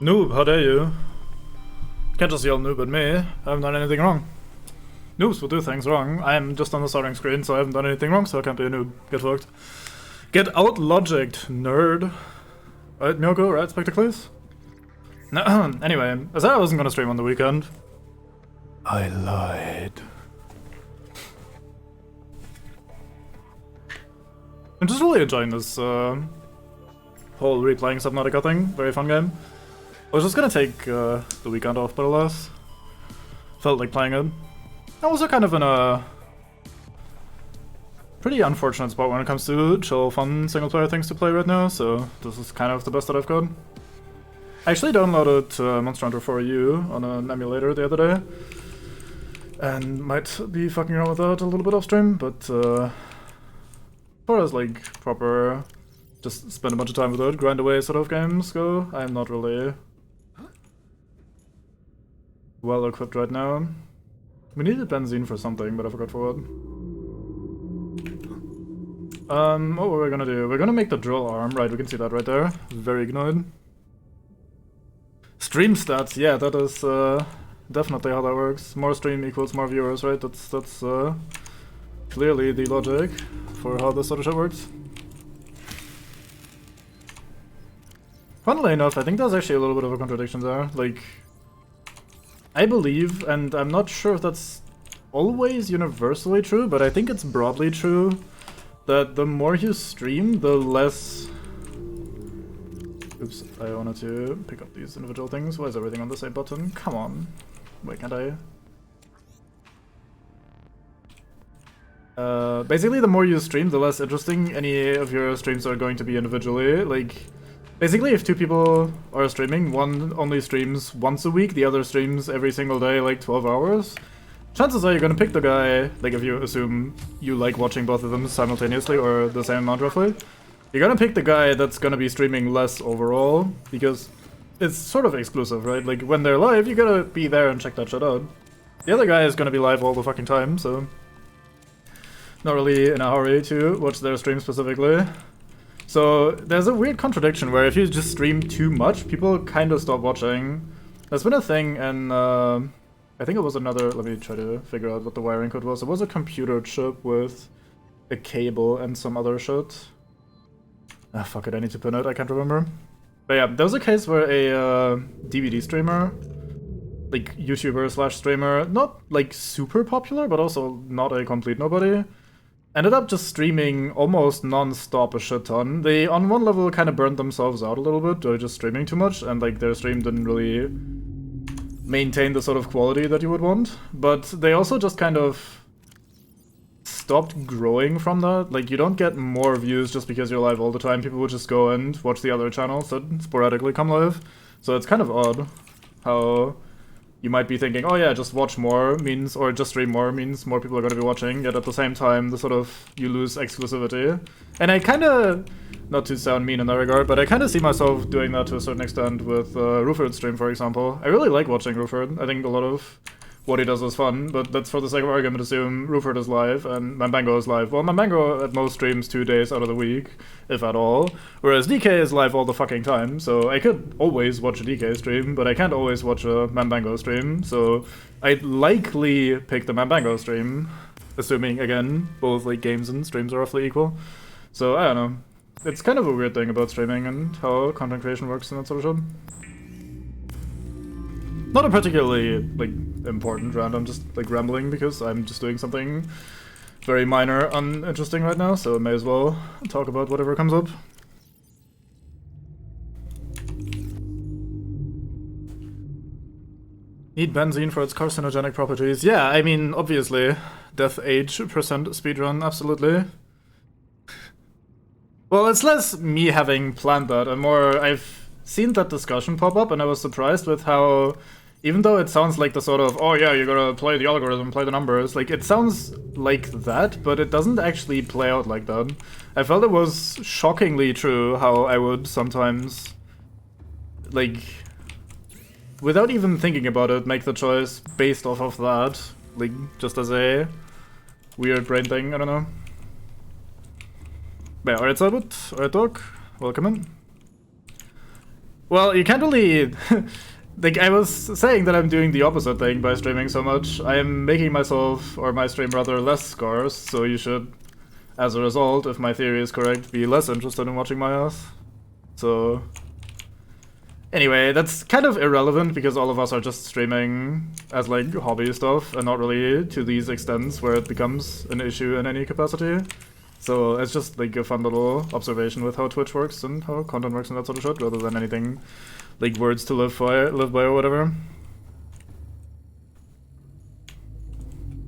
Noob, how dare you? Can't just yell noob at me. I haven't done anything wrong. Noobs will do things wrong. I am just on the starting screen, so I haven't done anything wrong, so I can't be a noob. Get fucked. Get out logicked, nerd. Right, Miyoko, right, Spectacles? Anyway, I said I wasn't gonna stream on the weekend. I lied. I'm just really enjoying this whole replaying Subnautica thing. Very fun game. I was just gonna take the weekend off, but alas, felt like playing it. I'm also kind of in a pretty unfortunate spot when it comes to chill, fun single-player things to play right now, so this is kind of the best that I've got. I actually downloaded Monster Hunter 4U on an emulator the other day, and might be fucking around with that a little bit off stream, but as far as like proper just spend a bunch of time with it, grind away sort of games go, I'm not really well equipped right now. We needed benzene for something, but I forgot for what. What were we gonna do? We're gonna make the drill arm, right, we can see that right there. Very good. Stream stats, yeah, that is definitely how that works. More stream equals more viewers, right? That's clearly the logic for how this sort of shit works. Funnily enough, I think there's actually a little bit of a contradiction there. Like, I believe, and I'm not sure if that's always universally true, but I think it's broadly true, that the more you stream, the less... Oops, I wanted to pick up these individual things. Why is everything on the same button? Come on. Wait, can't I? Basically, the more you stream, the less interesting any of your streams are going to be individually. Like, basically, if two people are streaming, one only streams once a week, the other streams every single day, like 12 hours. Chances are you're gonna pick the guy, like if you assume you like watching both of them simultaneously or the same amount roughly, you're gonna pick the guy that's gonna be streaming less overall, because it's sort of exclusive, right? Like, when they're live, you gotta be there and check that shit out. The other guy is gonna be live all the fucking time, so... not really in a hurry to watch their stream specifically. So, there's a weird contradiction where if you just stream too much, people kind of stop watching. That's been a thing, and I think it was another... let me try to figure out what the wiring code was. It was a computer chip with a cable and some other shit. Ah, fuck it, I need to pin it, I can't remember. But yeah, there was a case where a DVD streamer, like YouTuber slash streamer, not like super popular, but also not a complete nobody, ended up just streaming almost non-stop a shit ton. They, on one level, kind of burned themselves out a little bit by just streaming too much, and like their stream didn't really maintain the sort of quality that you would want. But they also just kind of stopped growing from that. Like, you don't get more views just because you're live all the time. People would just go and watch the other channels that sporadically come live. So it's kind of odd how you might be thinking, oh yeah, just watch more means, or just stream more means more people are going to be watching, yet at the same time, the sort of, you lose exclusivity. And I kind of, not to sound mean in that regard, but I kind of see myself doing that to a certain extent with Ruford's stream, for example. I really like watching Ruford. I think a lot of what he does is fun, but that's for the sake of argument assume Ruford is live and Mambango is live. Well, Mambango at most streams 2 days out of the week, if at all, whereas DK is live all the fucking time, so I could always watch a DK stream, but I can't always watch a Mambango stream, so I'd likely pick the Mambango stream, assuming, again, both like games and streams are roughly equal. So, I don't know. It's kind of a weird thing about streaming and how content creation works and that sort of shit. Not a particularly, like, important rant, I'm just, like, rambling because I'm just doing something very minor, uninteresting right now, so I may as well talk about whatever comes up. Need benzene for its carcinogenic properties. Yeah, I mean, obviously. Death age percent speedrun, absolutely. Well, it's less me having planned that, and more I've seen that discussion pop up, and I was surprised with how, even though it sounds like the sort of, oh yeah, you gotta play the algorithm, play the numbers, like, it sounds like that, but it doesn't actually play out like that. I felt it was shockingly true how I would sometimes, like, without even thinking about it, make the choice based off of that, like, just as a weird brain thing, I don't know. But yeah, alright Sabut, alright Doc, welcome in. Well, you can't really... Like, I was saying that I'm doing the opposite thing by streaming so much. I am making myself, or my stream rather, less scarce, so you should, as a result, if my theory is correct, be less interested in watching my ass. So... Anyway, that's kind of irrelevant because all of us are just streaming as like hobby stuff and not really to these extents where it becomes an issue in any capacity. So it's just like a fun little observation with how Twitch works and how content works and that sort of shit, rather than anything like words to live by or whatever.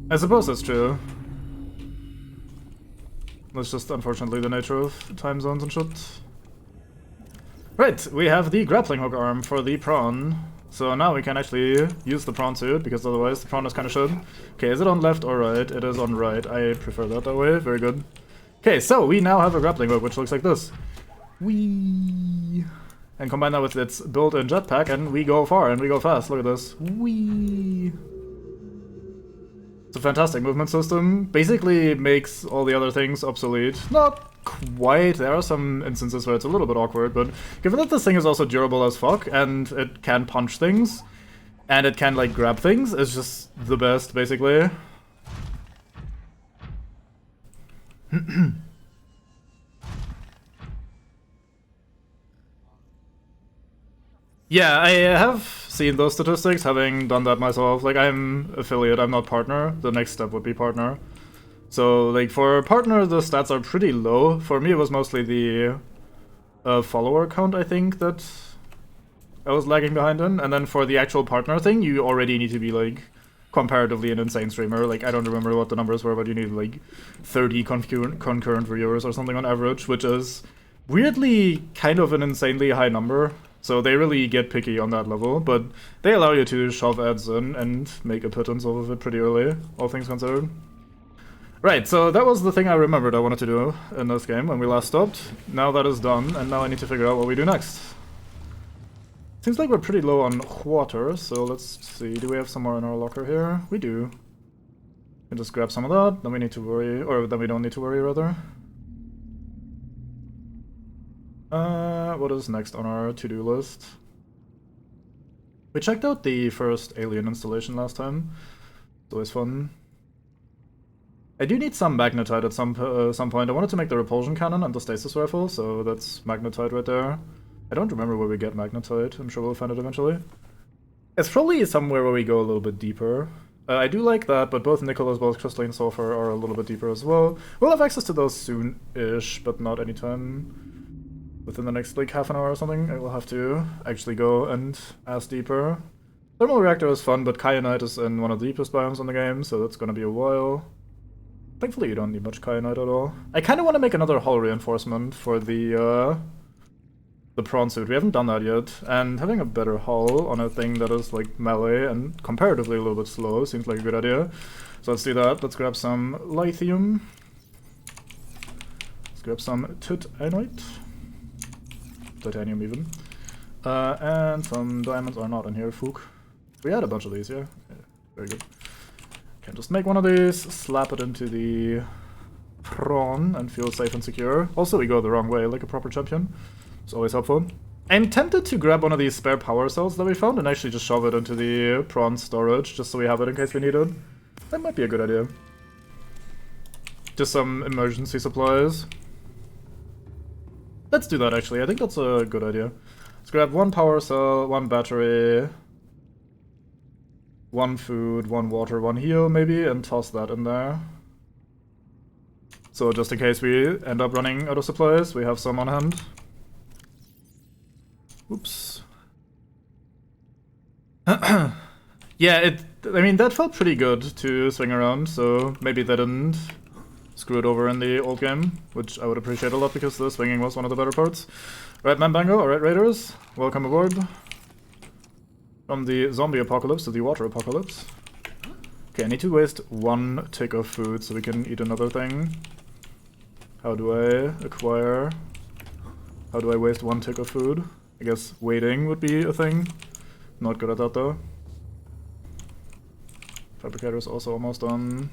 I suppose that's true. That's just unfortunately the nature of time zones and shit. Right, we have the grappling hook arm for the prawn. So now we can actually use the prawn suit, because otherwise the prawn is kind of shit. Okay, is it on left or right? It is on right. I prefer that way. Very good. Okay, so we now have a grappling hook, which looks like this. Whee! And combine that with its built-in jetpack, and we go far, and we go fast. Look at this. Whee! It's a fantastic movement system. Basically makes all the other things obsolete. Not quite. There are some instances where it's a little bit awkward, but given that this thing is also durable as fuck, and it can punch things, and it can, like, grab things, it's just the best, basically. Yeah, I have seen those statistics, having done that myself. Like, I'm affiliate, I'm not partner. The next step would be partner. So, like, for partner, the stats are pretty low. For me, it was mostly the follower count, I think, that I was lagging behind in. And then for the actual partner thing, you already need to be, like, comparatively an insane streamer. Like, I don't remember what the numbers were, but you need, like, 30 concurrent viewers or something on average, which is weirdly kind of an insanely high number. So they really get picky on that level, but they allow you to shove ads in and make a pittance off of it pretty early, all things considered. Right, so that was the thing I remembered I wanted to do in this game when we last stopped. Now that is done, and now I need to figure out what we do next. Seems like we're pretty low on water, so let's see. Do we have some more in our locker here? We do. We can just grab some of that, then we need to worry, or then we don't need to worry, rather. What is next on our to-do list? We checked out the first alien installation last time. It's always fun. I do need some magnetite at some point. I wanted to make the repulsion cannon and the stasis rifle, so that's magnetite right there. I don't remember where we get magnetite. I'm sure we'll find it eventually. It's probably somewhere where we go a little bit deeper. I do like that, but both nickel as well as crystalline sulfur are a little bit deeper as well. We'll have access to those soon-ish, but not anytime within the next, like, half an hour or something. I will have to actually go and ask deeper. Thermal reactor is fun, but kyanite is in one of the deepest biomes in the game, so that's gonna be a while. Thankfully you don't need much kyanite at all. I kinda wanna make another hull reinforcement for the prawn suit. We haven't done that yet, and having a better hull on a thing that is, like, melee and comparatively a little bit slow seems like a good idea. So let's do that. Let's grab some lithium. Let's grab some titanite. Titanium even. And some diamonds are not in here, Fook. We had a bunch of these, yeah? Yeah, very good. Can just make one of these, slap it into the prawn, and feel safe and secure. Also, we go the wrong way, like a proper champion. It's always helpful. I'm tempted to grab one of these spare power cells that we found and actually just shove it into the prawn storage, just so we have it in case we need it. That might be a good idea. Just some emergency supplies. Let's do that, actually. I think that's a good idea. Let's grab one power cell, one battery, one food, one water, one heal, maybe, and toss that in there. So just in case we end up running out of supplies, we have some on hand. Oops. Yeah, I mean, that felt pretty good to swing around, so maybe they didn't screw it over in the old game, which I would appreciate a lot because the swinging was one of the better parts. Right, Mambango, alright, Raiders, welcome aboard. From the zombie apocalypse to the water apocalypse. Okay, I need to waste one tick of food so we can eat another thing. How do I acquire... How do I waste one tick of food? I guess waiting would be a thing. Not good at that though. Fabricator is also almost done.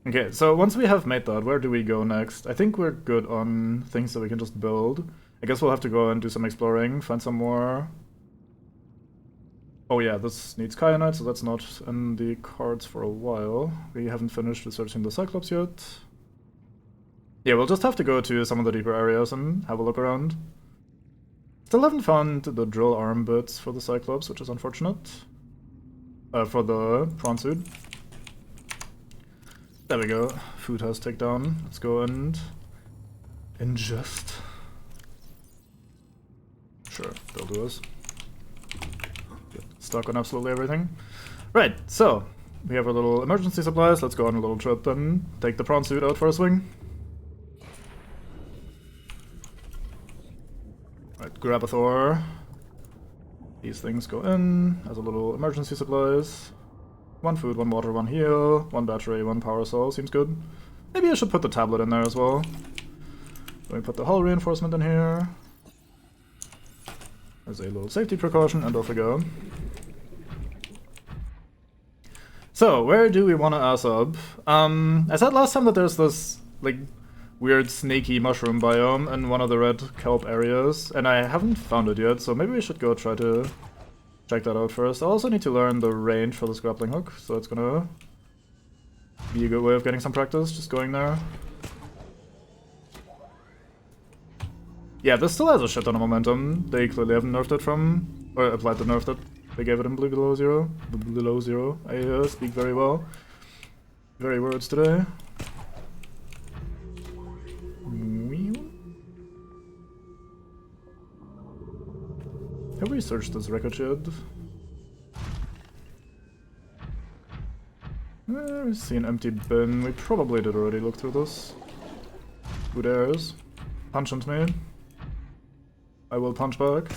Okay, so once we have made that, where do we go next? I think we're good on things that we can just build. I guess we'll have to go and do some exploring, find some more... Oh yeah, this needs kyanite, so that's not in the cards for a while. We haven't finished researching the Cyclops yet. Yeah, we'll just have to go to some of the deeper areas and have a look around. Still haven't found the drill arm bits for the Cyclops, which is unfortunate. For the prawn suit. There we go. Food has ticked down. Let's go and ingest. Sure, they'll do us. Get stuck on absolutely everything. Right, so we have our little emergency supplies. Let's go on a little trip and take the prawn suit out for a swing. Right, grab a Thor. These things go in as a little emergency supplies. 1 food, 1 water, 1 heal, 1 battery, 1 power cell. Seems good. Maybe I should put the tablet in there as well. Let me put the hull reinforcement in here. As a little safety precaution, and off we go. So, where do we want to ass up? I said last time that there's this, like, weird snaky mushroom biome in one of the red kelp areas, and I haven't found it yet, so maybe we should go try to check that out first. I also need to learn the range for this grappling hook, so it's gonna be a good way of getting some practice, just going there. Yeah, this still has a shit ton of momentum. They clearly haven't nerfed it from, or applied the nerf that they gave it in below zero. Below zero. I speak very well. Very words today. Have we searched this record yet? I see an empty bin. We probably did already look through this. Who dares? Punch into me. I will punch back.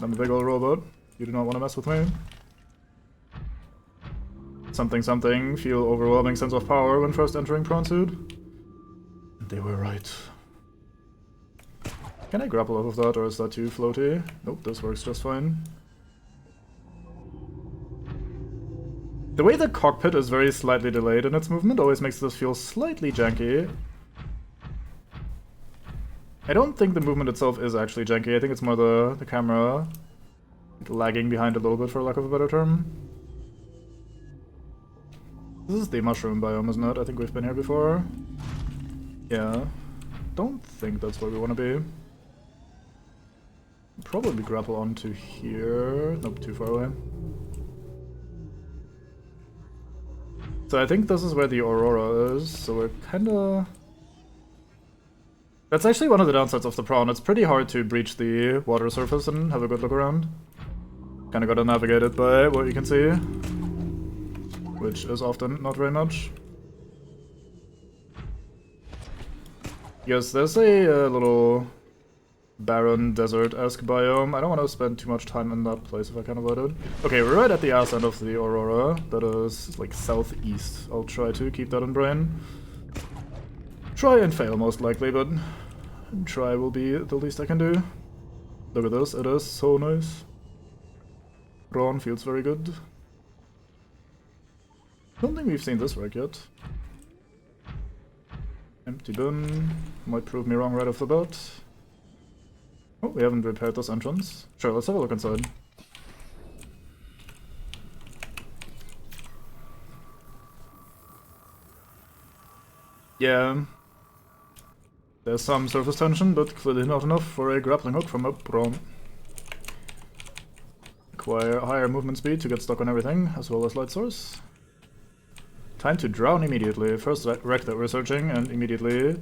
I'm a big old robot. You do not want to mess with me. Something something. Feel overwhelming sense of power when first entering prawn suit. And they were right. Can I grapple off of that, or is that too floaty? Nope, this works just fine. The way the cockpit is very slightly delayed in its movement always makes this feel slightly janky. I don't think the movement itself is actually janky, I think it's more the camera lagging behind a little bit, for lack of a better term. This is the mushroom biome, isn't it? I think we've been here before. Yeah. Don't think that's where we want to be. Probably grapple onto here. Nope, too far away. So I think this is where the Aurora is, so we're kinda... That's actually one of the downsides of the prawn. It's pretty hard to breach the water surface and have a good look around. Kinda gotta navigate it by what you can see. Which is often not very much. Yes, there's a little barren desert-esque biome. I don't want to spend too much time in that place if I can avoid it. Okay, we're right at the ass end of the Aurora. That is like southeast. I'll try to keep that in brain. Try and fail most likely, but try will be the least I can do. Look at this, it is so nice. Prawn feels very good. Don't think we've seen this work yet. Empty bin. Might prove me wrong right off the bat. Oh, we haven't repaired this entrance. Sure, let's have a look inside. Yeah. There's some surface tension, but clearly not enough for a grappling hook from a prawn. Acquire higher movement speed to get stuck on everything, as well as light source. Time to drown immediately. First wreck that we're searching, and immediately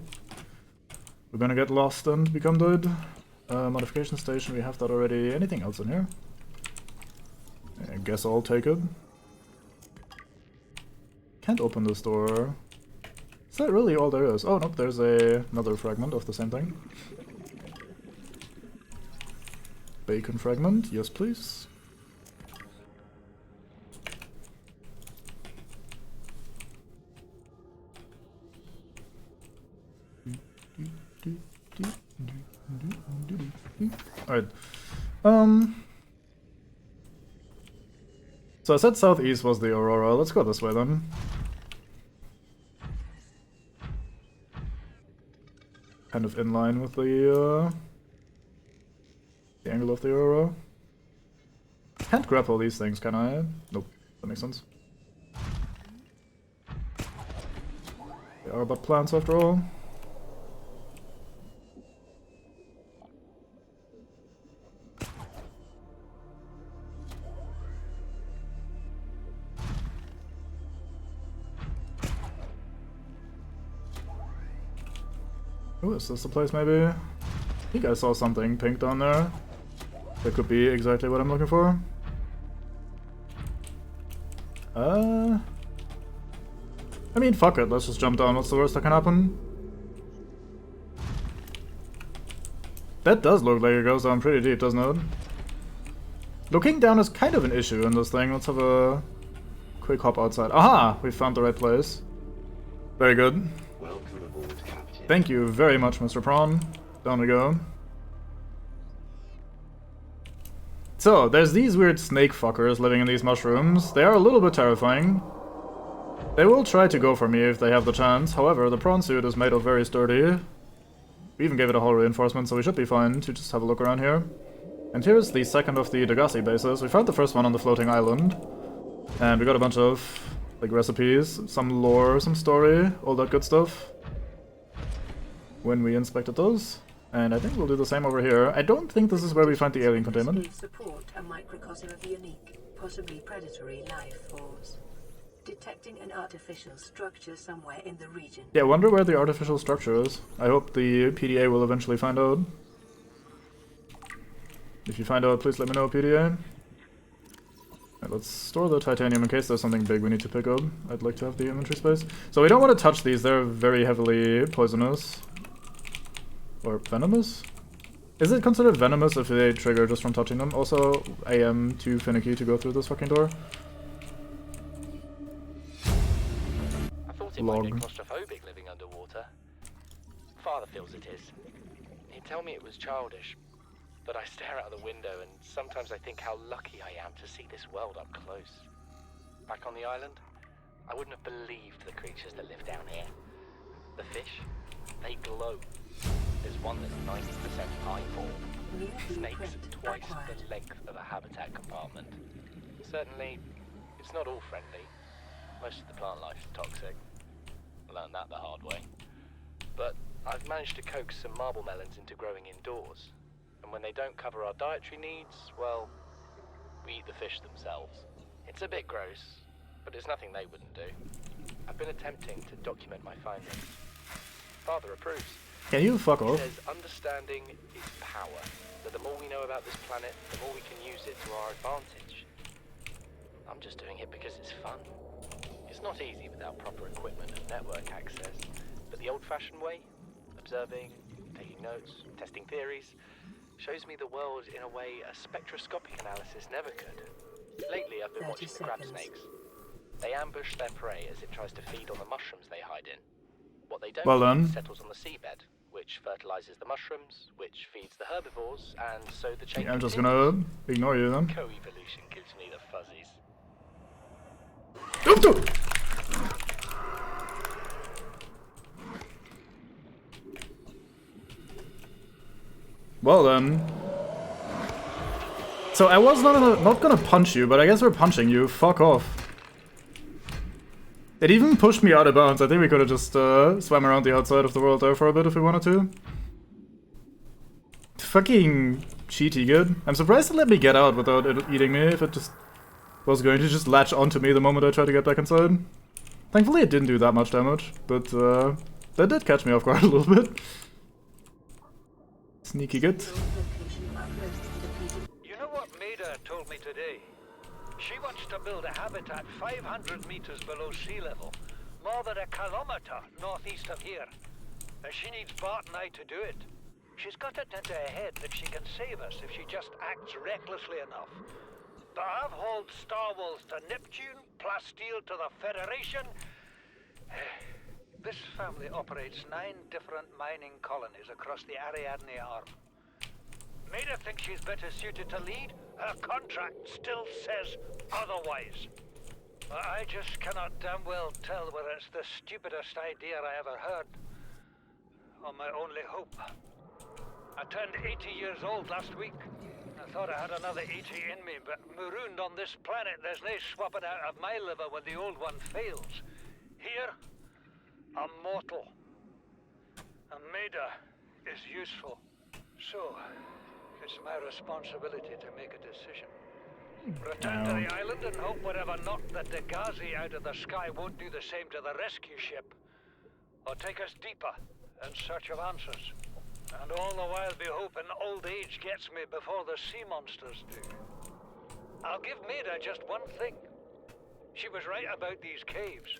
we're gonna get lost and become dead. Modification station, we have that already. Anything else in here? I guess I'll take it. Can't open this door. Is that really all there is? Oh, no, there's another fragment of the same thing. Bacon fragment, yes please. Alright. So I said southeast was the Aurora. Let's go this way then. Kind of in line with the The angle of the aurora. Can't grapple these things, can I? Nope. That makes sense. They are but plants after all. Ooh, is this the place maybe? I think I saw something pink down there. That could be exactly what I'm looking for. I mean, fuck it, let's just jump down. What's the worst that can happen? That does look like it goes down pretty deep, doesn't it? Looking down is kind of an issue in this thing. Let's have a quick hop outside. Aha! We found the right place. Very good. Welcome aboard, Captain. Thank you very much, Mr. Prawn. Down we go. So, there's these weird snake fuckers living in these mushrooms. They are a little bit terrifying. They will try to go for me if they have the chance. However, the prawn suit is made of very sturdy. We even gave it a hull reinforcement, so we should be fine to just have a look around here. And here's the second of the Degassi bases. We found the first one on the floating island. And we got a bunch of, like, recipes, some lore, some story, all that good stuff. When we inspected those. And I think we'll do the same over here. I don't think this is where we find the alien containment. Support a microcosm of unique, possibly predatory life forms. Detecting an artificial structure somewhere in the region. Yeah, I wonder where the artificial structure is. I hope the PDA will eventually find out. If you find out, please let me know, PDA. Right, let's store the titanium in case there's something big we need to pick up. I'd like to have the inventory space. So we don't want to touch these, they're very heavily poisonous. Or venomous? Is it considered venomous if they trigger just from touching them? Also, I am too finicky to go through this fucking door. I thought it might get claustrophobic living underwater. Father feels it is. He'd tell me it was childish, but I stare out the window and sometimes I think how lucky I am to see this world up close. Back on the island, I wouldn't have believed the creatures that live down here. The fish, they glow. There's one that's 90% eyeball. Snakes twice the length of a habitat compartment. Certainly, it's not all friendly. Most of the plant life is toxic. I learned that the hard way. But I've managed to coax some marble melons into growing indoors. And when they don't cover our dietary needs, well, we eat the fish themselves. It's a bit gross, but it's nothing they wouldn't do. I've been attempting to document my findings. Father approves. Can you fuck off? He says understanding is power. That the more we know about this planet, the more we can use it to our advantage. I'm just doing it because it's fun. It's not easy without proper equipment and network access, but the old-fashioned way, observing, taking notes, testing theories, shows me the world in a way a spectroscopic analysis never could. Lately I've been watching the crab snakes. They ambush their prey as it tries to feed on the mushrooms they hide in. What they don't eat settles on the seabed, which fertilizes the mushrooms, which feeds the herbivores, and so the chain I'm just continues. gonna ignore you then. Co-evolution gives me the fuzzies. Well then. So I was not gonna punch you, but I guess we're punching you. Fuck off. It even pushed me out of bounds. I think we could have just swam around the outside of the world there for a bit if we wanted to. Fucking cheaty good. I'm surprised it let me get out without it eating me, if it just was going to just latch onto me the moment I tried to get back inside. Thankfully it didn't do that much damage, but that did catch me off guard a little bit. Sneaky good. You know what Maida told me today? She wants to build a habitat 500 meters below sea level, more than a kilometer northeast of here. And she needs Bart and I to do it. She's got it into her head that she can save us if she just acts recklessly enough. But I've hauled Star Wars to Neptune, Plasteel to the Federation. This family operates 9 different mining colonies across the Ariadne Arm. Maida thinks she's better suited to lead. Her contract still says otherwise. I just cannot damn well tell whether it's the stupidest idea I ever heard, or my only hope. I turned 80 years old last week. I thought I had another 80 in me, but marooned on this planet, there's no swapping out of my liver when the old one fails. Here, I'm mortal. And Maida is useful. So, it's my responsibility to make a decision. Return to the island and hope whatever knocked the Dagazi out of the sky won't do the same to the rescue ship. Or take us deeper in search of answers. And all the while be hoping old age gets me before the sea monsters do. I'll give Maida just one thing. She was right about these caves.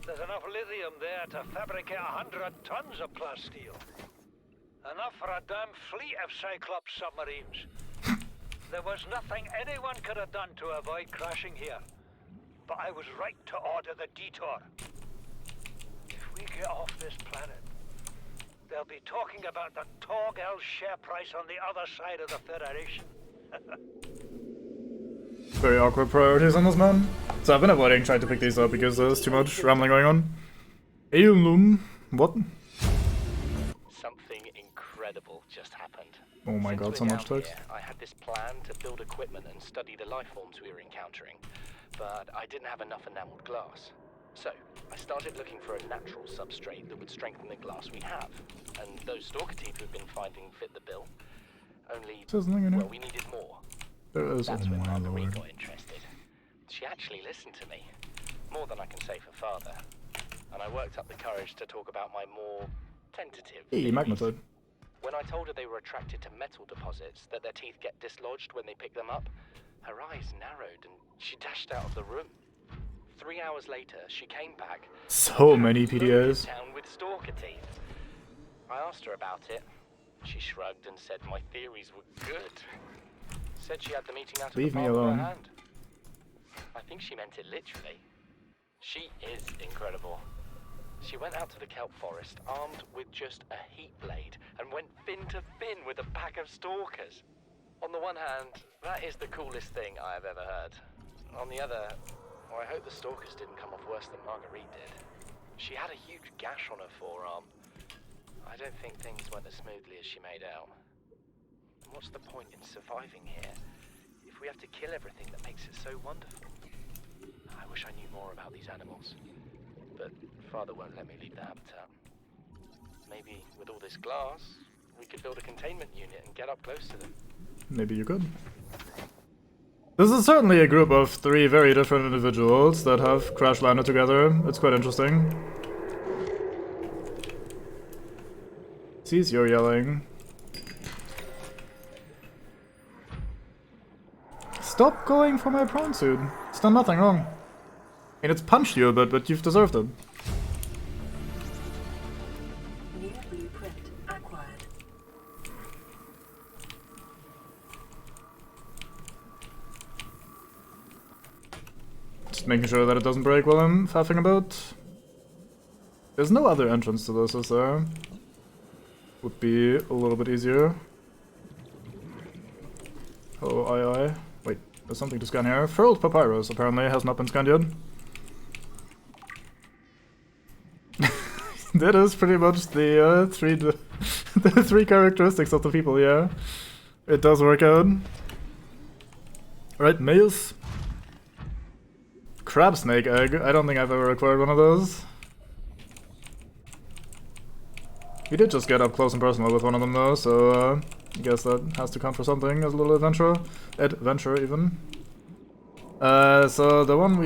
There's enough lithium there to fabricate 100 tons of plasteel. Enough for a damn fleet of Cyclops submarines. There was nothing anyone could have done to avoid crashing here. But I was right to order the detour. If we get off this planet, they'll be talking about the Torgal share price on the other side of the Federation. Very awkward priorities on this man. So I've been avoiding trying to pick these up because there's too much rambling going on. Eilum. What? Something incredible just happened. Oh my god, so much text. I had this plan to build equipment and study the life forms we were encountering, but I didn't have enough enameled glass. So, I started looking for a natural substrate that would strengthen the glass we have, and those stalker teeth we've been finding fit the bill. Only, well, we needed more. There is, That's oh when my Marguerite lord. got interested. She actually listened to me, more than I can say for father, and I worked up the courage to talk about my more tentative Hey, theories. magnetite. When I told her they were attracted to metal deposits, that their teeth get dislodged when they pick them up, her eyes narrowed and she dashed out of the room. 3 hours later, she came back. So many PDAs. Town with stalker teeth. I asked her about it. She shrugged and said my theories were good. Said she had the meeting out of Leave the me palm of alone. her hand. I think she meant it literally. She is incredible. She went out to the kelp forest armed with just a heat blade and went fin to fin with a pack of stalkers. On the one hand, that is the coolest thing I have ever heard. On the other, well, I hope the stalkers didn't come off worse than Marguerite did. She had a huge gash on her forearm. I don't think things went as smoothly as she made out. What's the point in surviving here if we have to kill everything that makes it so wonderful? I wish I knew more about these animals. But father won't let me leave the habitat. Maybe with all this glass, we could build a containment unit and get up close to them. Maybe you could. This is certainly a group of 3 very different individuals that have crash landed together. It's quite interesting. Sees you're yelling. Stop going for my prawn suit. It's done nothing wrong. And it's punched you a bit, but you've deserved it. New blueprint acquired. Just making sure that it doesn't break while I'm faffing about. There's no other entrance to this, is there? Would be a little bit easier. Oh, aye. Wait, there's something to scan here. Furled papyrus apparently has not been scanned yet. That is pretty much the the 3 characteristics of the people, yeah. It does work out. Alright, males. Crab snake egg. I don't think I've ever acquired one of those. We did just get up close and personal with one of them though, so I guess that has to count for something as a little adventure. Adventure even. So the one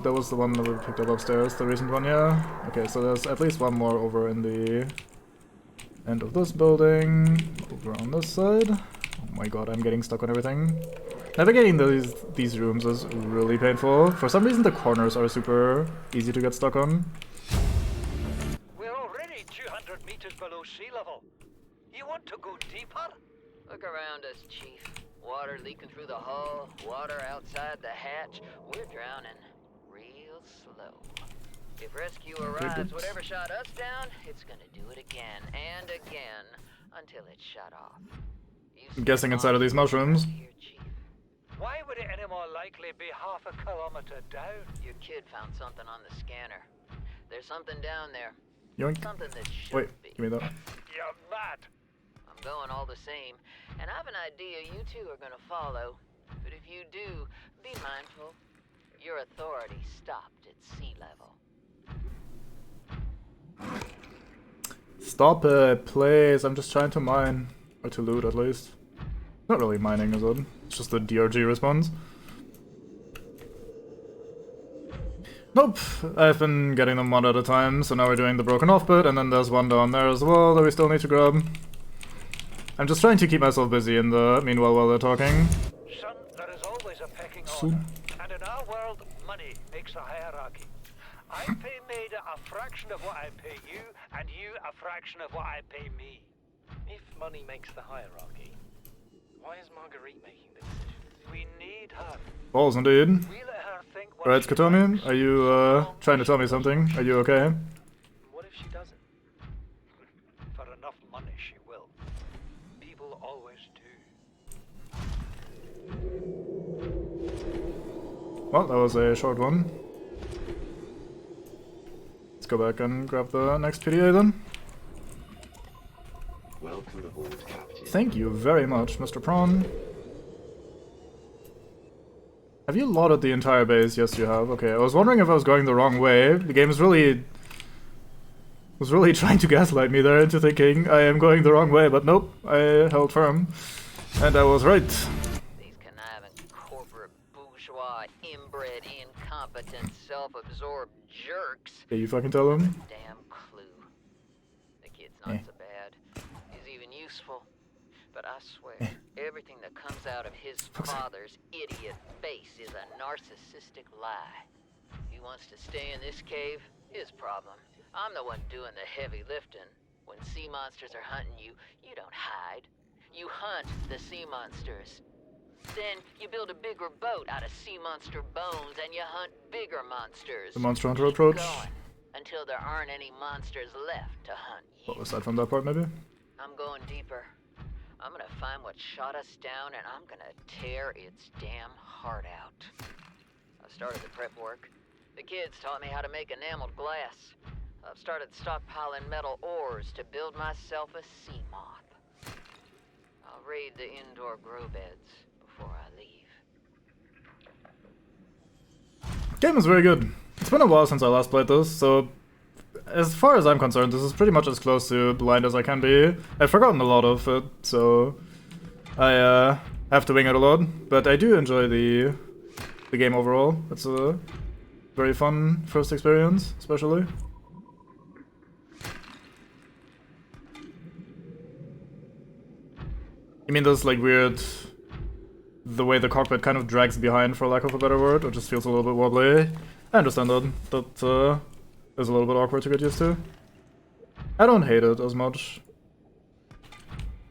that was the one that we picked up upstairs, the recent one, yeah. Okay, so there's at least one more over in the end of this building, over on this side. Oh my god, I'm getting stuck on everything. Navigating these rooms is really painful. For some reason the corners are super easy to get stuck on. We're already 200 meters below sea level. You want to go deeper? Look around us, Chief. Water leaking through the hull, water outside the hatch. We're drowning real slow. If rescue arrives, whatever shot us down, it's gonna do it again and again until it's shut off. I'm guessing inside of these mushrooms. Here, Chief. Why would it any more likely be half a kilometer down? Your kid found something on the scanner. There's something down there. Yoink. Something that should Wait, be. give me that. You're mad. I'm I'm going all the same, and I've an idea you two are gonna follow. But if you do, be mindful. Your authority stopped at sea level. Stop it, please. I'm just trying to mine. Or to loot, at least. Not really mining, is it? It's just the DRG response. Nope, I've been getting them one at a time, so now we're doing the broken off bit, and then there's one down there as well that we still need to grab. I'm just trying to keep myself busy in the meanwhile while they're talking. Son, there is always a pecking order. And in our world, money makes a hierarchy. I pay Maida a fraction of what I pay you, and you a fraction of what I pay me. If money makes the hierarchy, why is Marguerite making the decisions? We need her. Balls indeed. We let her think what Right, she Katomi, likes. are you trying to tell me something? Are you okay? What if she doesn't? For enough money, she will. People always do. Well, that was a short one. Let's go back and grab the next PDA then. Welcome aboard, Captain. Thank you very much, Mr. Prawn. Have you loaded the entire base? Yes, you have. Okay, I was wondering if I was going the wrong way. The game is really... was really trying to gaslight me there into thinking I am going the wrong way, but nope, I held firm. And I was right. These conniving corporate bourgeois, inbred, incompetent, self-absorbed jerks. Yeah, you fucking tell him. Damn clue. The kid's not so bad. He's even useful. But I swear, everything that comes out of his father's idiot face is a narcissistic lie. He wants to stay in this cave, his problem. I'm the one doing the heavy lifting. When sea monsters are hunting you, you don't hide. You hunt the sea monsters. Then you build a bigger boat out of sea monster bones and you hunt bigger monsters. The Monster Hunter Keep approach. going until there aren't any monsters left to hunt you. What was that from that part, maybe? I'm going deeper. I'm gonna find what shot us down and I'm gonna tear its damn heart out. I've started the prep work. The kids taught me how to make enameled glass. I've started stockpiling metal ores to build myself a sea moth. I'll raid the indoor grow beds before I leave. Game is very good. It's been a while since I last played this, so as far as I'm concerned, this is pretty much as close to blind as I can be. I've forgotten a lot of it, so I have to wing it a lot. But I do enjoy the game overall. It's a very fun first experience, especially. You mean this like weird, the way the cockpit kind of drags behind, for lack of a better word, or just feels a little bit wobbly? I understand that. That is a little bit awkward to get used to. I don't hate it as much,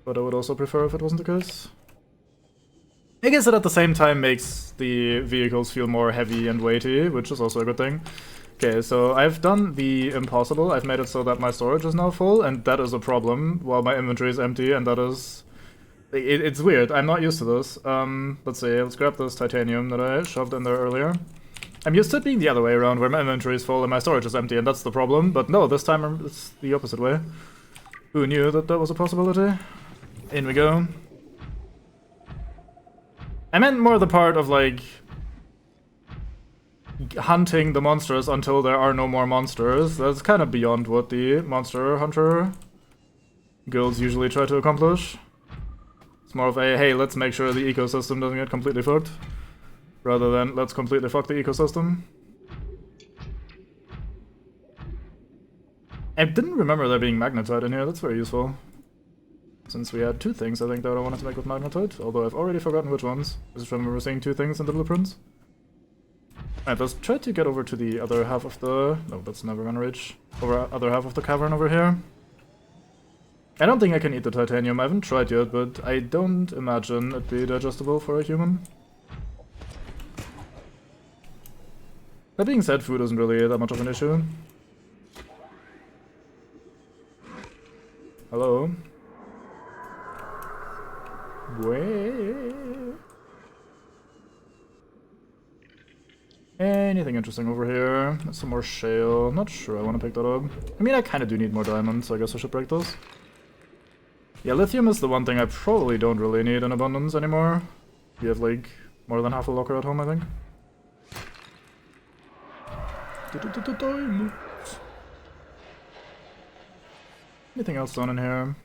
but I would also prefer if it wasn't the case. I guess it at the same time makes the vehicles feel more heavy and weighty, which is also a good thing. Okay, so I've done the impossible. I've made it so that my storage is now full, and that is a problem, while my inventory is empty, and that is... It's weird. I'm not used to this. Let's see, let's grab this titanium that I shoved in there earlier. I'm used to it being the other way around, where my inventory is full and my storage is empty, and that's the problem. But no, this time it's the opposite way. Who knew that that was a possibility? In we go. I meant more the part of, like, hunting the monsters until there are no more monsters. That's kind of beyond what the Monster Hunter guilds usually try to accomplish. It's more of a, hey, let's make sure the ecosystem doesn't get completely fucked, rather than let's completely fuck the ecosystem. I didn't remember there being magnetite in here. That's very useful. Since we had two things, I think, that I wanted to make with magnetite, although I've already forgotten which ones. I just remember seeing two things in the blueprints. Alright, let's try to get over to the other half of the... No, that's never gonna reach. Over other half of the cavern over here. I don't think I can eat the titanium. I haven't tried yet, but I don't imagine it'd be digestible for a human. That being said, food isn't really that much of an issue. Hello? Where? Anything interesting over here? There's some more shale. Not sure I want to pick that up. I mean, I kind of do need more diamonds, so I guess I should break those. Yeah, lithium is the one thing I probably don't really need in abundance anymore. We have like more than half a locker at home, I think. Diamonds. Anything else down in here?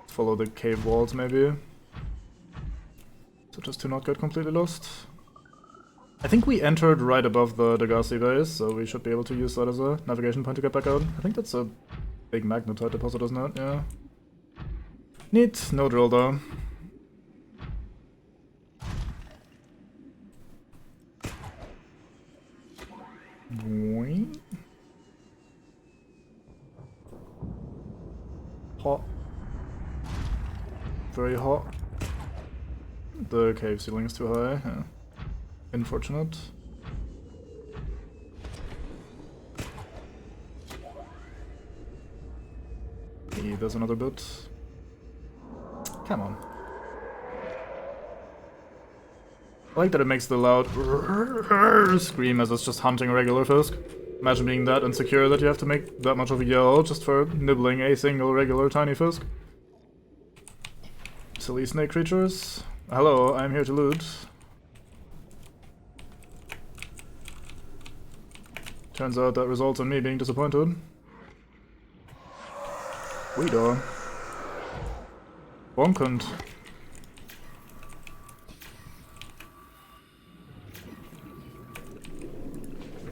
Follow the cave walls, maybe. So just to not get completely lost. I think we entered right above the Degassi base, so we should be able to use that as a navigation point to get back out. I think that's a big magnetite deposit, isn't it? Yeah. Neat. No drill, though. Boing. Hot. Very hot. The cave ceiling is too high. Yeah. Unfortunate. Hey, there's another bit. Come on. I like that it makes the loud scream as it's just hunting a regular fisk. Imagine being that insecure that you have to make that much of a yell just for nibbling a single regular tiny fisk. Silly snake creatures. Hello, I'm here to loot. Turns out that results in me being disappointed. Weedor. Bonkend.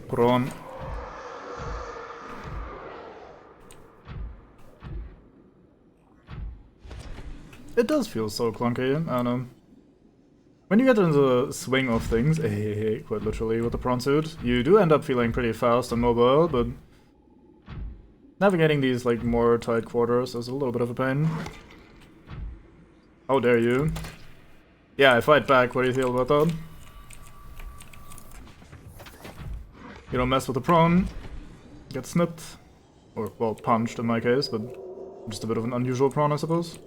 Prawn. It does feel so clunky, I don't know. When you get into the swing of things, quite literally with the prawn suit, you do end up feeling pretty fast and mobile, but navigating these like more tight quarters is a little bit of a pain. How dare you? Yeah, I fight back, what do you feel about that? You don't mess with the prawn, get snipped. Or, well, punched in my case, but just a bit of an unusual prawn, I suppose.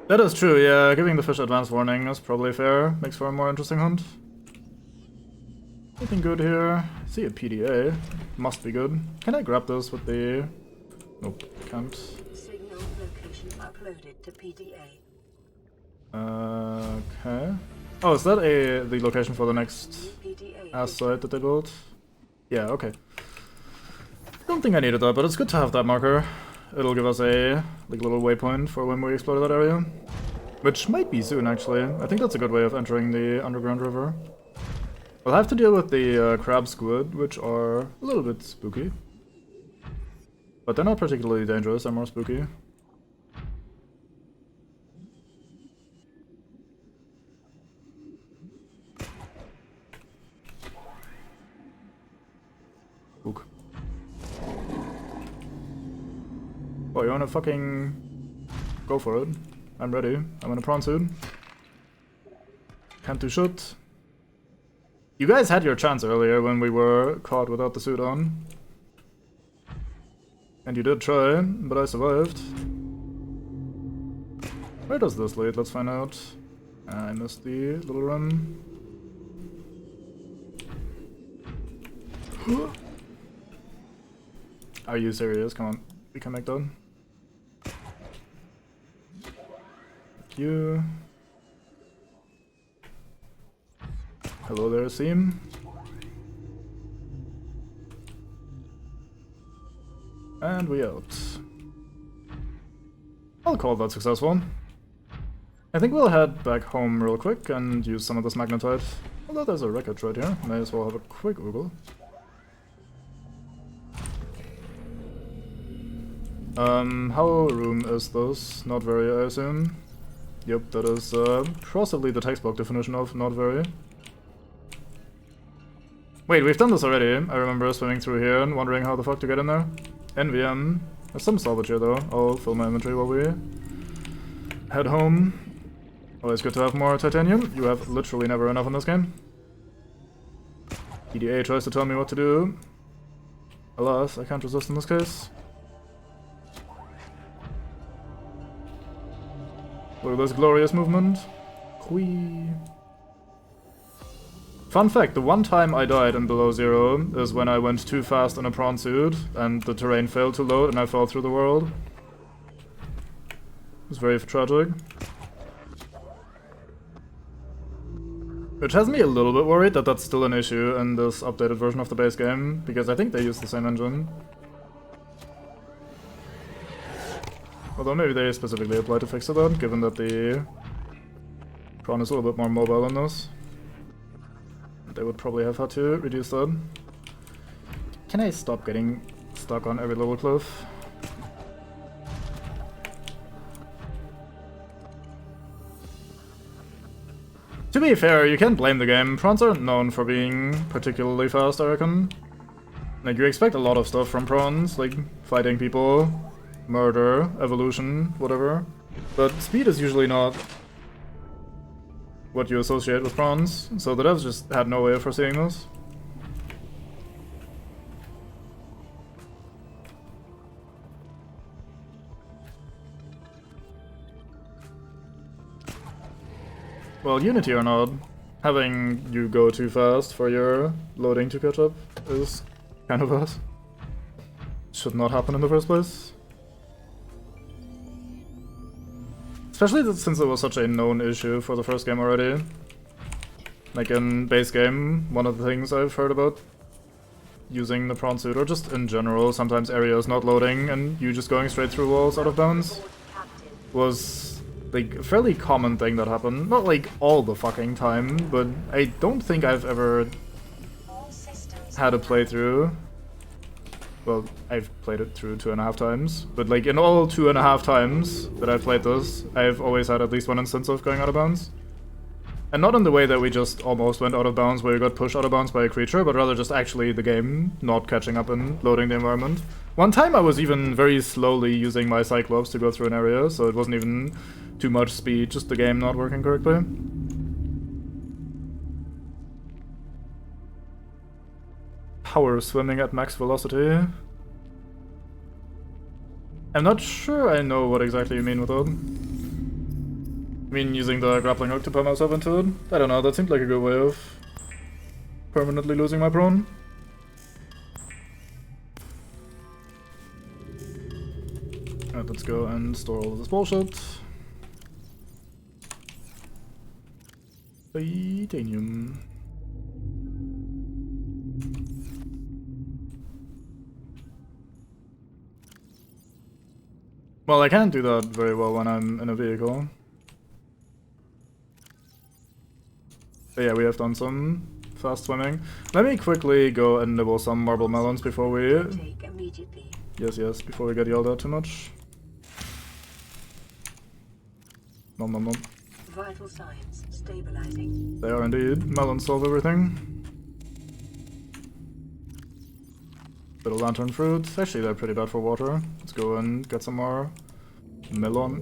That is true, yeah, giving the fish advance warning is probably fair. Makes for a more interesting hunt. Anything good here? I see a PDA. Must be good. Can I grab this with the... Nope, can't. Signal location uploaded to PDA. Okay. Oh, is that the location for the next ass site that they built? Yeah, okay. Don't think I needed that, but it's good to have that marker. It'll give us a like little waypoint for when we explore that area. Which might be soon, actually. I think that's a good way of entering the underground river. We'll have to deal with the crab squid, which are a little bit spooky. But they're not particularly dangerous, they're more spooky. Spook. Oh, you wanna fucking... go for it. I'm ready. I'm in a prawn suit. Can't do shit. You guys had your chance earlier when we were caught without the suit on. And you did try, but I survived. Where does this lead? Let's find out. I missed the little run. Are you serious? Come on. We can make that. You. Hello there, Seam. And we out. I'll call that successful. I think we'll head back home real quick and use some of this magnetite. Although there's a wreckage right here, may as well have a quick oogle. How room is this? Not very, I assume. Yep, that is possibly the textbook definition of not very. Wait, we've done this already. I remember swimming through here and wondering how the fuck to get in there. NVM. There's some salvage here though. I'll fill my inventory while we head home. Always good to have more titanium. You have literally never enough in this game. EDA tries to tell me what to do. Alas, I can't resist in this case. Look at this glorious movement. Whee. Fun fact, the one time I died in below zero is when I went too fast in a prawn suit and the terrain failed to load and I fell through the world. It was very tragic. Which has me a little bit worried that that's still an issue in this updated version of the base game, because I think they use the same engine. Although maybe they specifically applied to fix it, given that the prawn is a little bit more mobile in this. They would probably have had to reduce that. Can I stop getting stuck on every little cliff? To be fair, you can't blame the game. Prawns aren't known for being particularly fast, I reckon. Like, you expect a lot of stuff from prawns, like fighting people, murder, evolution, whatever. But speed is usually not what you associate with prawns, so the devs just had no way of foreseeing this. Well, Unity or not, having you go too fast for your loading to catch up is kind of us. Should not happen in the first place. Especially since it was such a known issue for the first game already. Like in base game, one of the things I've heard about using the prawn suit, or just in general, sometimes areas not loading and you just going straight through walls out of bounds, was like a fairly common thing that happened. Not like all the fucking time, but I don't think I've ever had a playthrough. Well, I've played it through 2.5 times, but like in all 2.5 times that I've played this, I've always had at least one instance of going out of bounds. And not in the way that we just almost went out of bounds where you got pushed out of bounds by a creature, but rather just actually the game not catching up and loading the environment. One time I was even very slowly using my Cyclops to go through an area, so it wasn't even too much speed, just the game not working correctly. Power swimming at max velocity. I'm not sure I know what exactly you mean with that. I mean, using the grappling hook to put myself into it? I don't know, that seemed like a good way of permanently losing my prawn. Alright, let's go and store all of this bullshit. Titanium. Well, I can't do that very well when I'm in a vehicle. But yeah, we have done some fast swimming. Let me quickly go and nibble some marble melons before we... Yes, before we get yelled at too much. Nom nom nom. Vital signs stabilizing. They are indeed. Melons solve everything. Little lantern fruit. Actually, they're pretty bad for water. Let's go and get some more melon.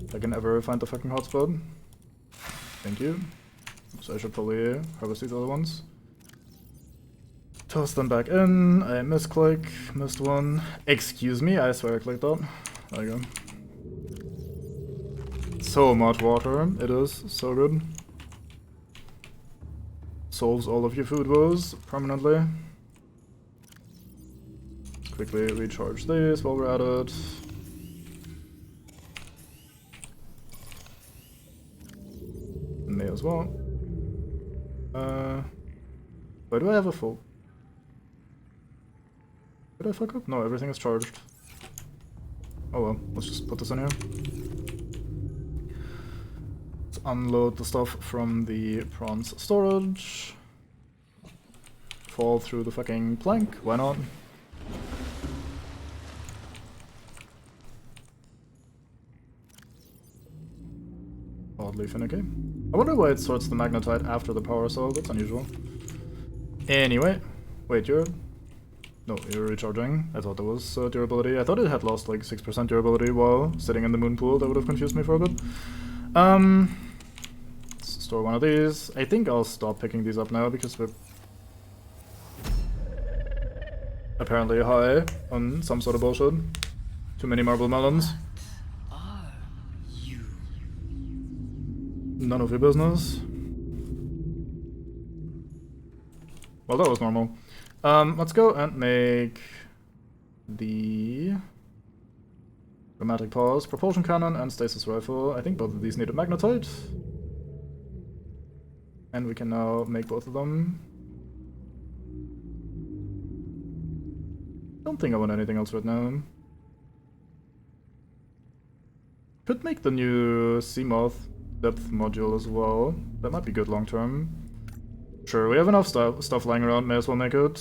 If I can ever find the fucking hotspot. Thank you. So I should probably harvest these other ones. Toss them back in. I misclick. Missed one. Excuse me, I swear I clicked that. There you go. So much water. It is so good. Solves all of your food woes permanently. Quickly recharge these while we're at it. And me as well. Why do I have a full? Did I fuck up? No, everything is charged. Oh well, let's just put this in here. Let's unload the stuff from the prawns storage. Fall through the fucking plank, why not? Oddly finicky. I wonder why it sorts the magnetite after the power cell, that's unusual. Anyway, wait, you're... No, you're recharging. I thought there was durability. I thought it had lost like 6% durability while sitting in the moon pool. That would have confused me for a bit. Let's store one of these. I think I'll stop picking these up now because we're apparently high on some sort of bullshit. Too many marble melons. None of your business. Well, that was normal. Let's go and make the dramatic pause, propulsion cannon, and stasis rifle. I think both of these need a magnetite. And we can now make both of them. Don't think I want anything else right now. Could make the new Seamoth depth module as well. That might be good long term. Sure, we have enough stuff lying around, may as well make it.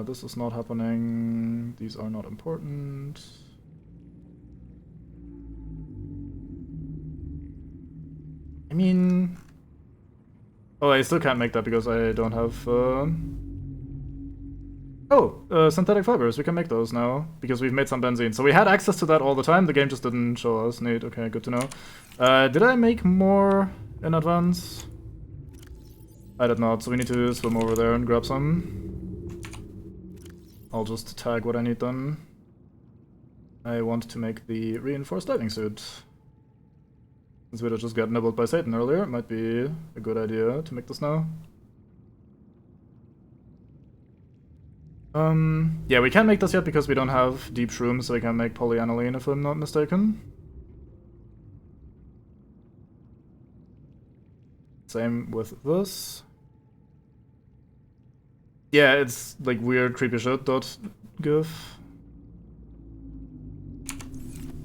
This is not happening. These are not important. I mean... Oh, I still can't make that because I don't have... synthetic fibers. We can make those now because we've made some benzene. So we had access to that all the time. The game just didn't show us. Neat. Okay, good to know. Did I make more in advance? I did not, so we need to swim over there and grab some. I'll just tag what I need then. I want to make the reinforced diving suit. Since we just got nibbled by Satan earlier, it might be a good idea to make this now. Yeah, we can't make this yet because we don't have deep shrooms, so we can make polyaniline if I'm not mistaken. Same with this. Yeah, it's like weird creepy shit .gif.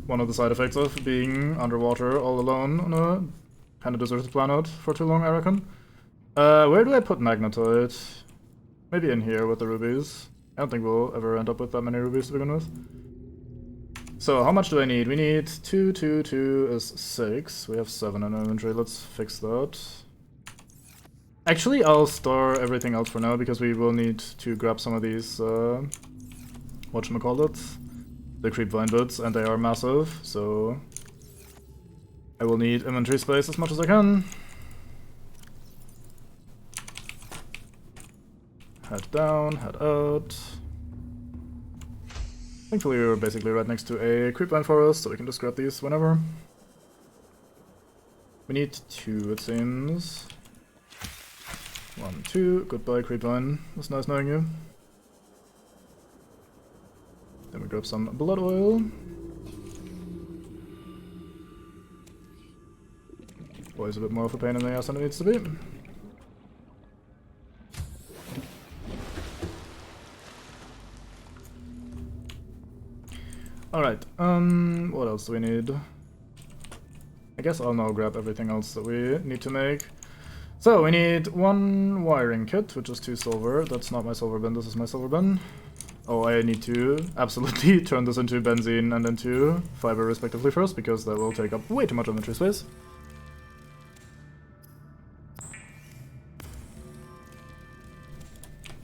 One of the side effects of being underwater all alone on a kind of deserted planet for too long, I reckon. Where do I put magnetite? Maybe in here with the rubies. I don't think we'll ever end up with that many rubies to begin with. So, how much do I need? We need 2, 2, 2 is 6. We have 7 in inventory. Let's fix that. Actually, I'll store everything else for now because we will need to grab some of these, whatchamacallit, the creep vine bits, and they are massive, so I will need inventory space as much as I can. Head down, head out. Thankfully we're basically right next to a creepvine forest, so we can just grab these whenever. We need 2, it seems. 1, 2, goodbye creepvine. It was nice knowing you. Then we grab some blood oil. Always a bit more of a pain in the ass than it needs to be. Alright, what else do we need? I guess I'll now grab everything else that we need to make. So, we need 1 wiring kit, which is 2 silver. That's not my silver bin, this is my silver bin. Oh, I need to absolutely turn this into benzene and into fiber respectively first, because that will take up way too much inventory space.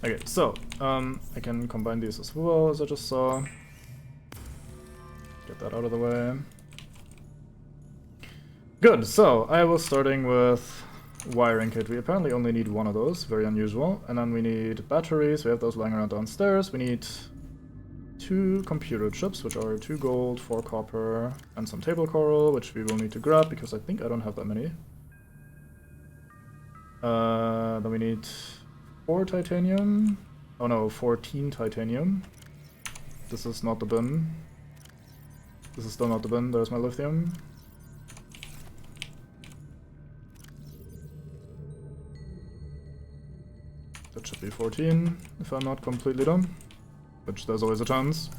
Okay, so, I can combine these as well, as I just saw. Get that out of the way. Good, so I was starting with wiring kit. We apparently only need 1 of those, very unusual. And then we need batteries, we have those lying around downstairs. We need 2 computer chips, which are 2 gold, 4 copper, and some table coral, which we will need to grab because I think I don't have that many. Then we need 4 titanium. Oh no, 14 titanium. This is not the bin. This is still not the bin, there's my lithium. That should be 14, if I'm not completely dumb. Which there's always a chance.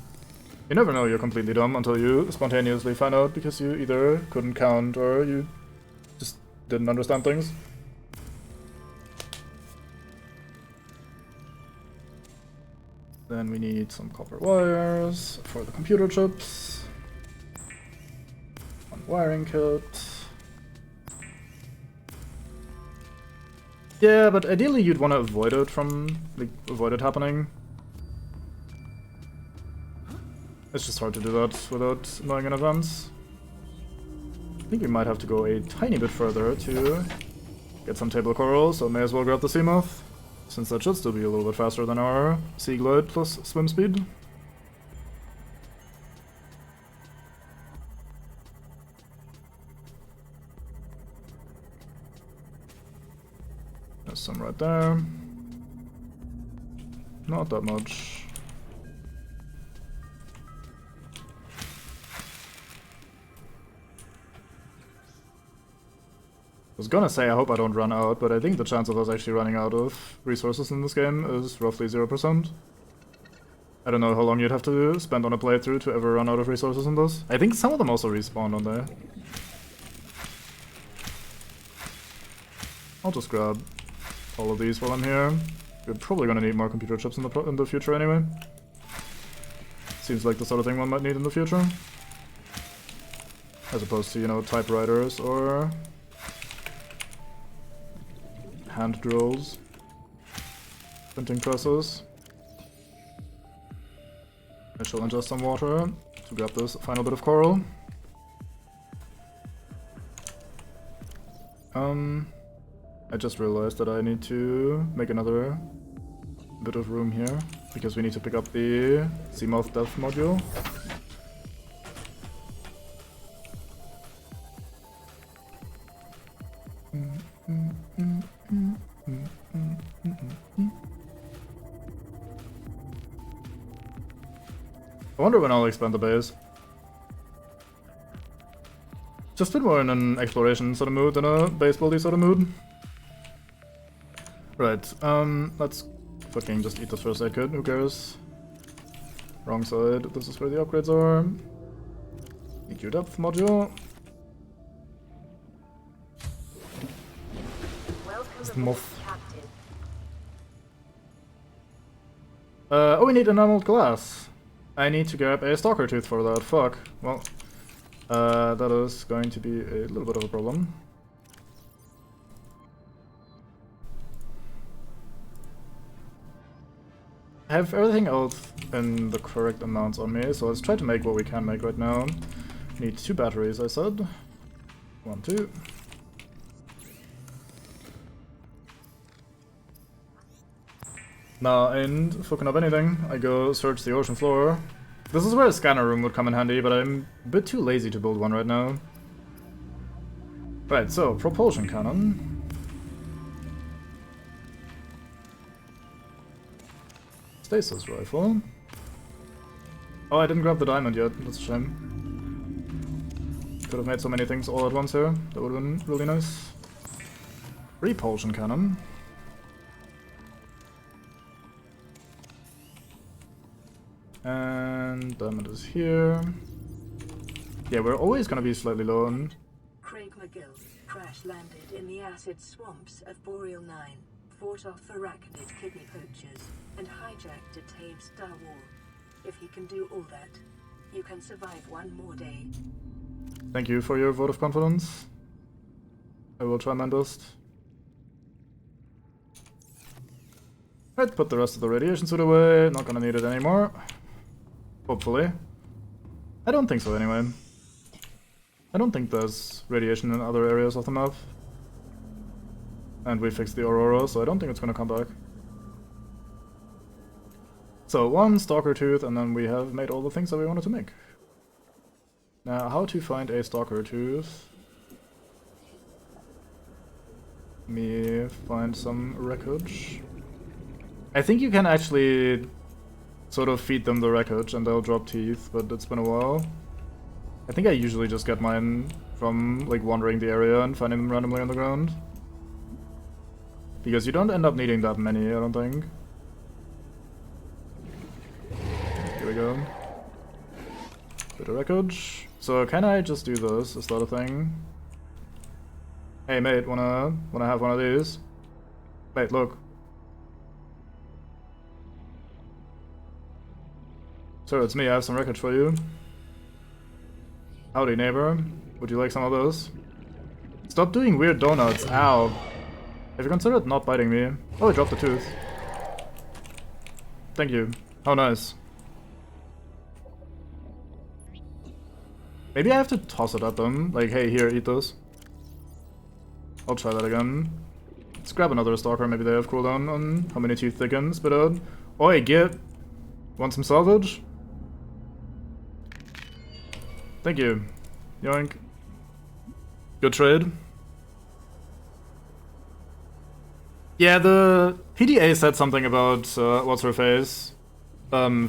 You never know you're completely dumb until you spontaneously find out because you either couldn't count or you just didn't understand things. Then we need some copper wires for the computer chips. 1 wiring kit. Yeah, but ideally you'd want to avoid it avoid it happening. It's just hard to do that without knowing in advance. I think we might have to go a tiny bit further to get some table coral, so may as well grab the Seamoth, since that should still be a little bit faster than our Sea Glide plus swim speed. some right there. Not that much. I was gonna say I hope I don't run out, but I think the chance of us actually running out of resources in this game is roughly 0%. I don't know how long you'd have to spend on a playthrough to ever run out of resources in this. I think some of them also respawn, don't they? I'll just grab all of these while I'm here. We're probably gonna need more computer chips in the future anyway. Seems like the sort of thing one might need in the future. As opposed to, you know, typewriters or hand drills, printing presses. I shall ingest some water to grab this final bit of coral. I just realized that I need to make another bit of room here, because we need to pick up the Seamoth Death module. I wonder when I'll expand the base. Just been more in an exploration sort of mood than a base building sort of mood. Right, let's fucking just eat this first aid kit, who cares? Wrong side, this is where the upgrades are. EQ depth module. Moth. Oh, we need enameled glass. I need to grab a stalker tooth for that, fuck. Well, that is going to be a little bit of a problem. I have everything else in the correct amounts on me, so let's try to make what we can make right now. Need 2 batteries, I said. 1, 2. Nah, I ain't fucking up anything. I go search the ocean floor. This is where a scanner room would come in handy, but I'm a bit too lazy to build one right now. Right, so, propulsion cannon. Stasis rifle. Oh, I didn't grab the diamond yet. That's a shame. Could have made so many things all at once here. That would have been really nice. Repulsion cannon. And diamond is here. Yeah, we're always gonna be slightly low on. Craig McGill crash landed in the acid swamps of Boreal 9, fought off arachnid kidney poachers, and hijacked a tamed Star War. If he can do all that, you can survive one more day. Thank you for your vote of confidence. I will try my best. Right, put the rest of the radiation suit away. Not gonna need it anymore. Hopefully. I don't think so anyway. I don't think there's radiation in other areas of the map. And we fixed the Aurora, so I don't think it's gonna come back. So, 1 stalker tooth, and then we have made all the things that we wanted to make. Now, how to find a stalker tooth? Let me find some wreckage. I think you can actually sort of feed them the wreckage and they'll drop teeth, but it's been a while. I think I usually just get mine from like wandering the area and finding them randomly on the ground. Because you don't end up needing that many, I don't think. Here we go. Bit of wreckage. So can I just do this? Is that a thing? Hey mate, wanna have one of these? Mate, look. Sir, it's me, I have some wreckage for you. Howdy, neighbor. Would you like some of those? Stop doing weird donuts, ow. Have you considered not biting me? Oh, I dropped a tooth. Thank you. How nice. Maybe I have to toss it at them. Like, hey, here, eat this. I'll try that again. Let's grab another stalker, maybe they have cooldown on how many teeth they can spit out. Oi, get! Want some salvage? Thank you. Yoink. Good trade. Yeah, the PDA said something about what's her face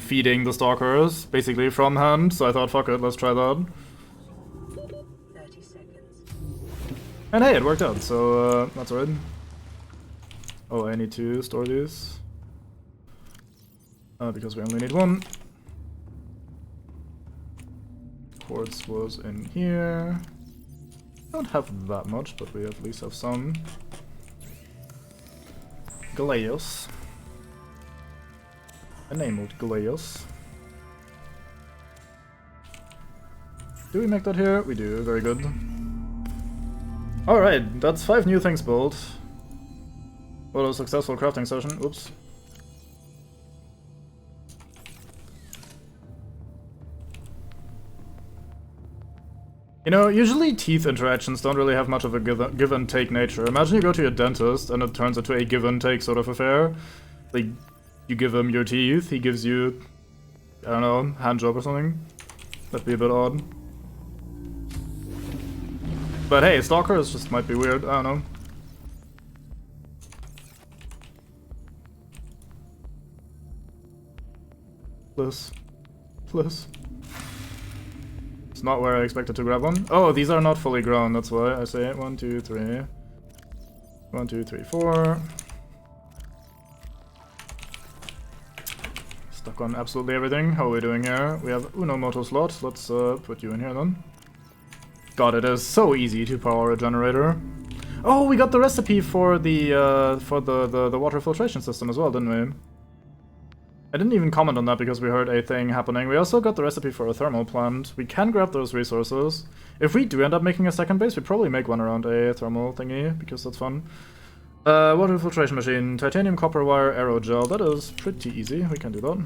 feeding the stalkers basically from hand. So I thought, fuck it, let's try that. 30 seconds. And hey, it worked out. So that's alright. Oh, I need to store these because we only need one. Quartz was in here. Don't have that much, but we at least have some. Galeos. Enameled Galeos. Do we make that here? We do, very good. Alright, that's 5 new things built. What a successful crafting session. Oops. You know, usually teeth interactions don't really have much of a give and take nature. Imagine you go to your dentist and it turns into a give and take sort of affair. Like, you give him your teeth, he gives you, I don't know, hand job or something. That'd be a bit odd. But hey, stalkers just might be weird, I don't know. Please. Please. It's not where I expected to grab one. Oh, these are not fully grown, that's why I say 1, 2, 3. 1, 2, 3, 4. Stuck on absolutely everything. How are we doing here? We have Uno Moto slot. Let's put you in here then. God, it is so easy to power a generator. Oh, we got the recipe for the water filtration system as well, didn't we? I didn't even comment on that because we heard a thing happening. We also got the recipe for a thermal plant. We can grab those resources. If we do end up making a second base, we probably make one around a thermal thingy, because that's fun. Water filtration machine, titanium copper wire, aerogel. That is pretty easy, we can do that.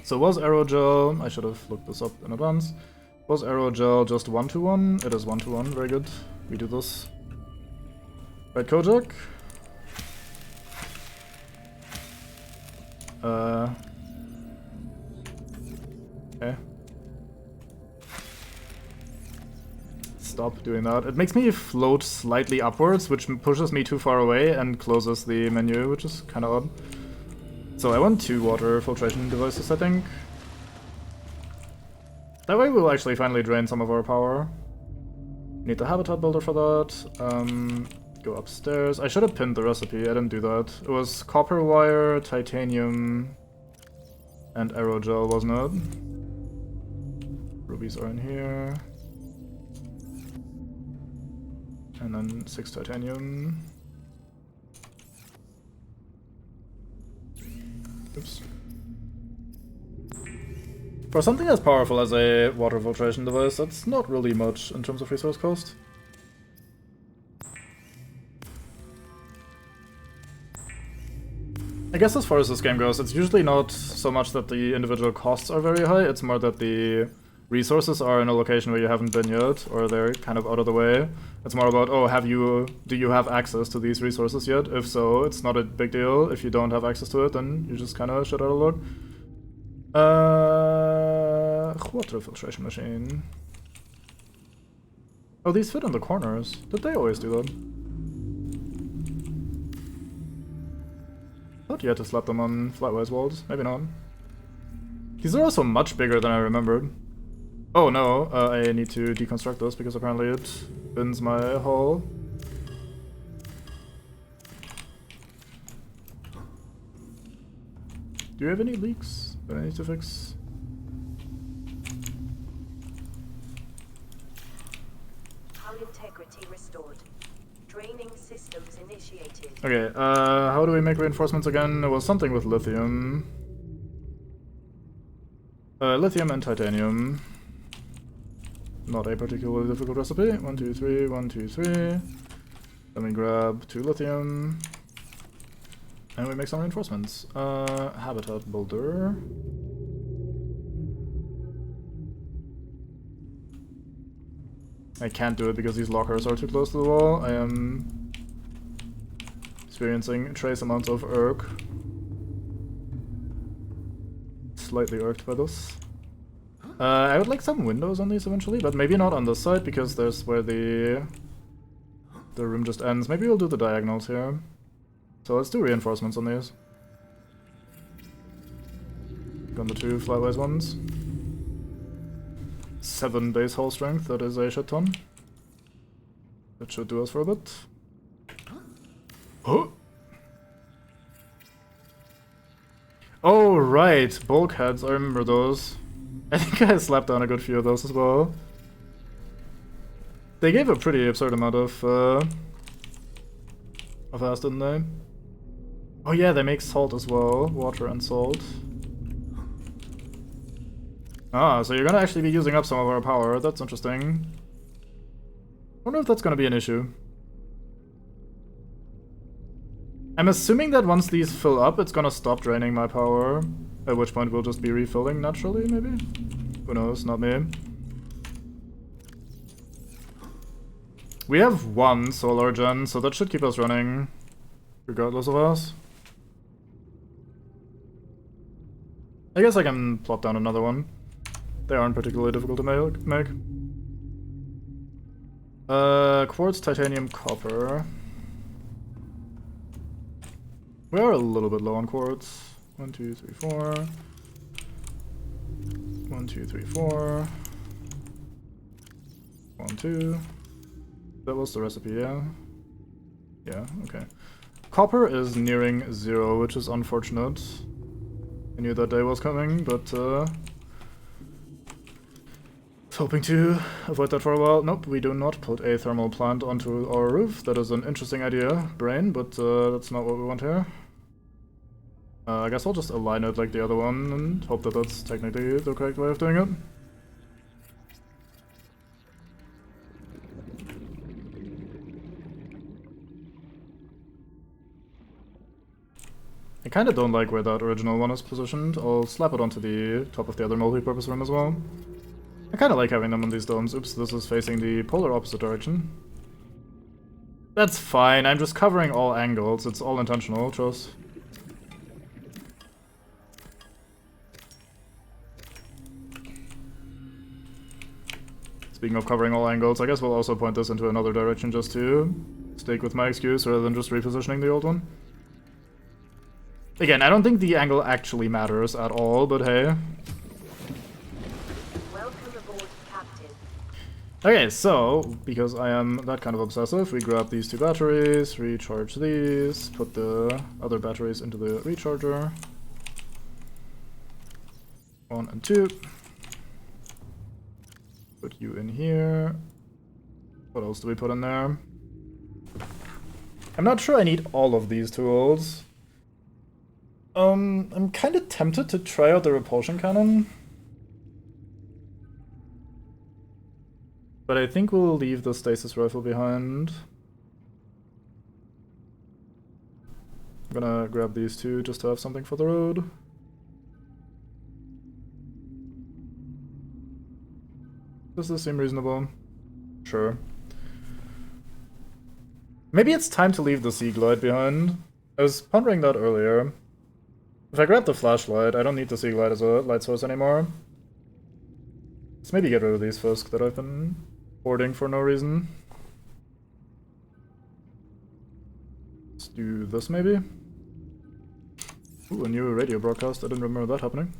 So was aerogel, I should have looked this up in advance. Was aerogel just 1-to-1? It is 1-to-1, very good. We do this. Right, Kojak. Okay. Stop doing that. It makes me float slightly upwards, which pushes me too far away and closes the menu, which is kind of odd. So I want 2 water filtration devices, I think. That way we'll actually finally drain some of our power. Need the habitat builder for that. Go upstairs. I should have pinned the recipe, I didn't do that. It was copper wire, titanium, and aerogel, wasn't it? Rubies are in here. And then 6 titanium. Oops. For something as powerful as a water filtration device, that's not really much in terms of resource cost. I guess as far as this game goes, it's usually not so much that the individual costs are very high, it's more that the resources are in a location where you haven't been yet, or they're kind of out of the way. It's more about, oh, do you have access to these resources yet? If so, it's not a big deal. If you don't have access to it, then you just kind of shit out of luck. Water filtration machine. Oh, these fit in the corners. Did they always do that? Thought you had to slap them on flatwise walls. Maybe not. These are also much bigger than I remembered. Oh no, I need to deconstruct this because apparently it bins my hull. Do you have any leaks that I need to fix? Hull integrity restored. Draining systems initiated. Okay, how do we make reinforcements again? It was something with lithium. Lithium and titanium. Not a particularly difficult recipe. 1, 2, 3, 1, 2, 3. Then we grab 2 lithium. And we make some reinforcements. Habitat builder. I can't do it because these lockers are too close to the wall. I am experiencing trace amounts of irk. Slightly irked by this. I would like some windows on these eventually, but maybe not on this side because there's where the room just ends. Maybe we'll do the diagonals here. So let's do reinforcements on these. On the 2 flywise ones. 7 base hull strength, that is a shit ton. That should do us for a bit. Oh! Oh, right, bulkheads, I remember those. I think I slapped down a good few of those as well. They gave a pretty absurd amount of acid, didn't they? Oh yeah, they make salt as well, water and salt. Ah, so you're gonna actually be using up some of our power, that's interesting. I wonder if that's gonna be an issue. I'm assuming that once these fill up, it's gonna stop draining my power, at which point we'll just be refilling naturally, maybe? Who knows, not me. We have 1 solar gen, so that should keep us running, regardless of us. I guess I can plop down another one. They aren't particularly difficult to make. Quartz, titanium, copper. We are a little bit low on quartz. 1, 2, 3, 4. 1, 2, 3, 4. 1, 2. That was the recipe, yeah? Yeah, okay. Copper is nearing 0, which is unfortunate. I knew that day was coming, but hoping to avoid that for a while. Nope, we do not put a thermal plant onto our roof. That is an interesting idea, brain, but that's not what we want here. I guess I'll just align it like the other one and hope that that's technically the correct way of doing it. I kinda don't like where that original one is positioned. I'll slap it onto the top of the other multi-purpose room as well. I kinda like having them on these domes. Oops, this is facing the polar opposite direction. That's fine, I'm just covering all angles. It's all intentional, trust. Speaking of covering all angles, I guess we'll also point this into another direction just to stick with my excuse rather than just repositioning the old one. Again, I don't think the angle actually matters at all, but hey. Welcome aboard, Captain. Okay, so, because I am that kind of obsessive, we grab these 2 batteries, recharge these, put the other batteries into the recharger. 1 and 2. Put you in here. What else do we put in there? I'm not sure I need all of these tools. I'm kind of tempted to try out the repulsion cannon. But I think we'll leave the stasis rifle behind. I'm gonna grab these 2 just to have something for the road. Does this seem reasonable? Sure. Maybe it's time to leave the Sea Glide behind. I was pondering that earlier. If I grab the flashlight, I don't need the Sea Glide as a light source anymore. Let's maybe get rid of these Fisk that I've been hoarding for no reason. Let's do this maybe. Ooh, a new radio broadcast. I didn't remember that happening.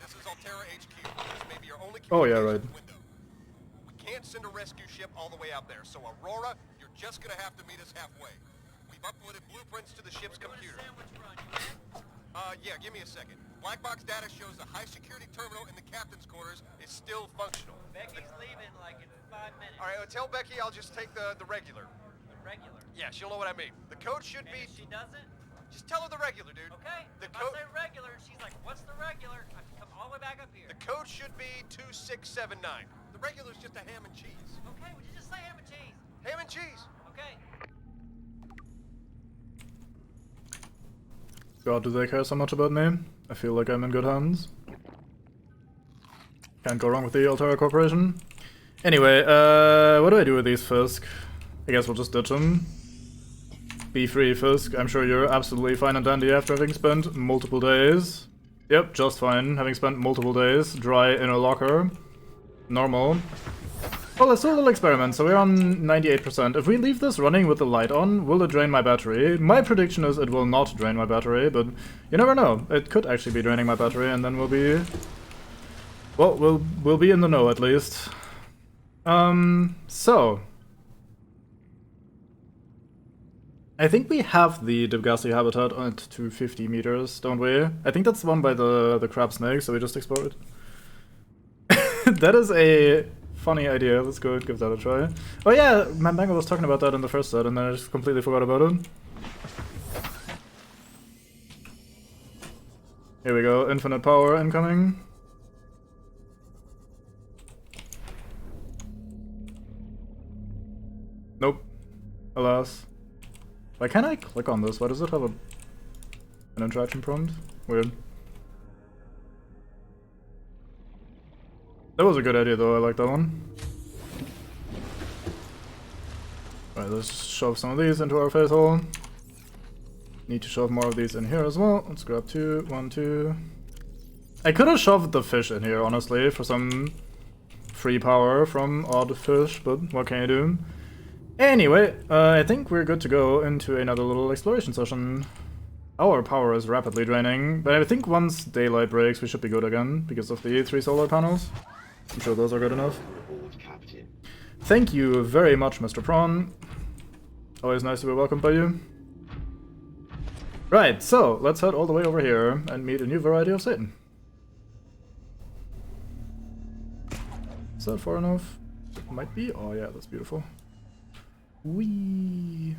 This is Altera HQ. This may be your only Oh yeah, right. window. We can't send a rescue ship all the way out there, so Aurora, you're just gonna have to meet us halfway. We've uploaded blueprints to the ship's computer. Yeah, give me a second. Black box data shows the high security terminal in the captain's quarters is still functional. Becky's leaving like in 5 minutes. All right, tell Becky I'll just take the regular. The regular. Yeah, she'll know what I mean. The code should And be... if she doesn't, Just tell her the regular, dude. okay. The If I code... say regular, and she's like, what's the regular? I can come all the way back up here. The code should be 2679. The regular's just a ham and cheese. Okay, would you just say ham and cheese? Ham and cheese. Okay. God, do they care so much about me? I feel like I'm in good hands. Can't go wrong with the Altera Corporation. Anyway, what do I do with these Fisk? I guess we'll just ditch them. Be free, Fisk. I'm sure you're absolutely fine and dandy after having spent multiple days. Yep, just fine. Having spent multiple days dry in a locker. Normal. Well, let's do a little experiment. So we're on 98%. If we leave this running with the light on, will it drain my battery? My prediction is it will not drain my battery, but you never know. It could actually be draining my battery, and then we'll be... Well, we'll be in the know, at least. So... I think we have the Dibgasi habitat at 250 meters, don't we? I think that's the one by the crab snake, so we just explore it. That is a funny idea. Let's go and give that a try. Oh yeah, Mango was talking about that in the first set, and then I just completely forgot about it. Here we go, infinite power incoming. Nope. Alas. Why can't I click on this? Why does it have an interaction prompt? Weird. That was a good idea though, I like that one. Alright, let's shove some of these into our face hole. Need to shove more of these in here as well. Let's grab 2, 1, 2. I could have shoved the fish in here, honestly, for some free power from odd fish, but what can you do? Anyway, I think we're good to go into another little exploration session. Our power is rapidly draining, but I think once daylight breaks we should be good again, because of the 3 solar panels. I'm sure those are good enough. Thank you very much, Mr. Prawn. Always nice to be welcomed by you. Right, so let's head all the way over here and meet a new variety of Satan. Is that far enough? It might be. Oh yeah, that's beautiful. Whee!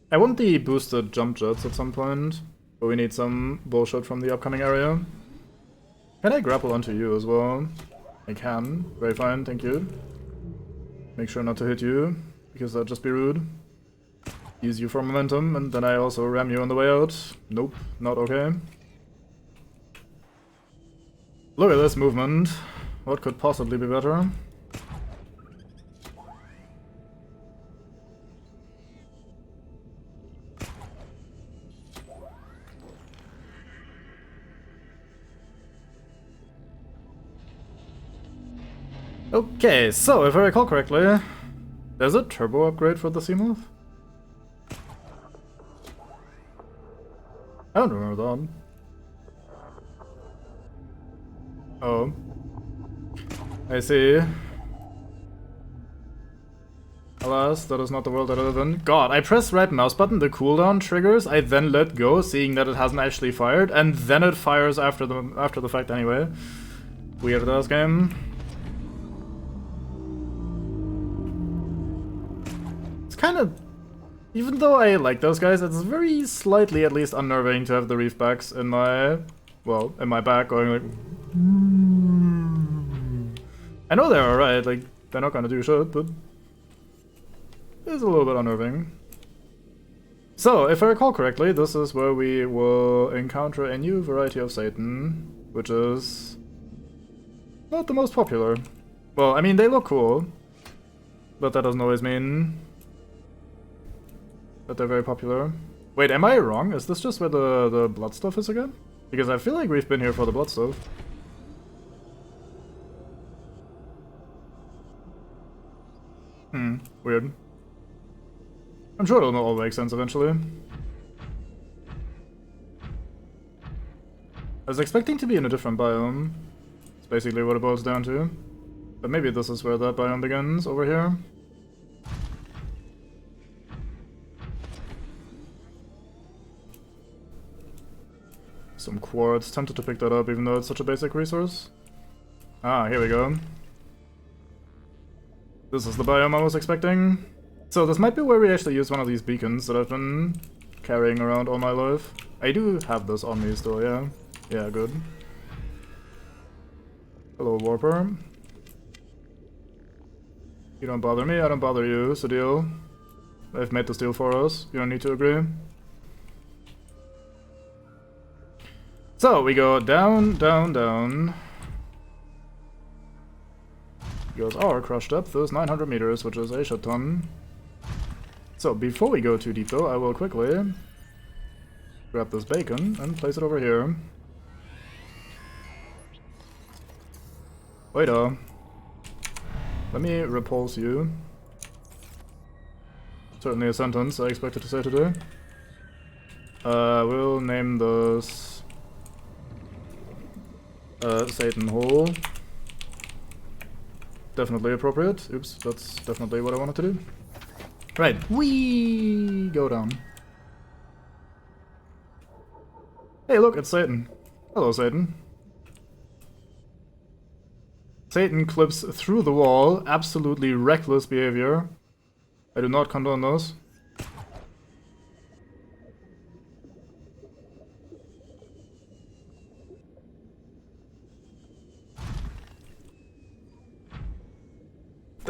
I want the boosted jump jets at some point, but we need some bullshit from the upcoming area. Can I grapple onto you as well? I can. Very fine, thank you. Make sure not to hit you, because that'd just be rude. Use you for momentum, and then I also ram you on the way out. Nope, not okay. Look at this movement. What could possibly be better? Okay, so if I recall correctly, there's a turbo upgrade for the Seamoth? I don't remember that. Oh. I see. Alas, that is not the world that I live in. God, I press right mouse button, the cooldown triggers, I then let go, seeing that it hasn't actually fired, and then it fires after the fact anyway. Weird ass game. It's kind of... Even though I like those guys, it's very slightly at least unnerving to have the reef backs in my... Well, in my back going like... I know they're alright, like, they're not gonna do shit, but... It's a little bit unnerving. So, if I recall correctly, this is where we will encounter a new variety of Satan, which is... not the most popular. Well, I mean, they look cool, but that doesn't always mean that they're very popular. Wait, am I wrong? Is this just where the blood stuff is again? Because I feel like we've been here for the blood stuff. Weird. I'm sure it'll all make sense eventually. I was expecting to be in a different biome. It's basically what it boils down to. But maybe this is where that biome begins, over here. Some quartz. Tempted to pick that up even though it's such a basic resource. Ah, here we go. This is the biome I was expecting. So this might be where we actually use one of these beacons that I've been carrying around all my life. I do have this on me still, yeah. Yeah, good. Hello, Warper. You don't bother me, I don't bother you, it's a deal. I've made this deal for us, you don't need to agree. So, we go down, down, down. Because our crush depth is 900 meters, which is a shit ton. So, before we go too deep though, I will quickly grab this bacon and place it over here. Wait let me repulse you. Certainly a sentence I expected to say today. We'll name this Satan Hole. Definitely appropriate. Oops, that's definitely what I wanted to do. Right, we go down. Hey look, it's Satan. Hello, Satan. Satan clips through the wall. Absolutely reckless behavior. I do not condone those.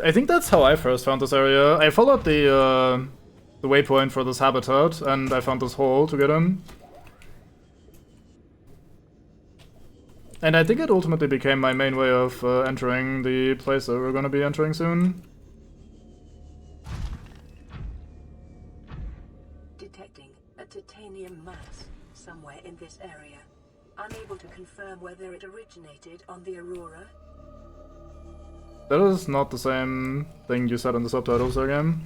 I think that's how I first found this area. I followed the waypoint for this habitat, and I found this hole to get in. And I think it ultimately became my main way of entering the place that we're gonna be entering soon. Detecting a titanium mass somewhere in this area. Unable to confirm whether it originated on the Aurora. That is not the same thing you said in the subtitles again.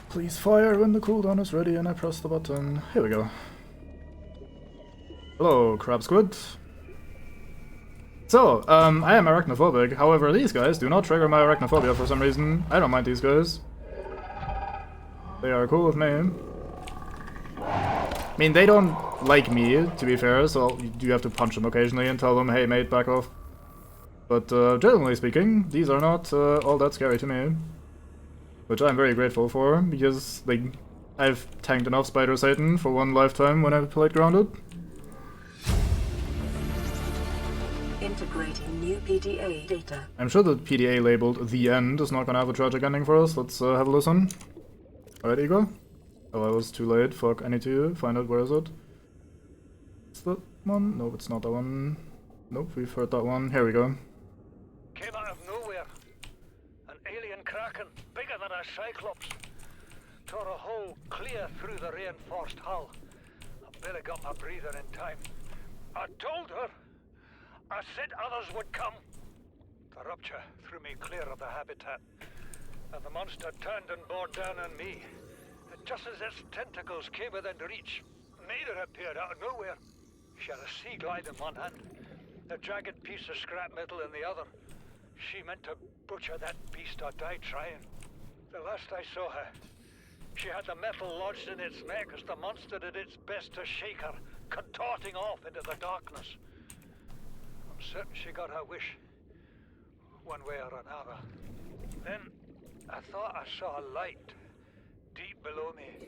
Please fire when the cooldown is ready and I press the button. Here we go. Hello, Crab Squid. So, I am arachnophobic, however these guys do not trigger my arachnophobia for some reason. I don't mind these guys. They are cool with me. I mean, they don't like me, to be fair, so you do have to punch them occasionally and tell them, hey mate, back off. But generally speaking, these are not all that scary to me. Which I'm very grateful for, because like, I've tanked enough Spider Satan for one lifetime when I played Grounded. Integrating new PDA data. I'm sure the PDA labeled The End is not gonna have a tragic ending for us. Let's have a listen. Alright, Igor? Oh, I was too late. Fuck, I need to find out where is it. Is that one? Nope, it's not that one. Nope, we've heard that one. Here we go. Came out of nowhere. An alien kraken, bigger than a cyclops. Tore a hole clear through the reinforced hull. I barely got my breather in time. I told her. I said others would come. The rupture threw me clear of the habitat, and the monster turned and bore down on me. And just as its tentacles came within reach, Maida appeared out of nowhere. She had a sea glide in one hand, a jagged piece of scrap metal in the other. She meant to butcher that beast or die trying. The last I saw her, she had the metal lodged in its neck as the monster did its best to shake her, contorting off into the darkness. I'm certain she got her wish, one way or another. Then, I thought I saw a light deep below me.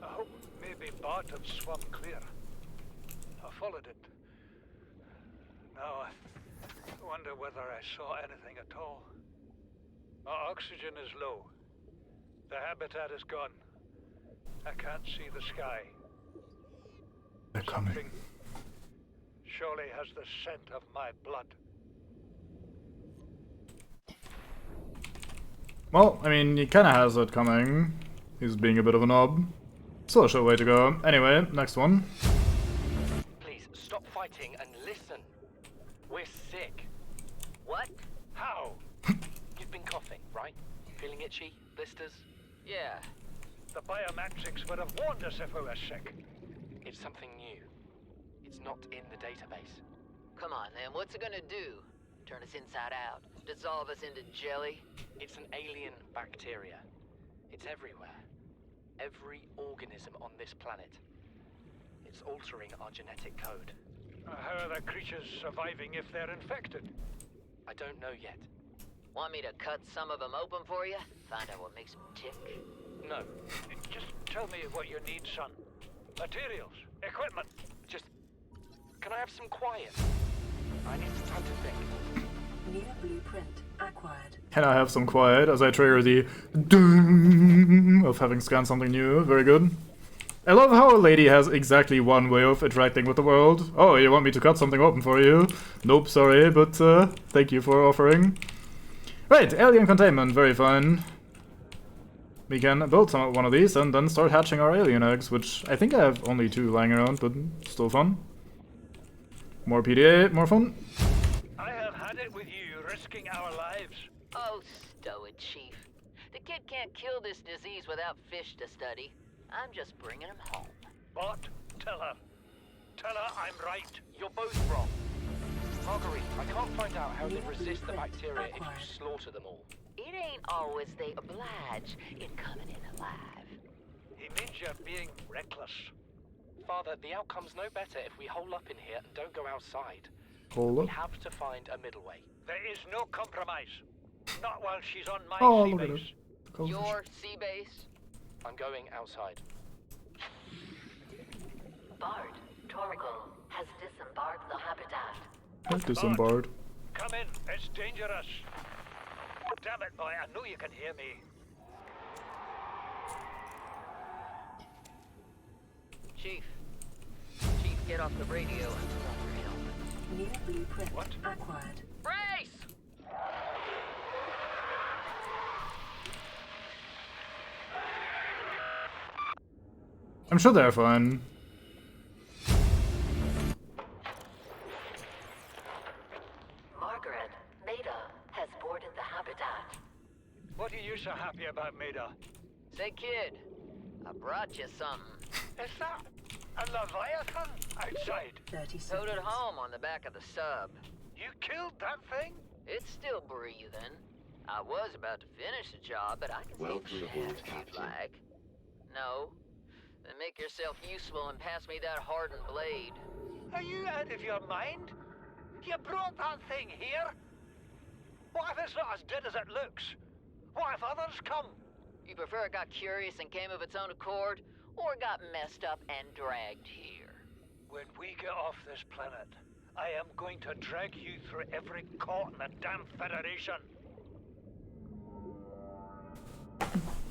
I hope maybe Bart had swum clear. I followed it. Now I wonder whether I saw anything at all. My oxygen is low. The habitat is gone. I can't see the sky. They're coming. Something surely has the scent of my blood. Well, I mean, he kinda has it coming. He's being a bit of a knob. Still a short way to go. Anyway, next one. Please, stop fighting and listen. We're sick. What? How? You've been coughing, right? Feeling itchy? Blisters? Yeah. The biometrics would have warned us if we were sick. It's something new. It's not in the database. Come on, then. What's it gonna do? Turn us inside out? Dissolve us into jelly? It's an alien bacteria. It's everywhere. Every organism on this planet. It's altering our genetic code. How are the creatures surviving if they're infected? I don't know yet. Want me to cut some of them open for you? Find out what makes them tick? No. Just tell me what you need, son. Materials, equipment. Just... Can I have some quiet? I need some time to think. New blueprint acquired. Can I have some quiet as I trigger the doom of having scanned something new? Very good. I love how a lady has exactly one way of interacting with the world. Oh, you want me to cut something open for you? Nope, sorry, but thank you for offering. Right, alien containment, very fine. We can build one of these and then start hatching our alien eggs, which I think I have only 2 lying around, but still fun. More PDA, more fun. I have had it with you, risking our lives. Oh, stow it, Chief. The kid can't kill this disease without fish to study. I'm just bringing him home. What? Tell her. Tell her I'm right. You're both wrong. Marguerite, I can't find out how they resist the bacteria if you slaughter them all. It ain't always they oblige in coming in alive. He means you're being reckless. Father, the outcome's no better if we hole up in here and don't go outside. Hold We up. have to find a middle way. There is no compromise. Not while she's on my Oh, sea look at base. it. Your sea base? I'm going outside. Bard, Torgal has disembarked the habitat. Disembarked. Come in. It's dangerous. Damn it, boy. I know you can hear me. Chief. Chief, get off the radio and stop your help. New blueprint What? acquired. Brace! I'm sure they're fine. Margaret, Maida has boarded the habitat. What are you so happy about, Maida? Say, kid, I brought you something. Is that a Leviathan outside? 30 seconds. Towed it home on the back of the sub. You killed that thing? It's still breathing. I was about to finish the job, but I can Welcome save a aboard, shaft if you'd Captain. like. No? Then make yourself useful and pass me that hardened blade. Are you out of your mind? You brought that thing here? What if it's not as dead as it looks? What if others come? You prefer it got curious and came of its own accord, or got messed up and dragged here? When we get off this planet, I am going to drag you through every court in the damn Federation.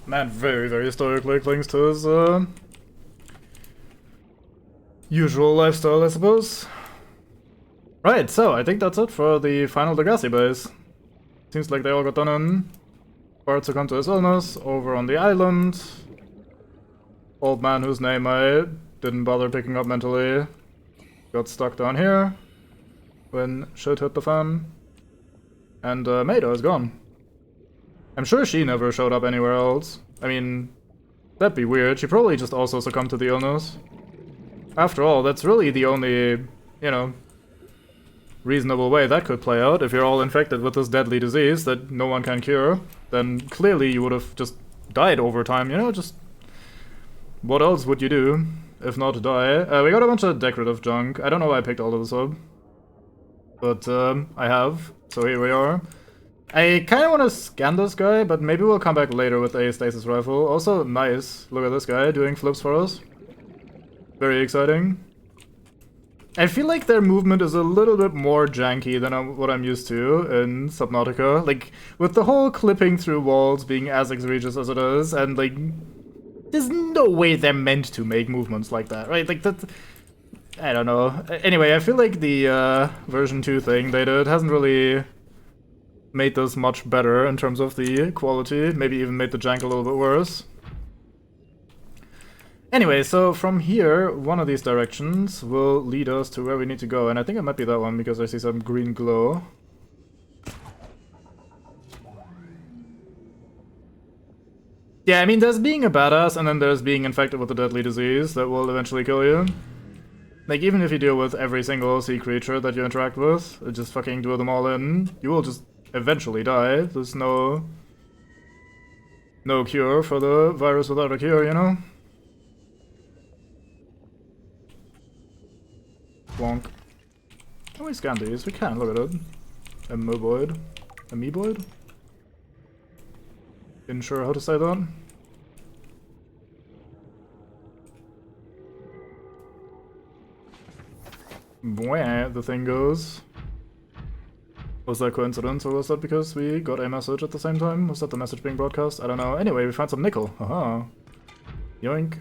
Man very, very stoically clings to his usual lifestyle, I suppose. Right, so I think that's it for the final Degrassi base. Seems like they all got done in. Bard succumbed to his illness over on the island. Old man whose name I didn't bother picking up mentally got stuck down here when shit hit the fan. And Maida is gone. I'm sure she never showed up anywhere else. I mean, that'd be weird. She probably just also succumbed to the illness. After all, that's really the only, you know, reasonable way that could play out. If you're all infected with this deadly disease that no one can cure, then clearly you would have just died over time, you know? Just what else would you do if not die? We got a bunch of decorative junk. I don't know why I picked all of this up. But I have, so here we are. I kind of want to scan this guy, but maybe we'll come back later with a stasis rifle. Also, nice. Look at this guy doing flips for us. Very exciting. I feel like their movement is a little bit more janky than what I'm used to in Subnautica. Like, with the whole clipping through walls being as egregious as it is, and like, there's no way they're meant to make movements like that, right? Like, that... I don't know. Anyway, I feel like the version 2 thing they did hasn't really made this much better in terms of the quality. Maybe even made the jank a little bit worse. Anyway, so from here, one of these directions will lead us to where we need to go. And I think it might be that one because I see some green glow. Yeah, I mean, there's being a badass, and then there's being infected with a deadly disease that will eventually kill you. Like, even if you deal with every single sea creature that you interact with, just fucking do them all in, you will just eventually die. There's no cure for the virus without a cure, you know? Wonk. Can we scan these? We can, look at it. Amoeboid. Amoeboid? Isn't sure how to say that. Where the thing goes. Was that coincidence, or was that because we got a message at the same time? Was that the message being broadcast? I don't know. Anyway, we found some nickel. Haha. Yoink.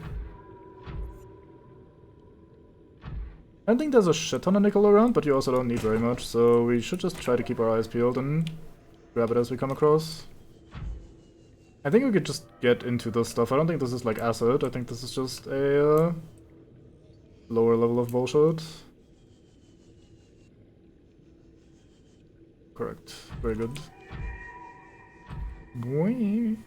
I don't think there's a shit ton of nickel around, but you also don't need very much, so we should just try to keep our eyes peeled and grab it as we come across. I think we could just get into this stuff. I don't think this is like acid, I think this is just a lower level of bullshit. Correct. Very good. Boing.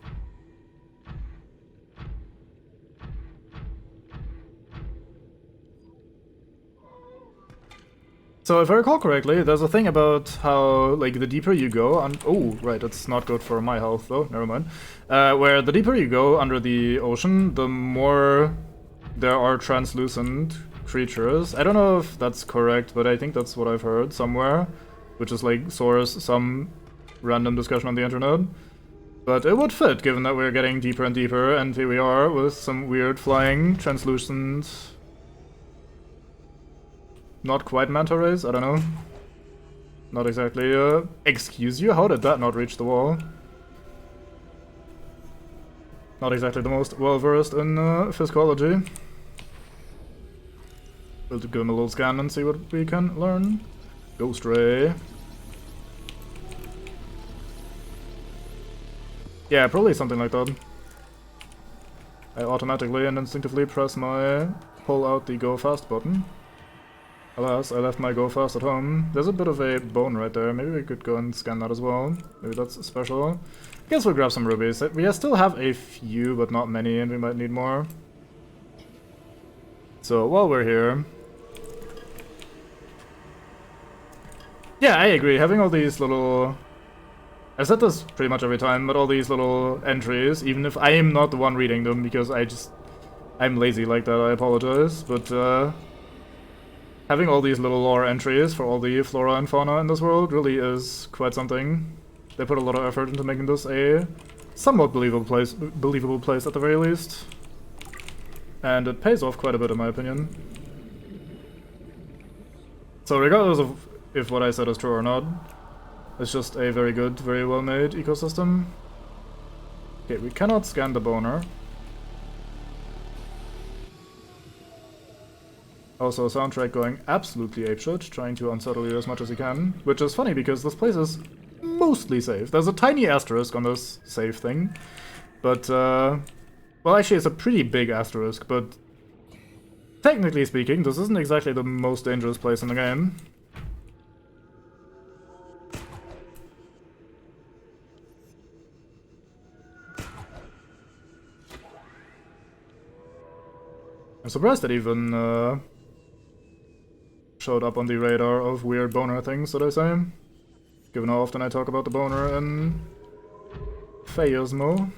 So if I recall correctly, there's a thing about how, like, the deeper you go, oh, right, it's not good for my health, though, never mind. Where the deeper you go under the ocean, the more there are translucent creatures. I don't know if that's correct, but I think that's what I've heard somewhere, which is, like, source some random discussion on the internet. But it would fit, given that we're getting deeper and deeper, and here we are with some weird flying, translucent... Not quite manta rays, I don't know. Not exactly, excuse you? How did that not reach the wall? Not exactly the most well-versed in, physiology. We'll give him a little scan and see what we can learn. Ghost ray. Yeah, probably something like that. I automatically and instinctively press my pull out the go fast button. Alas, I left my go fast at home. There's a bit of a bone right there. Maybe we could go and scan that as well. Maybe that's special. I guess we'll grab some rubies. We still have a few, but not many, and we might need more. So, while we're here... Yeah, I agree. Having all these little... I've said this pretty much every time, but all these little entries, even if I am not the one reading them, because I'm lazy like that, I apologize, but, having all these little lore entries for all the flora and fauna in this world really is quite something. They put a lot of effort into making this a somewhat believable place at the very least. And it pays off quite a bit in my opinion. So regardless of if what I said is true or not, it's just a very good, very well made ecosystem. Okay, we cannot scan the boner. Also, a soundtrack going absolutely apeshit, trying to unsettle you as much as you can. Which is funny because this place is mostly safe. There's a tiny asterisk on this save thing. But, well, actually, it's a pretty big asterisk, but technically speaking, this isn't exactly the most dangerous place in the game. I'm surprised that even, showed up on the radar of weird boner things, should I say. Given how often I talk about the boner in Phasmo.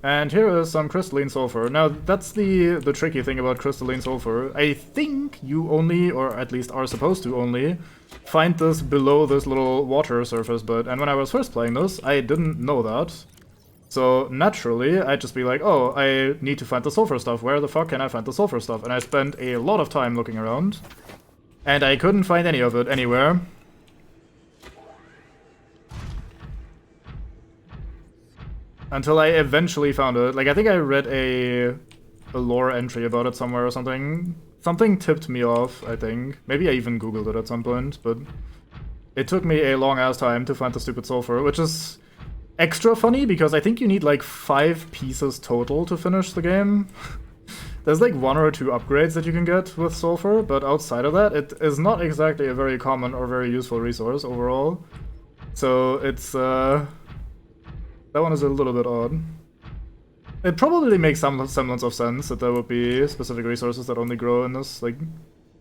And here is some crystalline sulfur. Now, that's the tricky thing about crystalline sulfur. I think you only, or at least are supposed to only, find this below this little water surface bit. And when I was first playing this, I didn't know that. So, naturally, I'd just be like, oh, I need to find the sulfur stuff. Where the fuck can I find the sulfur stuff? And I spent a lot of time looking around. And I couldn't find any of it anywhere. Until I eventually found it. Like, I think I read a lore entry about it somewhere or something. Something tipped me off, I think. Maybe I even googled it at some point, but... It took me a long-ass time to find the stupid sulfur, which is... extra funny, because I think you need like 5 pieces total to finish the game. There's like 1 or 2 upgrades that you can get with sulfur, but outside of that, it is not exactly a very common or very useful resource overall. So it's, that one is a little bit odd. It probably makes some semblance of sense that there would be specific resources that only grow in this, like,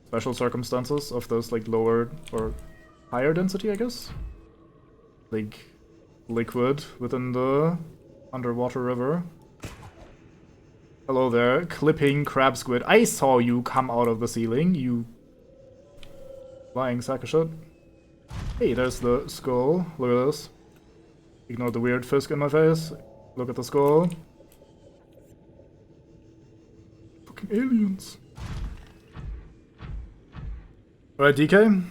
special circumstances of those, like, lower or higher density, I guess? Like... liquid within the underwater river. Hello there, clipping crab squid. I saw you come out of the ceiling, you lying sack of shit. Hey, there's the skull. Look at this. Ignore the weird fisk in my face. Look at the skull. Fucking aliens. Alright, DK?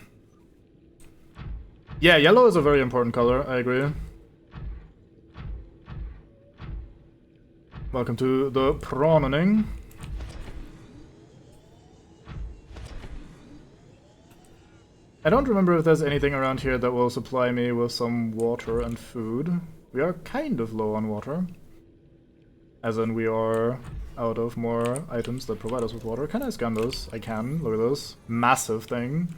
Yeah, yellow is a very important color, I agree. Welcome to the prawning. I don't remember if there's anything around here that will supply me with some water and food. We are kind of low on water. As in, we are out of more items that provide us with water. Can I scan this? I can. Look at this. Massive thing.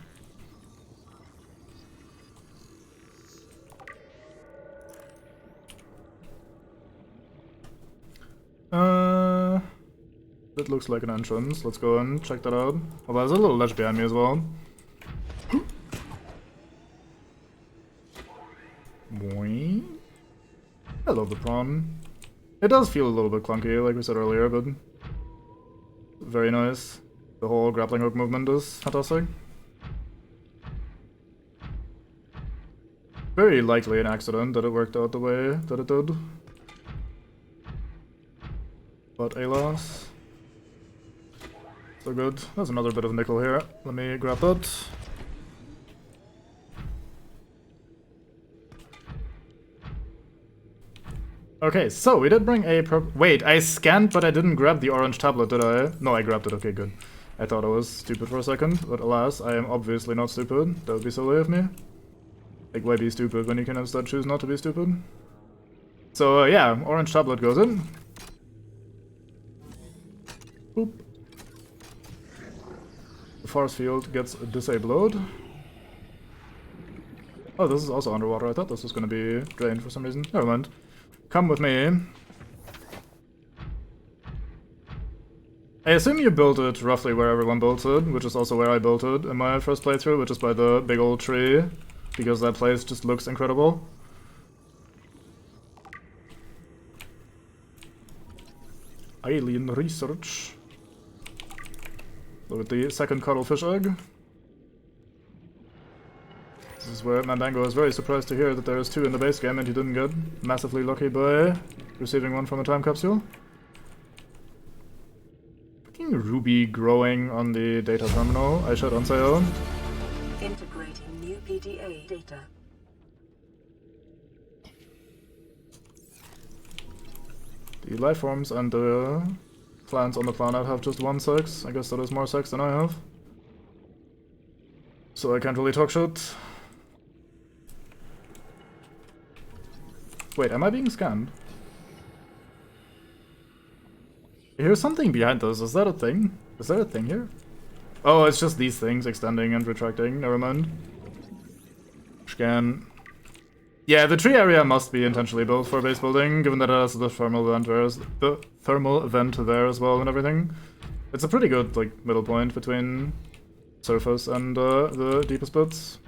That looks like an entrance. Let's go and check that out. Oh, there's a little ledge behind me as well. Boing. I love the prawn. It does feel a little bit clunky, like we said earlier, but very nice. The whole grappling hook movement is fantastic. Very likely an accident that it worked out the way that it did. But alas. So good. There's another bit of nickel here. Let me grab that. Okay, so we did bring a wait, I scanned but I didn't grab the orange tablet, did I? No, I grabbed it, okay, good. I thought I was stupid for a second, but alas, I am obviously not stupid. That would be silly of me. Like, why be stupid when you can instead choose not to be stupid? So, yeah, orange tablet goes in. Boop. The force field gets disabled. Oh, this is also underwater. I thought this was gonna be drained for some reason. Never mind. Come with me. I assume you built it roughly where everyone built it, which is also where I built it in my first playthrough, which is by the big old tree, because that place just looks incredible. Alien research. Look at the second cuttlefish egg. This is where Mandango is very surprised to hear that there's 2 in the base game and he didn't get massively lucky by receiving one from a time capsule. Fucking Ruby growing on the data terminal. I should on sale. Integrating new PDA data. The life forms and the plants on the planet have just 1 sex. I guess that is more sex than I have. So I can't really talk shit. Wait, am I being scanned? Here's something behind this. Is that a thing? Is there a thing here? Oh, it's just these things extending and retracting. Never mind. Scan. Yeah, the tree area must be intentionally built for base building, given that it has the thermal vent there as well and everything. It's a pretty good, like, middle point between surface and the deepest bits.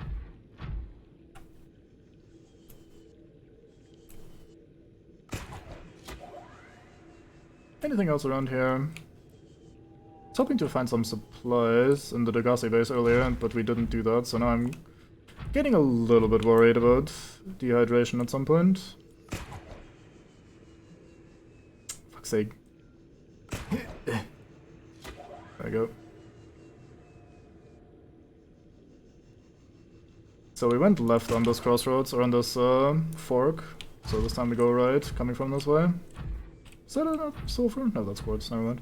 Anything else around here? I was hoping to find some supplies in the Degassi base earlier, but we didn't do that, so now I'm getting a little bit worried about dehydration at some point. Fuck's sake. There we go. So we went left on this crossroads, or on this fork, so this time we go right, coming from this way. Is that a sulfur? No, that's quartz, never mind.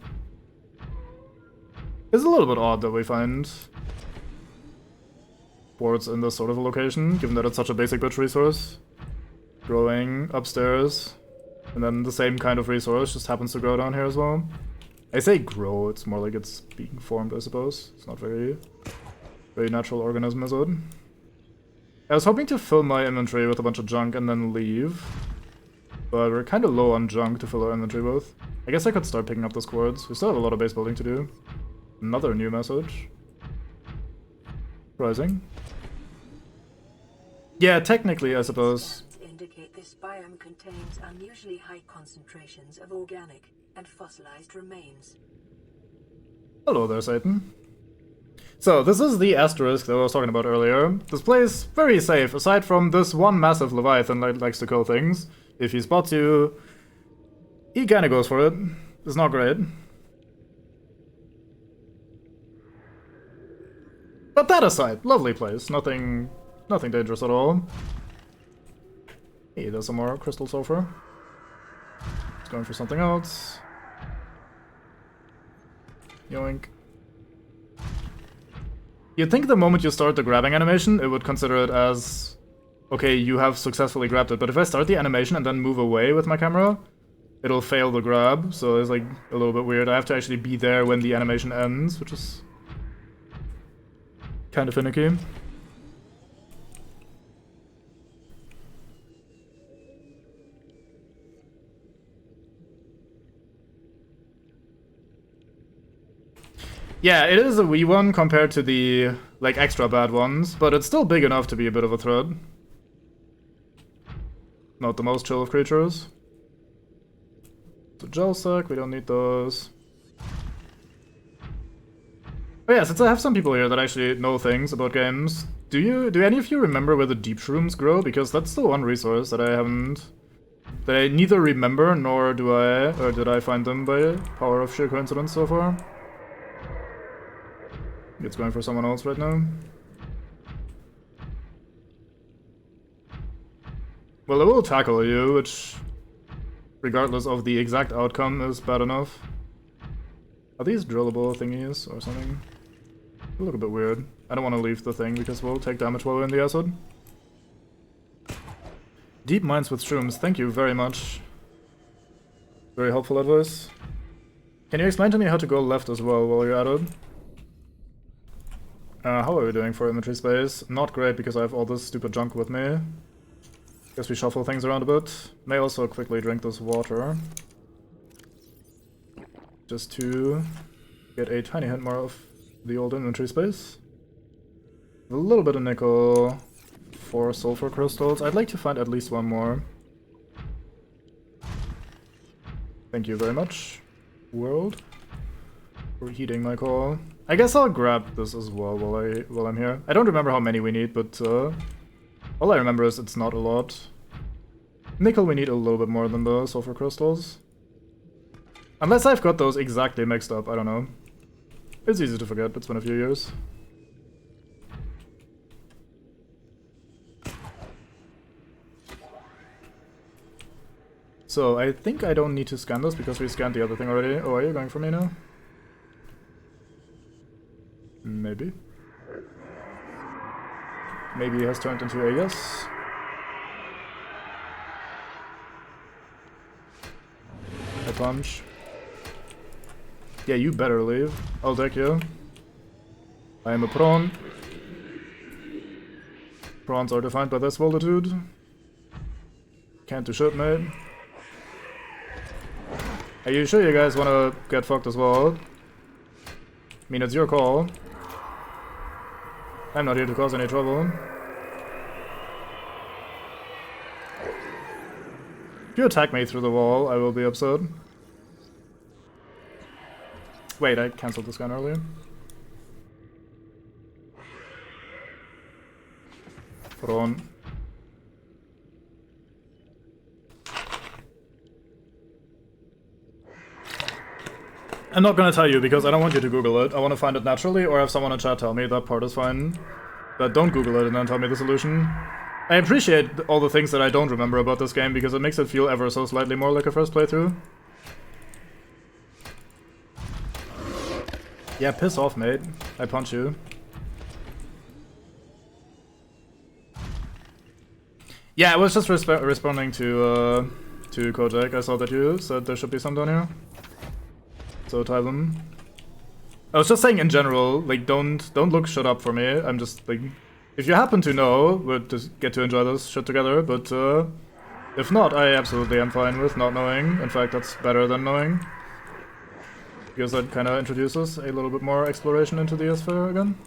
It's a little bit odd that we find quartz in this sort of a location, given that it's such a basic bitch resource. Growing upstairs, and then the same kind of resource just happens to grow down here as well. I say grow, it's more like it's being formed, I suppose. It's not very natural organism, is it? I was hoping to fill my inventory with a bunch of junk and then leave. But we're kind of low on junk to fill our inventory with. I guess I could start picking up those quartz. We still have a lot of base building to do. Another new message. Surprising. Yeah, technically, I suppose. Indicate this biome contains unusually high concentrations of organic and fossilized remains. Hello there, Satan. So, this is the asterisk that I was talking about earlier. This place, very safe, aside from this one massive leviathan that likes to kill things. If he spots you, he kinda goes for it. It's not great. But that aside, lovely place. Nothing dangerous at all. Hey, there's some more crystal sulfur. It's going for something else. Yoink. You'd think the moment you start the grabbing animation, it would consider it as, okay, you have successfully grabbed it. But if I start the animation and then move away with my camera, it'll fail the grab. So it's like a little bit weird. I have to actually be there when the animation ends, which is kind of finicky. Yeah, it is a wee one compared to the, like, extra bad ones, but it's still big enough to be a bit of a threat. Not the most chill of creatures. So gel sack, we don't need those. Oh yeah, since I have some people here that actually know things about games, do any of you remember where the deep shrooms grow? Because that's the one resource that I neither remember nor did I find them by power of sheer coincidence so far. It's going for someone else right now. Well, it will tackle you, which, regardless of the exact outcome, is bad enough. Are these drillable thingies or something? They look a bit weird. I don't want to leave the thing because we'll take damage while we're in the acid. Deep mines with shrooms, thank you very much. Very helpful advice. Can you explain to me how to go left as well while you're at it? How are we doing for inventory space? Not great because I have all this stupid junk with me. Guess we shuffle things around a bit. May also quickly drink this water. Just to get a tiny hint more of the old inventory space. A little bit of nickel, 4 sulfur crystals. I'd like to find at least one more. Thank you very much, world, for heeding my call. I guess I'll grab this as well while I'm here. I don't remember how many we need, but all I remember is it's not a lot. Nickel we need a little bit more than the sulfur crystals. Unless I've got those exactly mixed up, I don't know. It's easy to forget, it's been a few years. So I think I don't need to scan this because we scanned the other thing already. Oh, are you going for me now? Maybe. Maybe it has turned into a yes. A punch. Yeah, you better leave. I'll deck you. I am a prawn. Prawns are defined by this voltitude. Can't do shit, mate. Are you sure you guys wanna get fucked as well? I mean, it's your call. I'm not here to cause any trouble. If you attack me through the wall, I will be upset. Wait, I cancelled the scan earlier. Prawn. I'm not gonna tell you because I don't want you to Google it. I want to find it naturally or have someone in chat tell me that part is fine. But don't Google it and then tell me the solution. I appreciate all the things that I don't remember about this game because it makes it feel ever so slightly more like a first playthrough. Yeah, piss off, mate. I punch you. Yeah, I was just responding to Kojak. I saw that you said there should be some down here. So tie them. I was just saying in general, like, don't look shut up for me. I'm just like, if you happen to know, we'll just get to enjoy this shit together. But if not, I absolutely am fine with not knowing. In fact, that's better than knowing, because that kind of introduces a little bit more exploration into the sphere again.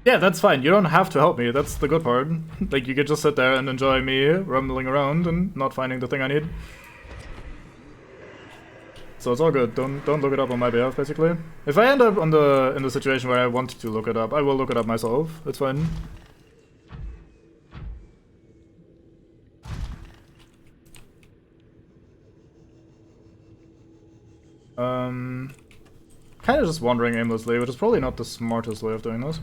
Yeah, that's fine. You don't have to help me. That's the good part. Like, you could just sit there and enjoy me rumbling around and not finding the thing I need. So it's all good. Don't look it up on my behalf, basically. If I end up in the situation where I want to look it up, I will look it up myself. It's fine. Kind of just wandering aimlessly, which is probably not the smartest way of doing this.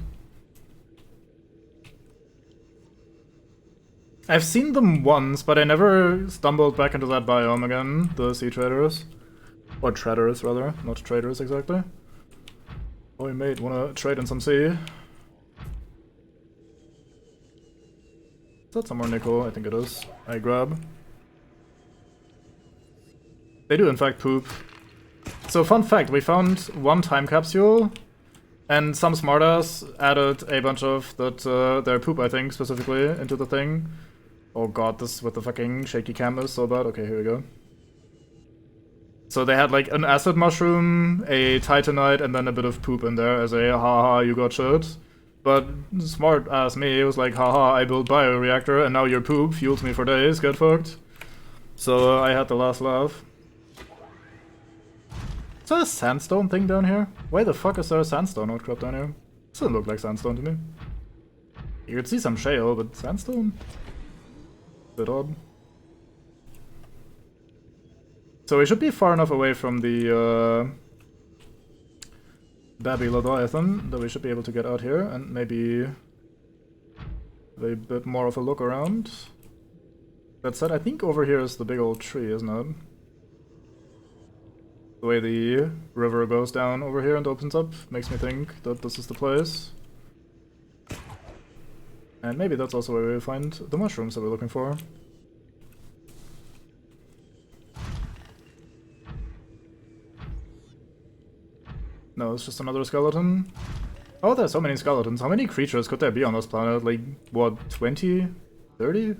I've seen them once, but I never stumbled back into that biome again, the sea traders. Or traders, rather, not traders exactly. Oi mate, wanna trade in some sea? Is that some more nickel? I think it is. I grab. They do in fact poop. So fun fact, we found one time capsule, and some smartass added a bunch of their poop, I think, specifically, into the thing. Oh god, this with the fucking shaky cam is so bad. Okay, here we go. So they had like an acid mushroom, a titanite, and then a bit of poop in there as a haha, you got shit. But smart ass me was like, haha, I built bioreactor, and now your poop fuels me for days, get fucked. So I had the last laugh. Is there a sandstone thing down here? Why the fuck is there a sandstone outcrop down here? Doesn't look like sandstone to me. You could see some shale, but sandstone? Bit odd. So we should be far enough away from the Babby Leviathan that we should be able to get out here and maybe have a bit more of a look around. That said, I think over here is the big old tree, isn't it? The way the river goes down over here and opens up makes me think that this is the place. And maybe that's also where we find the mushrooms that we're looking for. No, it's just another skeleton. Oh, there's so many skeletons. How many creatures could there be on this planet? Like, what, 20? 30?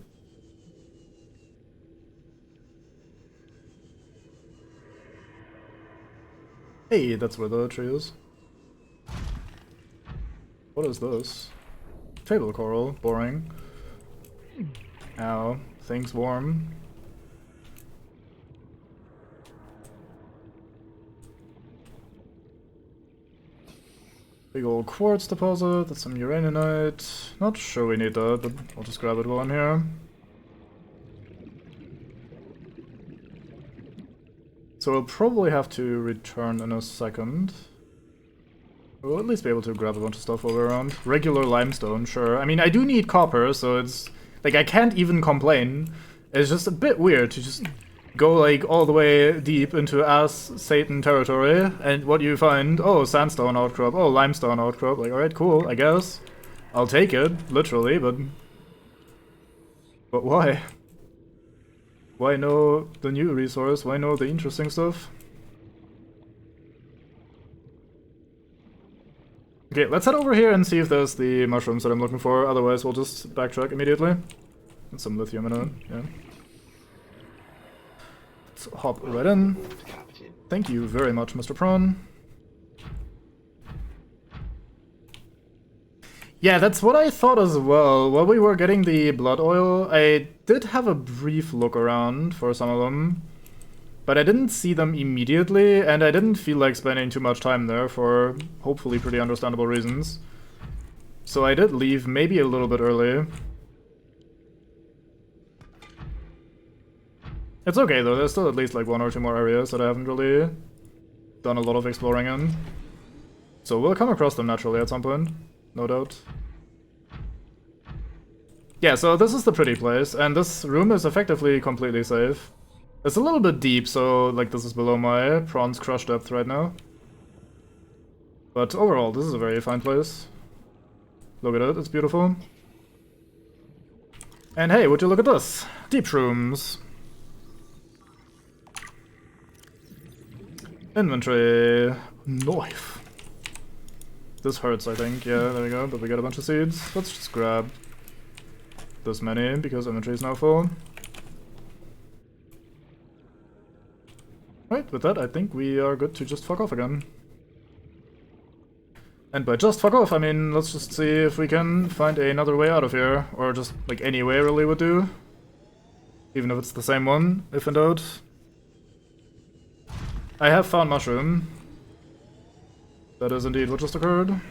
Hey, that's where the tree is. What is this? Table coral. Boring. Ow. Things warm. Big old quartz deposit. That's some uraninite. Not sure we need that, but I'll just grab it while I'm here. So we'll probably have to return in a second. We'll at least be able to grab a bunch of stuff while we're around. Regular limestone, sure. I mean, I do need copper, so it's... like, I can't even complain. It's just a bit weird to just go, like, all the way deep into ass-Satan territory, and what you find? Oh, sandstone outcrop. Oh, limestone outcrop. Like, alright, cool, I guess. I'll take it, literally, but... but why? Why know the new resource? Why know the interesting stuff? Okay, let's head over here and see if there's the mushrooms that I'm looking for, otherwise we'll just backtrack immediately. And some lithium in it, yeah. Let's hop right in. Thank you very much, Mr. Prawn. Yeah, that's what I thought as well. While we were getting the blood oil, I did have a brief look around for some of them. But I didn't see them immediately, and I didn't feel like spending too much time there for hopefully pretty understandable reasons. So I did leave maybe a little bit early. It's okay though, there's still at least like one or two more areas that I haven't really done a lot of exploring in. So we'll come across them naturally at some point, no doubt. Yeah, so this is the pretty place, and this room is effectively completely safe. It's a little bit deep, so like this is below my prawn's crush depth right now. But overall, this is a very fine place. Look at it, it's beautiful. And hey, would you look at this? Deep rooms. Inventory. Knife. This hurts, I think. Yeah, there we go. But we got a bunch of seeds. Let's just grab this many, because inventory is now full. Right, with that, I think we are good to just fuck off again. And by just fuck off, I mean, let's just see if we can find another way out of here. Or just, like, any way really would do. Even if it's the same one, if in doubt. I have found mushroom. That is indeed what just occurred.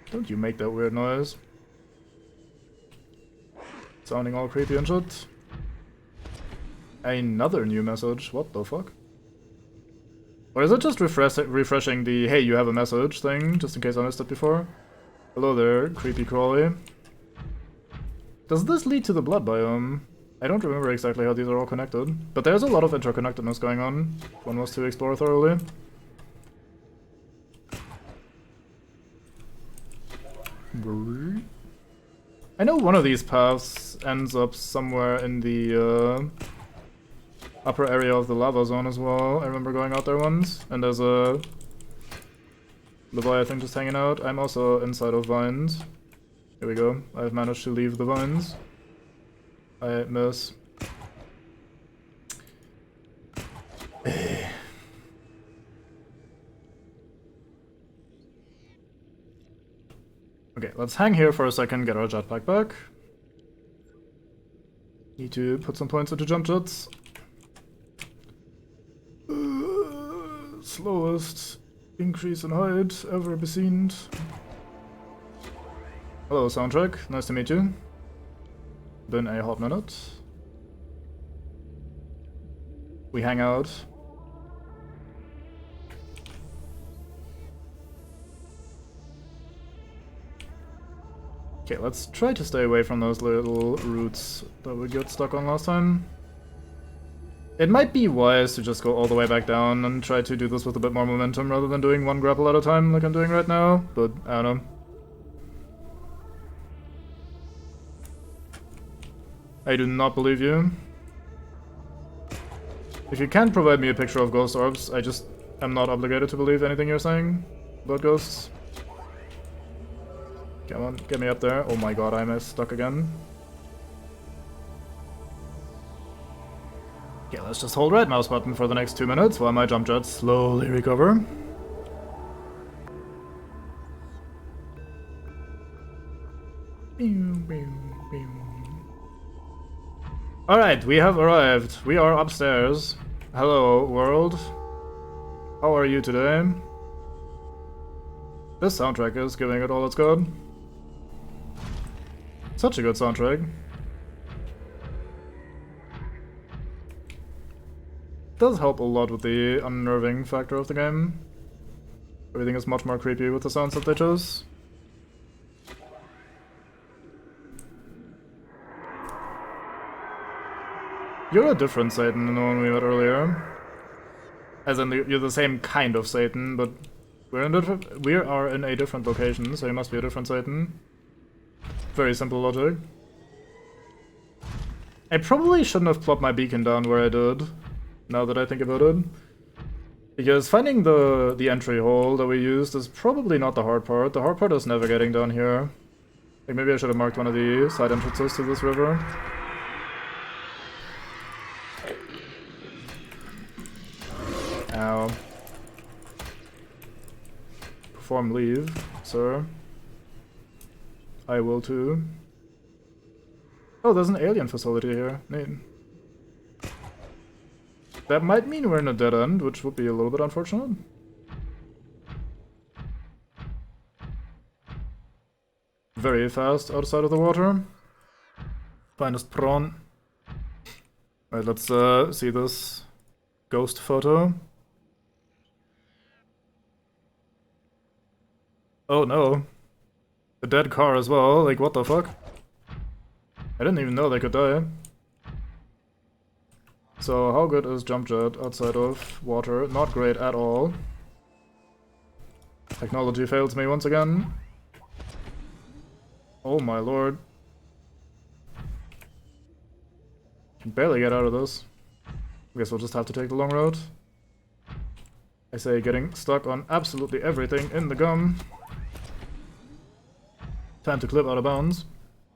Don't you make that weird noise. Sounding all creepy and shit. Another new message, what the fuck? Or is it just refreshing the hey you have a message thing, just in case I missed it before? Hello there, creepy crawly. Does this lead to the blood biome? I don't remember exactly how these are all connected, but there's a lot of interconnectedness going on. One was to explore thoroughly. I know one of these paths ends up somewhere in the upper area of the lava zone as well. I remember going out there once, and there's a Leviathan just hanging out. I'm also inside of vines. Here we go. I've managed to leave the vines. I miss. Okay, let's hang here for a second, get our jetpack back. Need to put some points into jump jets. Slowest increase in height ever seen. Hello, soundtrack. Nice to meet you. Been a hot minute. We hang out. Okay, let's try to stay away from those little roots that we got stuck on last time. It might be wise to just go all the way back down and try to do this with a bit more momentum rather than doing one grapple at a time like I'm doing right now, but I don't know. I do not believe you. If you can't provide me a picture of ghost orbs, I just am not obligated to believe anything you're saying about ghosts. Come on, get me up there. Oh my god, I'm stuck again. Okay, let's just hold right mouse button for the next 2 minutes while my jump jets slowly recover. Alright, we have arrived. We are upstairs. Hello, world. How are you today? This soundtrack is giving it all it's got. Such a good soundtrack. Does help a lot with the unnerving factor of the game. Everything is much more creepy with the sounds that they chose. You're a different Satan than the one we met earlier. As in, you're the same kind of Satan, but we are in a different location, so you must be a different Satan. Very simple logic. I probably shouldn't have plopped my beacon down where I did, now that I think about it. Because finding the entry hole that we used is probably not the hard part. The hard part is navigating down here. Like, maybe I should have marked one of the side entrances to this river. Ow. Perform leave, sir. I will too. Oh, there's an alien facility here. Neat. That might mean we're in a dead end, which would be a little bit unfortunate. Very fast outside of the water. Finest prawn. Alright, let's see this ghost photo. Oh no. A dead car as well, like what the fuck? I didn't even know they could die. So how good is jump jet outside of water? Not great at all. Technology fails me once again. Oh my lord. Can barely get out of this. I guess we'll just have to take the long road. I say getting stuck on absolutely everything in the gum. Time to clip out of bounds.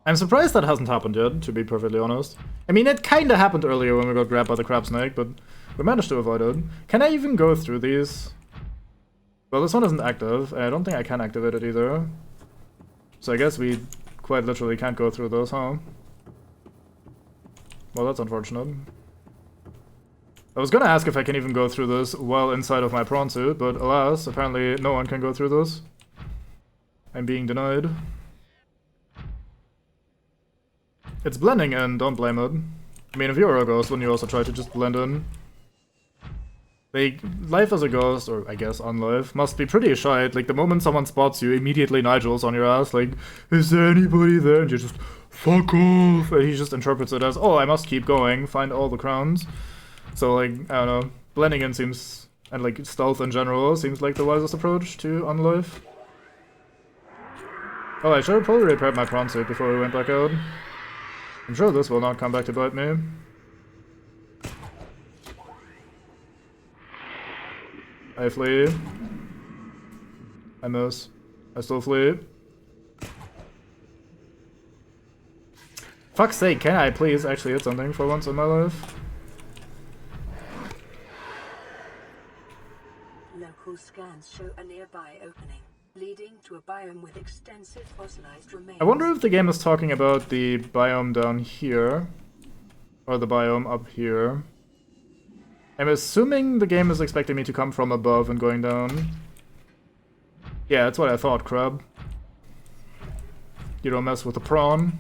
I'm surprised that hasn't happened yet, to be perfectly honest. I mean, it kinda happened earlier when we got grabbed by the crab snake, but we managed to avoid it. Can I even go through these? Well, this one isn't active, and I don't think I can activate it either. So I guess we quite literally can't go through those, huh? Well, that's unfortunate. I was gonna ask if I can even go through this while inside of my prawn suit, but alas, apparently no one can go through this. I'm being denied. It's blending in, don't blame it. I mean, if you're a ghost, wouldn't you also try to just blend in? Like, life as a ghost, or I guess unlife, must be pretty shite. Like, the moment someone spots you, immediately Nigel's on your ass, like, is there anybody there? And you just, fuck off! And he just interprets it as, oh, I must keep going, find all the crowns. So, like, I don't know, blending in seems, and like, stealth in general, seems like the wisest approach to unlife. Oh, I should have probably repaired my prawn suit before we went back out. I'm sure this will not come back to bite me. I flee. I miss. I still flee. Fuck's sake, can I please actually hit something for once in my life? Local scans show a nearby opening, leading to a biome with extensive fossilized remains. I wonder if the game is talking about the biome down here, or the biome up here. I'm assuming the game is expecting me to come from above and going down. Yeah, that's what I thought, crab. You don't mess with the prawn.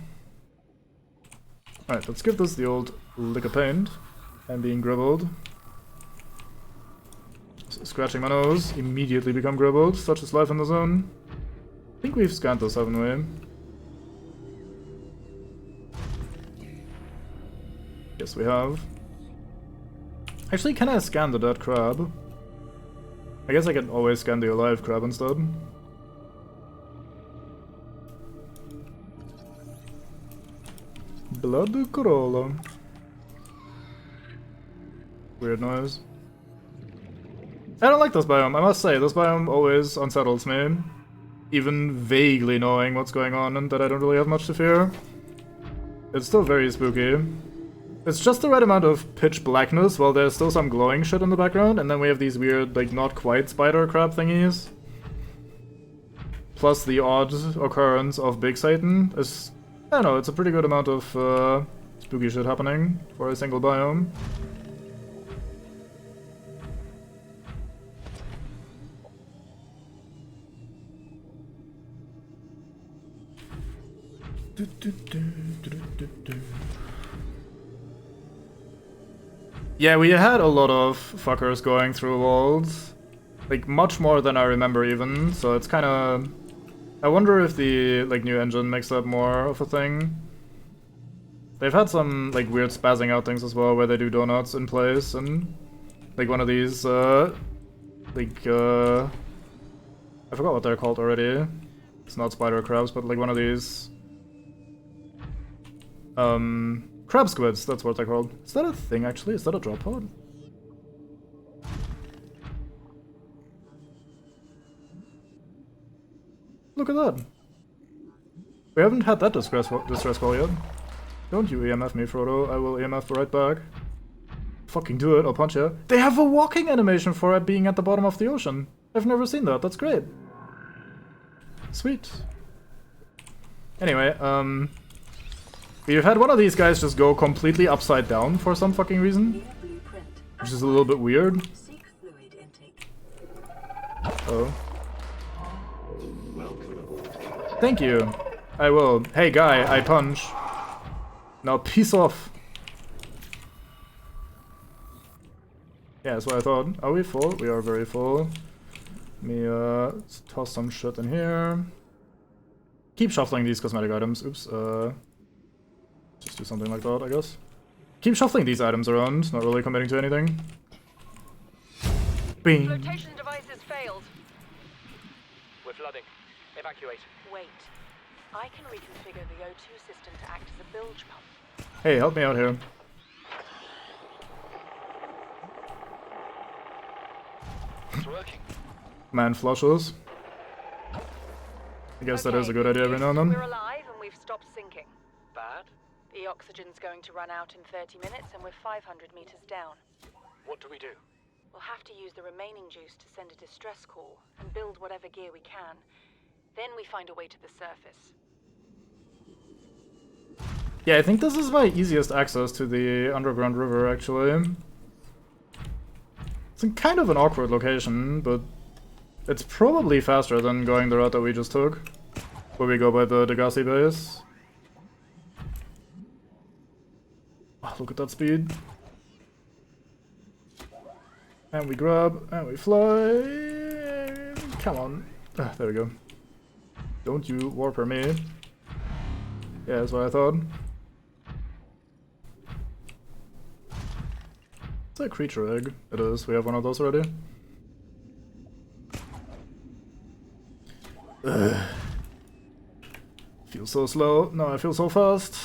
Alright, let's give this the old lick of paint. I'm being gribbled. Scratching my nose, immediately become gribbled. Such is life in the zone. I think we've scanned this, haven't we? Yes, we have. Actually, can I scan the dead crab? I guess I can always scan the alive crab instead. Blood Corolla. Weird noise. I don't like this biome, I must say. This biome always unsettles me. Even vaguely knowing what's going on and that I don't really have much to fear. It's still very spooky. It's just the right amount of pitch blackness while there's still some glowing shit in the background, and then we have these weird, like, not quite spider crab thingies. Plus the odd occurrence of Big Satan. Is, I don't know, it's a pretty good amount of spooky shit happening for a single biome. Yeah, we had a lot of fuckers going through walls. Like, much more than I remember even, so it's kinda... I wonder if the, like, new engine makes that more of a thing. They've had some, like, weird spazzing out things as well, where they do donuts in place, and... Like, one of these, I forgot what they're called already. It's not spider crabs, but, like, one of these... crab squids, that's what they're called. Is that a thing, actually? Is that a drop pod? Look at that. We haven't had that distress call yet. Don't you EMF me, Frodo. I will EMF right back. Fucking do it, I'll punch you. They have a walking animation for it being at the bottom of the ocean. I've never seen that, that's great. Sweet. Anyway, we've had one of these guys just go completely upside down for some fucking reason. Which is a little bit weird. Oh. Thank you. I will. Hey guy, I punch. Now peace off. Yeah, that's what I thought. Are we full? We are very full. Let me let's toss some shit in here. Keep shuffling these cosmetic items. Oops, just do something like that, I guess. Keep shuffling these items around, not really committing to anything. Bing. Flotation devices failed. We're flooding. Evacuate. Wait. I can reconfigure the O2 system to act as a bilge pump. Hey, help me out here. It's working. Man flushes. I guess that is a good idea every now and then. We're alive and we've stopped sinking. Bad? The oxygen's going to run out in 30 minutes and we're 500 meters down. What do we do? We'll have to use the remaining juice to send a distress call and build whatever gear we can. Then we find a way to the surface. Yeah, I think this is my easiest access to the underground river, actually. It's in kind of an awkward location, but it's probably faster than going the route that we just took, where we go by the Degassi base. Oh, look at that speed. And we grab, and we fly. Come on. Ah, there we go. Don't you warper me. Yeah, that's what I thought. It's a creature egg. It is. We have one of those already. Ugh. Feel so slow. No, I feel so fast.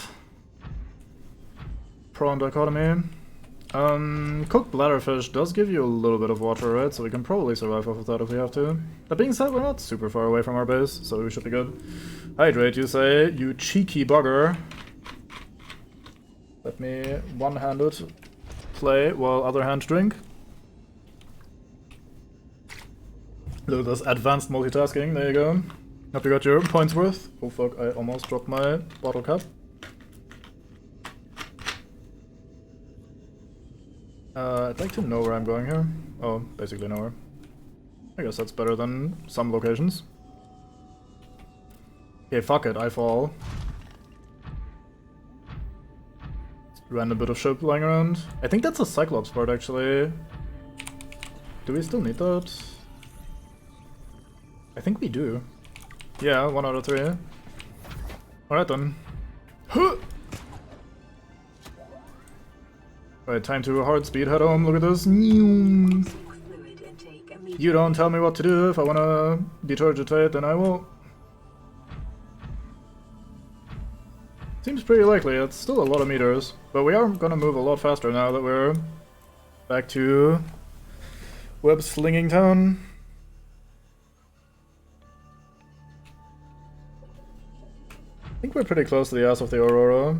Prawn dichotomy. Cooked bladderfish does give you a little bit of water, right? So we can probably survive off of that if we have to. That being said, we're not super far away from our base, so we should be good. Hydrate, you say? You cheeky bugger. Let me one-handed play while other hand drink. Look at this advanced multitasking, there you go. Hope you got your points worth. Oh fuck, I almost dropped my bottle cap. I'd like to know where I'm going here. Oh, basically nowhere. I guess that's better than some locations. Okay, fuck it, I fall. Random bit of ship lying around. I think that's a Cyclops part, actually. Do we still need that? I think we do. Yeah, 1 out of 3. Alright then. Huh! Right, time to hard speed head home. Look at this. You don't tell me what to do. If I wanna deturgitate, then I will. Seems pretty likely. It's still a lot of meters, but we are gonna move a lot faster now that we're back to web slinging town. I think we're pretty close to the ass of the Aurora.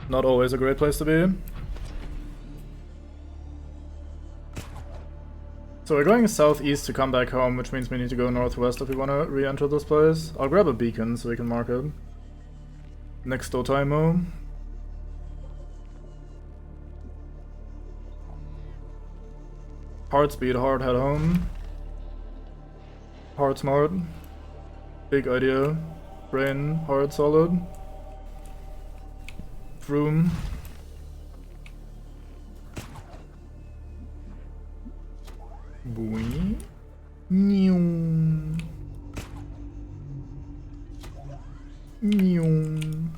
Not always a great place to be. So we're going southeast to come back home, which means we need to go northwest if we want to re-enter this place. I'll grab a beacon so we can mark it. Next to Taimo. Hard speed, hard head home. Hard smart. Big idea. Brain, hard solid. Vroom. Boing. Neum. Neum.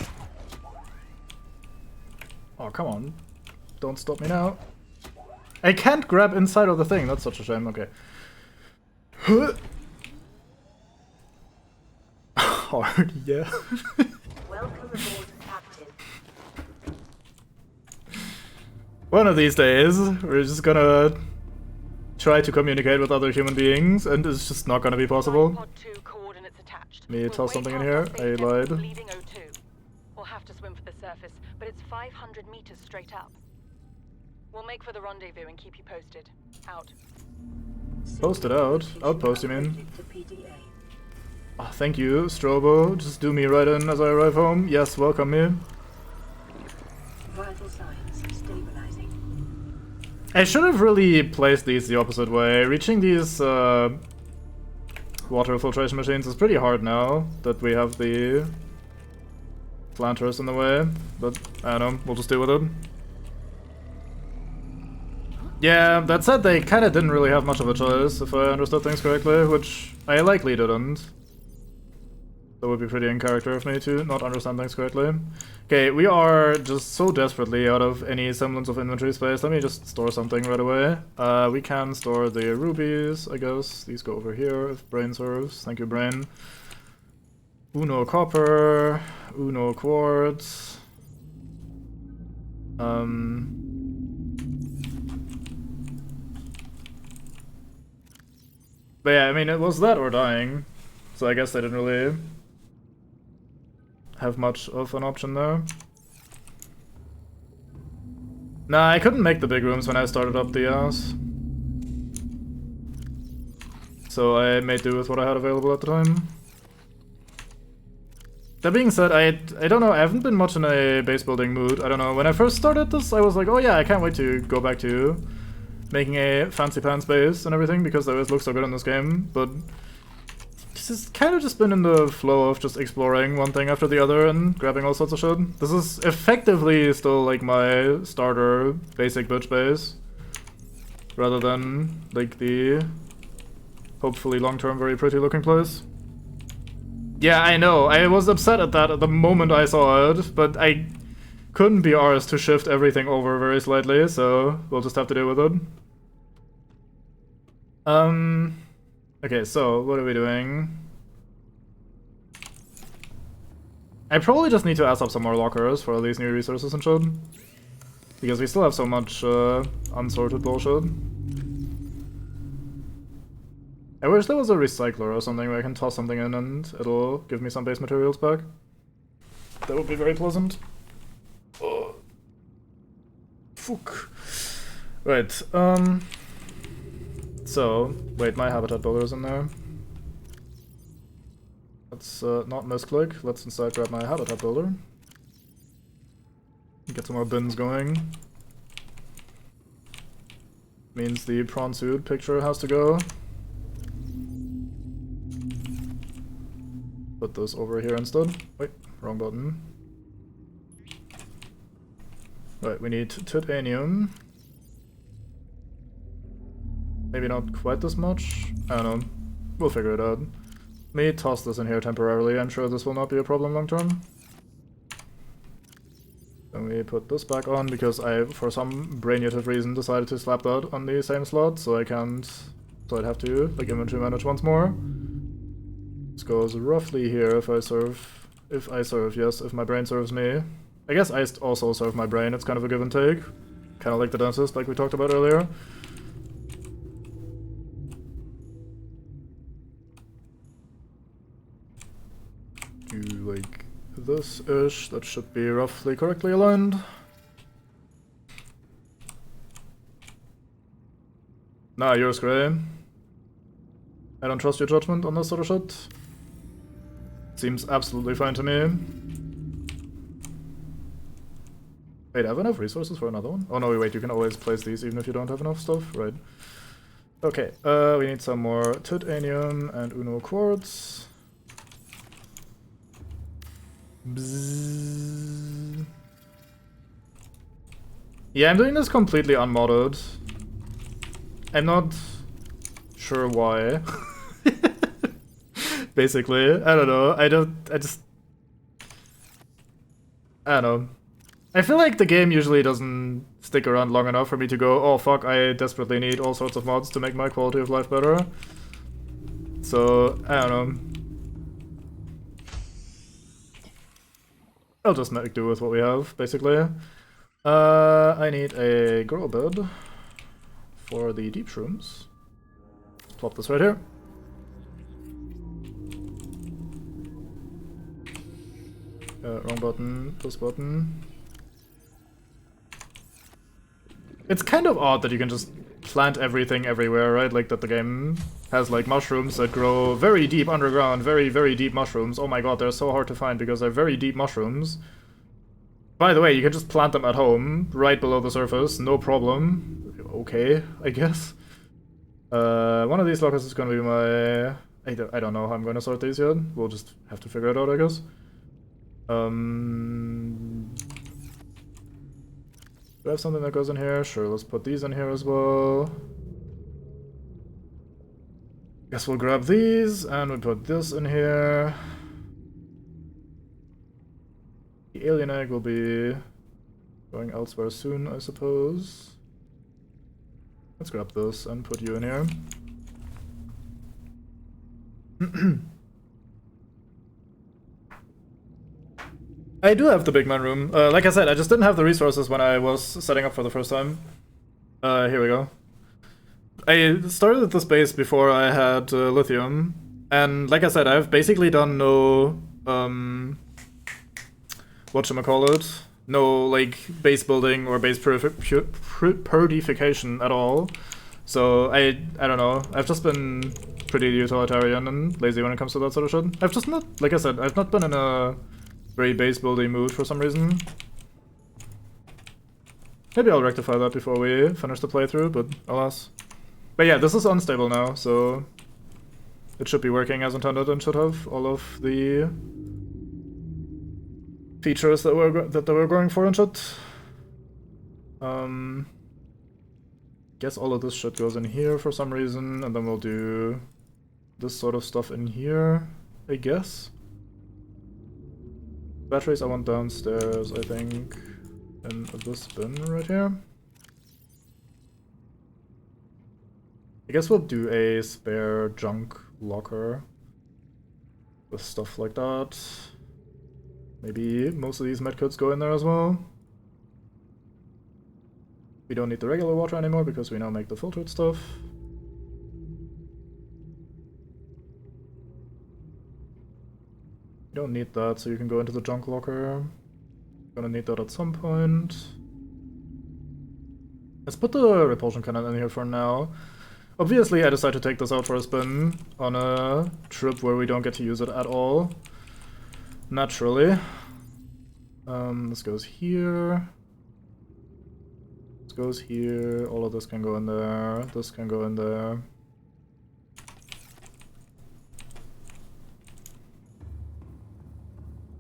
Oh, come on. Don't stop me now. I can't grab inside of the thing. That's such a shame. Okay. Hard, yeah. Welcome aboard, Captain. One of these days, we're just gonna try to communicate with other human beings, and it's just not gonna be possible. Pod 2 coordinates attached. Let me toss something in way here. past I our base depth lied. of Bleeding O2. We'll have to swim for the surface, but it's 500 meters straight up. We'll make for the rendezvous and keep you posted. Out. Posted out? Outpost, you mean? Oh, thank you, Strobo. Just do me right in as I arrive home. Yes, welcome me. Vital signs stabilizing. I should have really placed these the opposite way. Reaching these water filtration machines is pretty hard now that we have the planters in the way, but I don't know, we'll just deal with it. Yeah, that said, they kinda didn't really have much of a choice, if I understood things correctly, which I likely didn't. That would be pretty in character of me to not understand things correctly. Okay, we are just so desperately out of any semblance of inventory space. Let me just store something right away. We can store the rubies, I guess. These go over here if Brain serves. Thank you, Brain. Uno copper, Uno quartz. But yeah, I mean, it was that or dying. So I guess they didn't really have much of an option there. Nah, I couldn't make the big rooms when I started up the ass. So I made do with what I had available at the time. That being said, I don't know, I haven't been much in a base building mood. I don't know, when I first started this, I was like, oh yeah, I can't wait to go back to making a fancy pants base and everything, because they always look so good in this game, but just kind of just been in the flow of just exploring one thing after the other and grabbing all sorts of shit. This is effectively still like my starter basic bitch base, rather than like the hopefully long-term very pretty looking place. Yeah, I know. I was upset at that at the moment I saw it, but I couldn't be arsed to shift everything over very slightly, so we'll just have to deal with it. Okay, so what are we doing? I probably just need to ask up some more lockers for all these new resources and shit. Because we still have so much unsorted bullshit. I wish there was a recycler or something where I can toss something in and it'll give me some base materials back. That would be very pleasant. Oh. Fuck. Right, so, wait, my habitat builder's in there. Let's not misclick, let's instead grab my habitat builder. Get some more bins going. Means the prawn suit picture has to go. Put this over here instead. Wait, wrong button. Right, we need titanium. Maybe not quite this much. I don't know. We'll figure it out. Let me toss this in here temporarily. I'm sure this will not be a problem long term. Then we put this back on because I, for some brainiative reason, decided to slap that on the same slot, so I can't. So I'd have to like inventory manage once more. This goes roughly here if I serve. Yes, if my brain serves me. I guess I also serve my brain. It's kind of a give and take. Kind of like the dentist, like we talked about earlier. Like this-ish, that should be roughly correctly aligned. Nah, yours, Gray. I don't trust your judgment on this sort of shit. Seems absolutely fine to me. Wait, I have enough resources for another one? Oh no, wait, you can always place these even if you don't have enough stuff, right? Okay, we need some more titanium and Uno quartz. Bzzz. Yeah, I'm doing this completely unmodded. I'm not sure why. Basically, I don't know. I don't know. I feel like the game usually doesn't stick around long enough for me to go, oh fuck, I desperately need all sorts of mods to make my quality of life better. So, I don't know. I'll just make do with what we have, basically. I need a grow bed for the deep shrooms. Let's plop this right here. Wrong button, this button. It's kind of odd that you can just plant everything everywhere, right? Like that the game has like mushrooms that grow very deep underground, very, very deep mushrooms. Oh my god, they're so hard to find because they're very deep mushrooms. By the way, you can just plant them at home, right below the surface, no problem. Okay, I guess. One of these lockers is gonna be my... I don't know how I'm gonna sort these yet. We'll just have to figure it out, I guess. Do I have something that goes in here? Sure, let's put these in here as well. Guess we'll grab these, and we put this in here. The alien egg will be going elsewhere soon, I suppose. Let's grab this and put you in here. I do have the big man room. Like I said, I just didn't have the resources when I was setting up for the first time. Here we go. I started this base before I had lithium, and like I said, I've basically done no whatchamacallit, no like base building or base purification at all. So I don't know. I've just been pretty utilitarian and lazy when it comes to that sort of shit. I've just not, like I said, I've not been in a very base building mood for some reason. Maybe I'll rectify that before we finish the playthrough, but alas. But yeah, this is unstable now, so it should be working as intended and should have all of the features that they were going for and shit. Guess all of this shit goes in here for some reason, and then we'll do this sort of stuff in here, I guess. Batteries I want downstairs, I think, in this bin right here. I guess we'll do a spare junk locker with stuff like that. Maybe most of these medkits go in there as well. We don't need the regular water anymore because we now make the filtered stuff. You don't need that, so you can go into the junk locker. Gonna need that at some point. Let's put the repulsion cannon in here for now. Obviously, I decided to take this out for a spin on a trip where we don't get to use it at all. Naturally. This goes here. This goes here. All of this can go in there. This can go in there.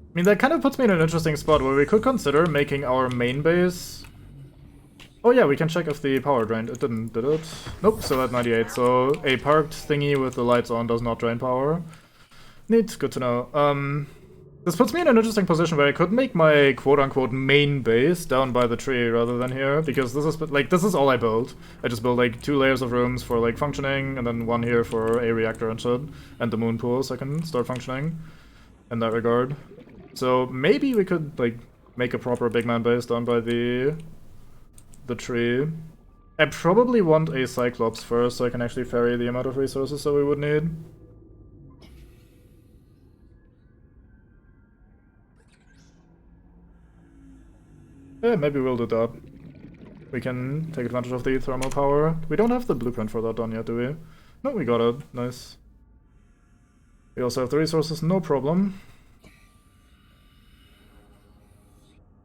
I mean, that kind of puts me in an interesting spot where we could consider making our main base. Oh yeah, we can check if the power drained. It didn't, did it? Nope, still at 98. So a parked thingy with the lights on does not drain power. Neat, good to know. This puts me in an interesting position where I could make my quote-unquote main base down by the tree rather than here, because this is like this is all I built. I just built like 2 layers of rooms for like functioning, and then 1 here for a reactor and shit, and the moon pool so I can start functioning in that regard. So maybe we could like make a proper big man base down by the tree. I probably want a Cyclops first so I can actually ferry the amount of resources that we would need. Yeah, maybe we'll do that. We can take advantage of the thermal power. We don't have the blueprint for that done yet, do we? No, we got it. Nice. We also have the resources, no problem.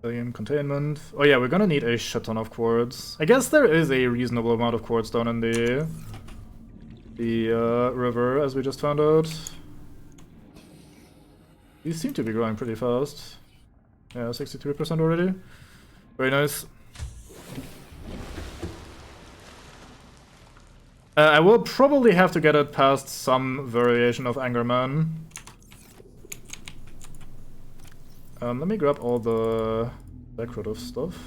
Alien containment. Oh yeah, we're gonna need a shit ton of quartz. I guess there is a reasonable amount of quartz down in the river, as we just found out. These seem to be growing pretty fast. Yeah, 63% already. Very nice. I will probably have to get it past some variation of Angerman. Let me grab all the decorative stuff.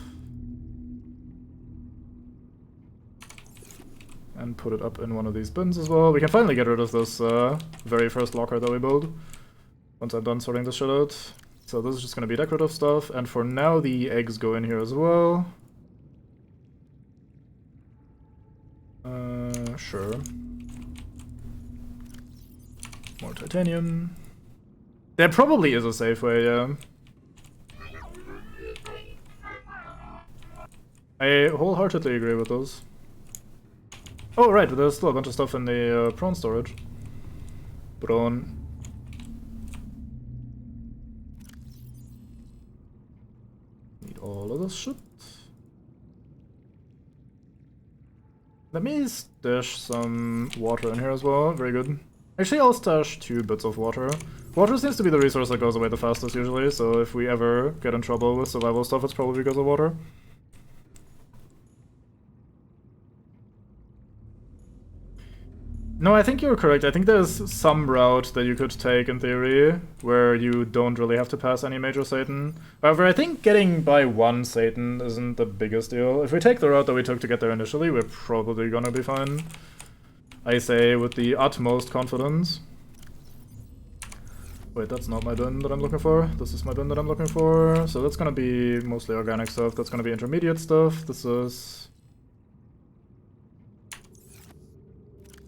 And put it up in one of these bins as well. We can finally get rid of this very first locker that we built. Once I'm done sorting this shit out. So this is just gonna be decorative stuff, and for now the eggs go in here as well. Sure. More titanium. There probably is a safe way, yeah. I wholeheartedly agree with those. Oh right, there's still a bunch of stuff in the prawn storage. Prawn. Need all of this shit. Let me stash some water in here as well, very good. Actually, I'll stash 2 bits of water. Water seems to be the resource that goes away the fastest usually, so if we ever get in trouble with survival stuff, it's probably because of water. No, I think you're correct. I think there's some route that you could take in theory where you don't really have to pass any major Satan. However, I think getting by 1 Satan isn't the biggest deal. If we take the route that we took to get there initially, we're probably gonna be fine. I say with the utmost confidence. Wait, that's not my bin that I'm looking for. This is my bin that I'm looking for. So that's gonna be mostly organic stuff. That's gonna be intermediate stuff. This is...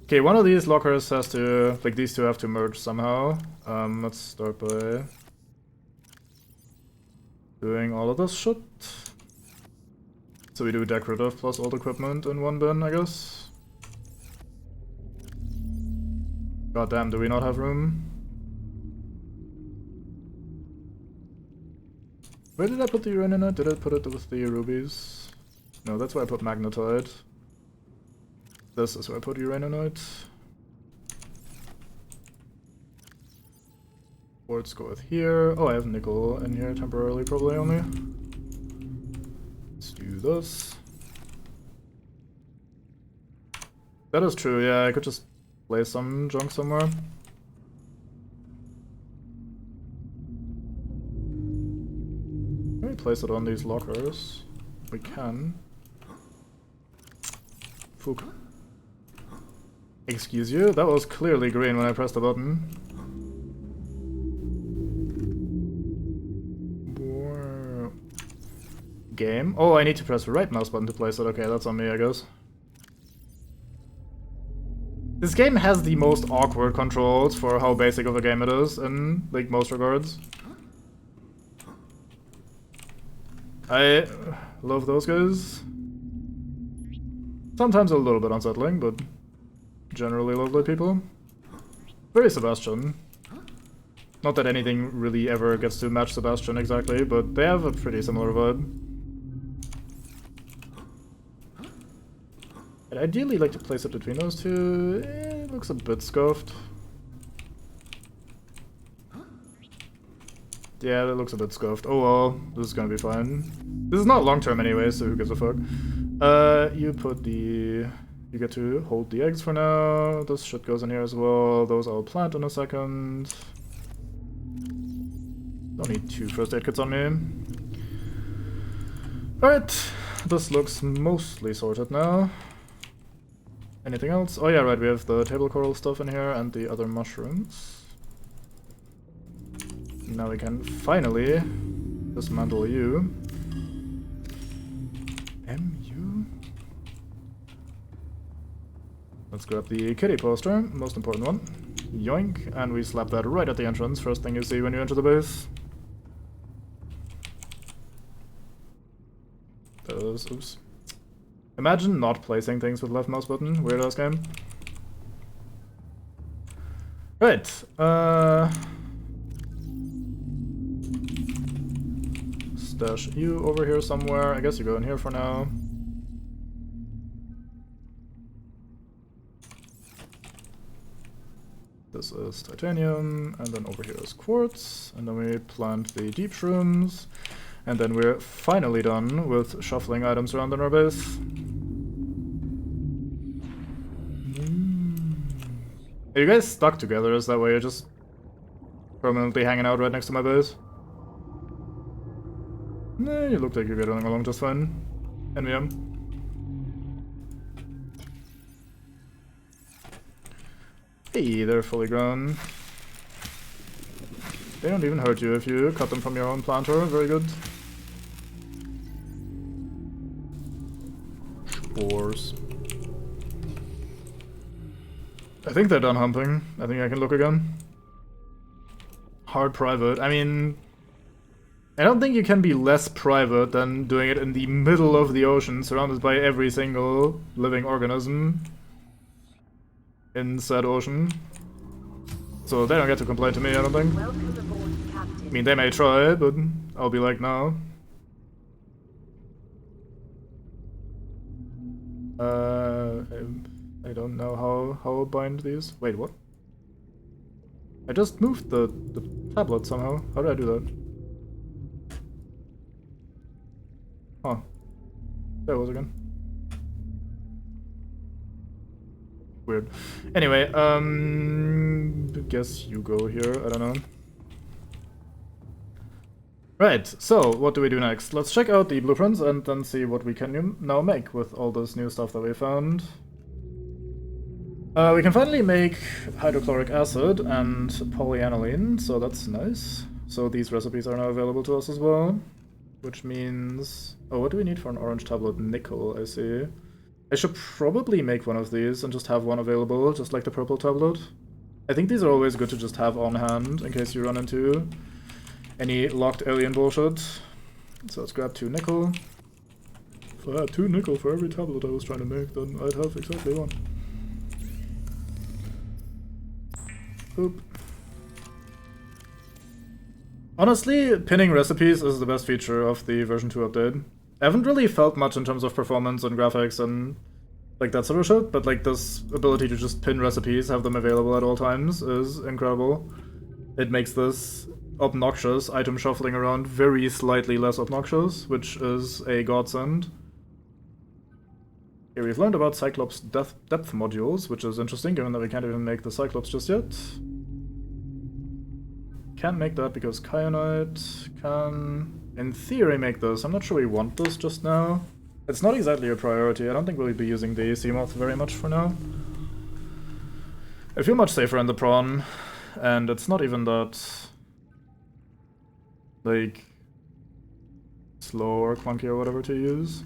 Okay, one of these lockers has to, like these 2 have to merge somehow. Let's start by doing all of this shit. So we do decorative plus old equipment in 1 bin, I guess. God damn, do we not have room? Where did I put the uraninite? Did I put it with the rubies? No, that's where I put magnetite. This is where I put uraninite. Let's go with here. Oh, I have nickel in here temporarily, probably only. Let's do this. That is true, yeah, I could just place some junk somewhere. Can we place it on these lockers? We can. Fook. Excuse you? That was clearly green when I pressed the button. Game. Oh, I need to press the right mouse button to place it. Okay, that's on me, I guess. This game has the most awkward controls for how basic of a game it is in, like, most regards. I love those guys. Sometimes a little bit unsettling, but generally lovely people. Very Sebastian. Not that anything really ever gets to match Sebastian exactly, but they have a pretty similar vibe. I'd ideally like to place it between those two. It looks a bit scuffed. Yeah, that looks a bit scuffed. Oh well, this is gonna be fine. This is not long term anyway, so who gives a fuck. You put the... You get to hold the eggs for now. This shit goes in here as well. Those I'll plant in a second. Don't need 2 first aid kits on me. Alright, this looks mostly sorted now. Anything else? Oh yeah, right, we have the table coral stuff in here and the other mushrooms. Now we can finally dismantle you. MU? Let's grab the kitty poster, most important one. Yoink, and we slap that right at the entrance, first thing you see when you enter the base. Those, oops. Imagine not placing things with left mouse button, weird ass game. Right, stash you over here somewhere. I guess you go in here for now. This is titanium, and then over here is quartz, and then we plant the deep shrooms, and then we're finally done with shuffling items around in our base. Are you guys stuck together? Is that why you're just permanently hanging out right next to my base? Nah, you look like you're getting along just fine. NVM. Hey, they're fully grown. They don't even hurt you if you cut them from your own planter. Very good. Spores. I think they're done humping. I think I can look again. Hard private. I mean, I don't think you can be less private than doing it in the middle of the ocean, surrounded by every single living organism in said ocean. So they don't get to complain to me, I don't think. Welcome aboard, Captain. I mean, they may try, but I'll be like, no. I don't know how I'll bind these. Wait, what? I just moved the tablet somehow. How did I do that? Huh. There it was again. Weird. Anyway, guess you go here. I don't know. Right, so what do we do next? Let's check out the blueprints and then see what we can now make with all this new stuff that we found. We can finally make hydrochloric acid and polyaniline, so that's nice. So these recipes are now available to us as well, which means... Oh, what do we need for an orange tablet? Nickel, I see. I should probably make one of these and just have one available, just like the purple tablet. I think these are always good to just have on hand, in case you run into any locked alien bullshit. So let's grab 2 nickel. If I had 2 nickel for every tablet I was trying to make, then I'd have exactly 1. Oop. Honestly, pinning recipes is the best feature of the version 2 update. I haven't really felt much in terms of performance and graphics and like that sort of shit, but like this ability to just pin recipes, have them available at all times, is incredible. it makes this obnoxious item shuffling around very slightly less obnoxious, which is a godsend. Here we've learned about Cyclops depth modules, which is interesting given that we can't even make the Cyclops just yet. Can't make that because Kyanite can, in theory, make this. I'm not sure we want this just now. It's not exactly a priority. I don't think we'll be using the Seamoth very much for now. I feel much safer in the prawn, and it's not even that, like, slow or clunky or whatever to use.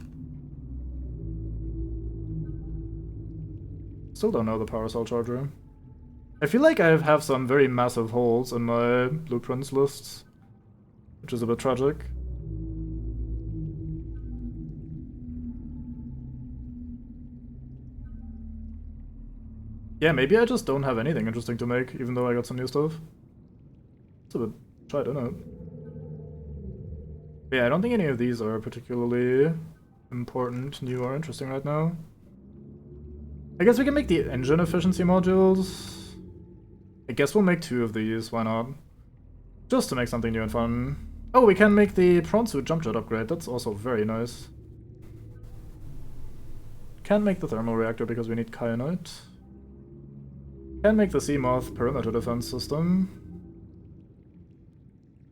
Still don't know the power cell charger. I feel like I have some very massive holes in my blueprints lists, which is a bit tragic. Yeah, maybe I just don't have anything interesting to make, even though I got some new stuff. It's a bit shy, don't know. Yeah, I don't think any of these are particularly important, new, or interesting right now. I guess we can make the engine efficiency modules. I guess we'll make 2 of these, why not? Just to make something new and fun. Oh, we can make the prawn suit jump jet upgrade, that's also very nice. Can't make the thermal reactor because we need kyanite. Can make the Seamoth perimeter defense system.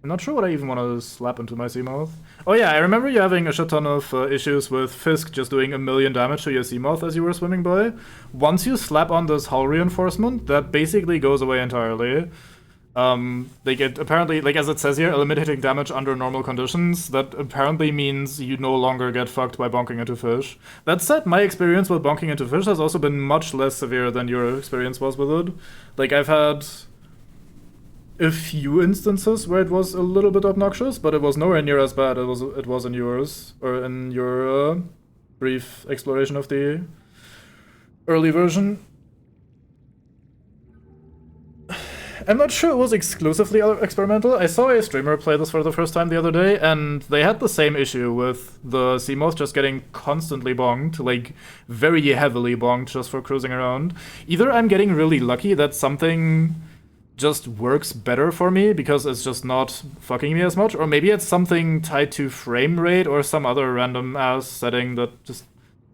I'm not sure what I even want to slap into my Seamoth. Oh yeah, I remember you having a shit ton of issues with Fisk just doing 1,000,000 damage to your Seamoth as you were swimming by. Once you slap on this hull reinforcement, that basically goes away entirely. They get, apparently, like as it says here, eliminating damage under normal conditions. That apparently means you no longer get fucked by bonking into fish. That said, my experience with bonking into fish has also been much less severe than your experience was with it. Like, I've had a few instances where it was a little bit obnoxious, but it was nowhere near as bad as it was in yours, or in your brief exploration of the early version. I'm not sure it was exclusively experimental. I saw a streamer play this for the first time the other day, and they had the same issue with the Seamoth just getting constantly bonked, like very heavily bonked just for cruising around. Either I'm getting really lucky that something just works better for me because it's just not fucking me as much, or maybe it's something tied to frame rate or some other random ass setting that just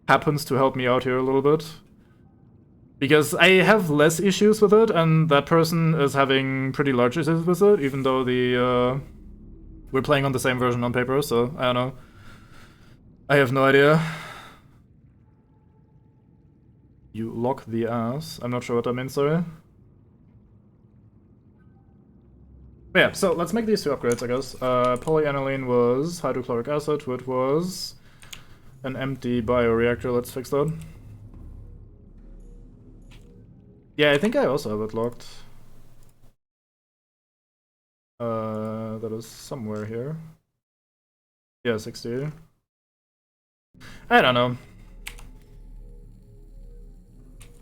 happens to help me out here a little bit. Because I have less issues with it, and that person is having pretty large issues with it, even though we're playing on the same version on paper, so I don't know. I have no idea. You lock the ass. I'm not sure what that means, sorry. But yeah, so let's make these 2 upgrades, I guess. Polyaniline was hydrochloric acid, which was an empty bioreactor. Let's fix that. Yeah, I think I also have it locked. That is somewhere here. Yeah, 60. I don't know.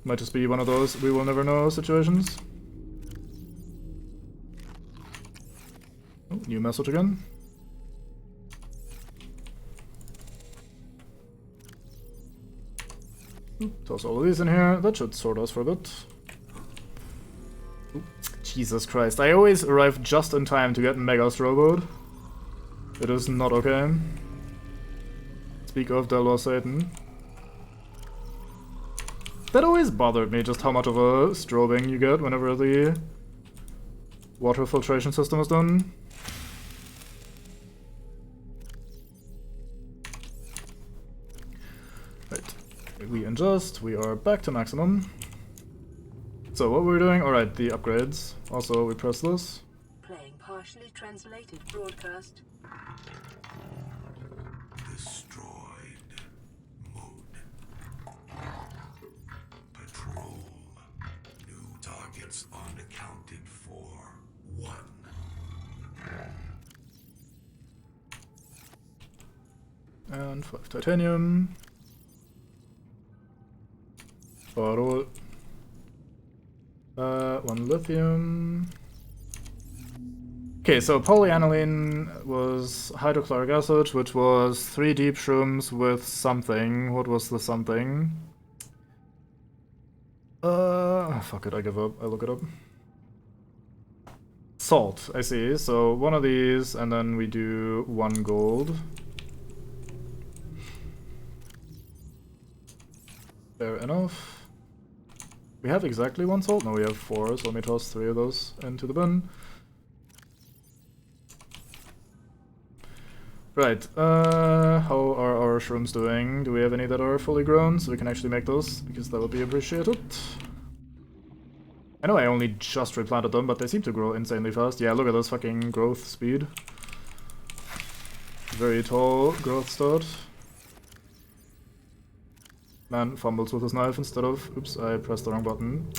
Might just be one of those we will never know situations. Oh, new message again. Toss all of these in here. That should sort us for a bit. Ooh, Jesus Christ. I always arrive just in time to get Megas rowboat. It is not okay. Speak of Delor Satan. That always bothered me, just how much of a strobing you get whenever the water filtration system is done. Right. We ingest, we are back to maximum. So what we're doing, alright, the upgrades. Also, we press this. Playing partially translated broadcast. Destroyed. Mode. Patrol. New targets unaccounted for. 1. And 5 titanium. Bottle. 1 lithium. Okay, so polyaniline was hydrochloric acid, which was 3 deep shrooms with something. What was the something? Fuck it, I give up. I look it up. salt, I see. So one of these, and then we do 1 gold. Fair enough. We have exactly 1 salt? No, we have 4, so let me toss 3 of those into the bin. Right, how are our shrooms doing? Do we have any that are fully grown, so we can actually make those? Because that would be appreciated. I know I only just replanted them, but they seem to grow insanely fast. Yeah, look at this fucking growth speed. Very tall growth start. Man fumbles with his knife instead of... Oops, I pressed the wrong button.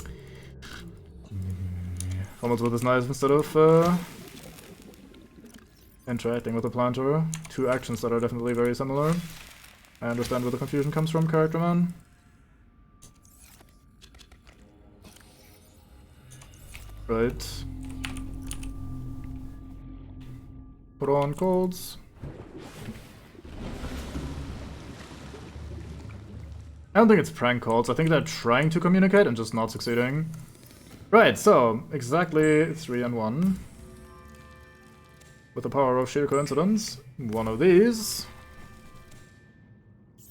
Fumbles with his knife instead of interacting with the planter. 2 actions that are definitely very similar. I understand where the confusion comes from, character man. Right. Put on colds. I don't think it's prank calls. I think they're trying to communicate and just not succeeding. Right, so exactly 3 and 1. With the power of sheer coincidence, one of these.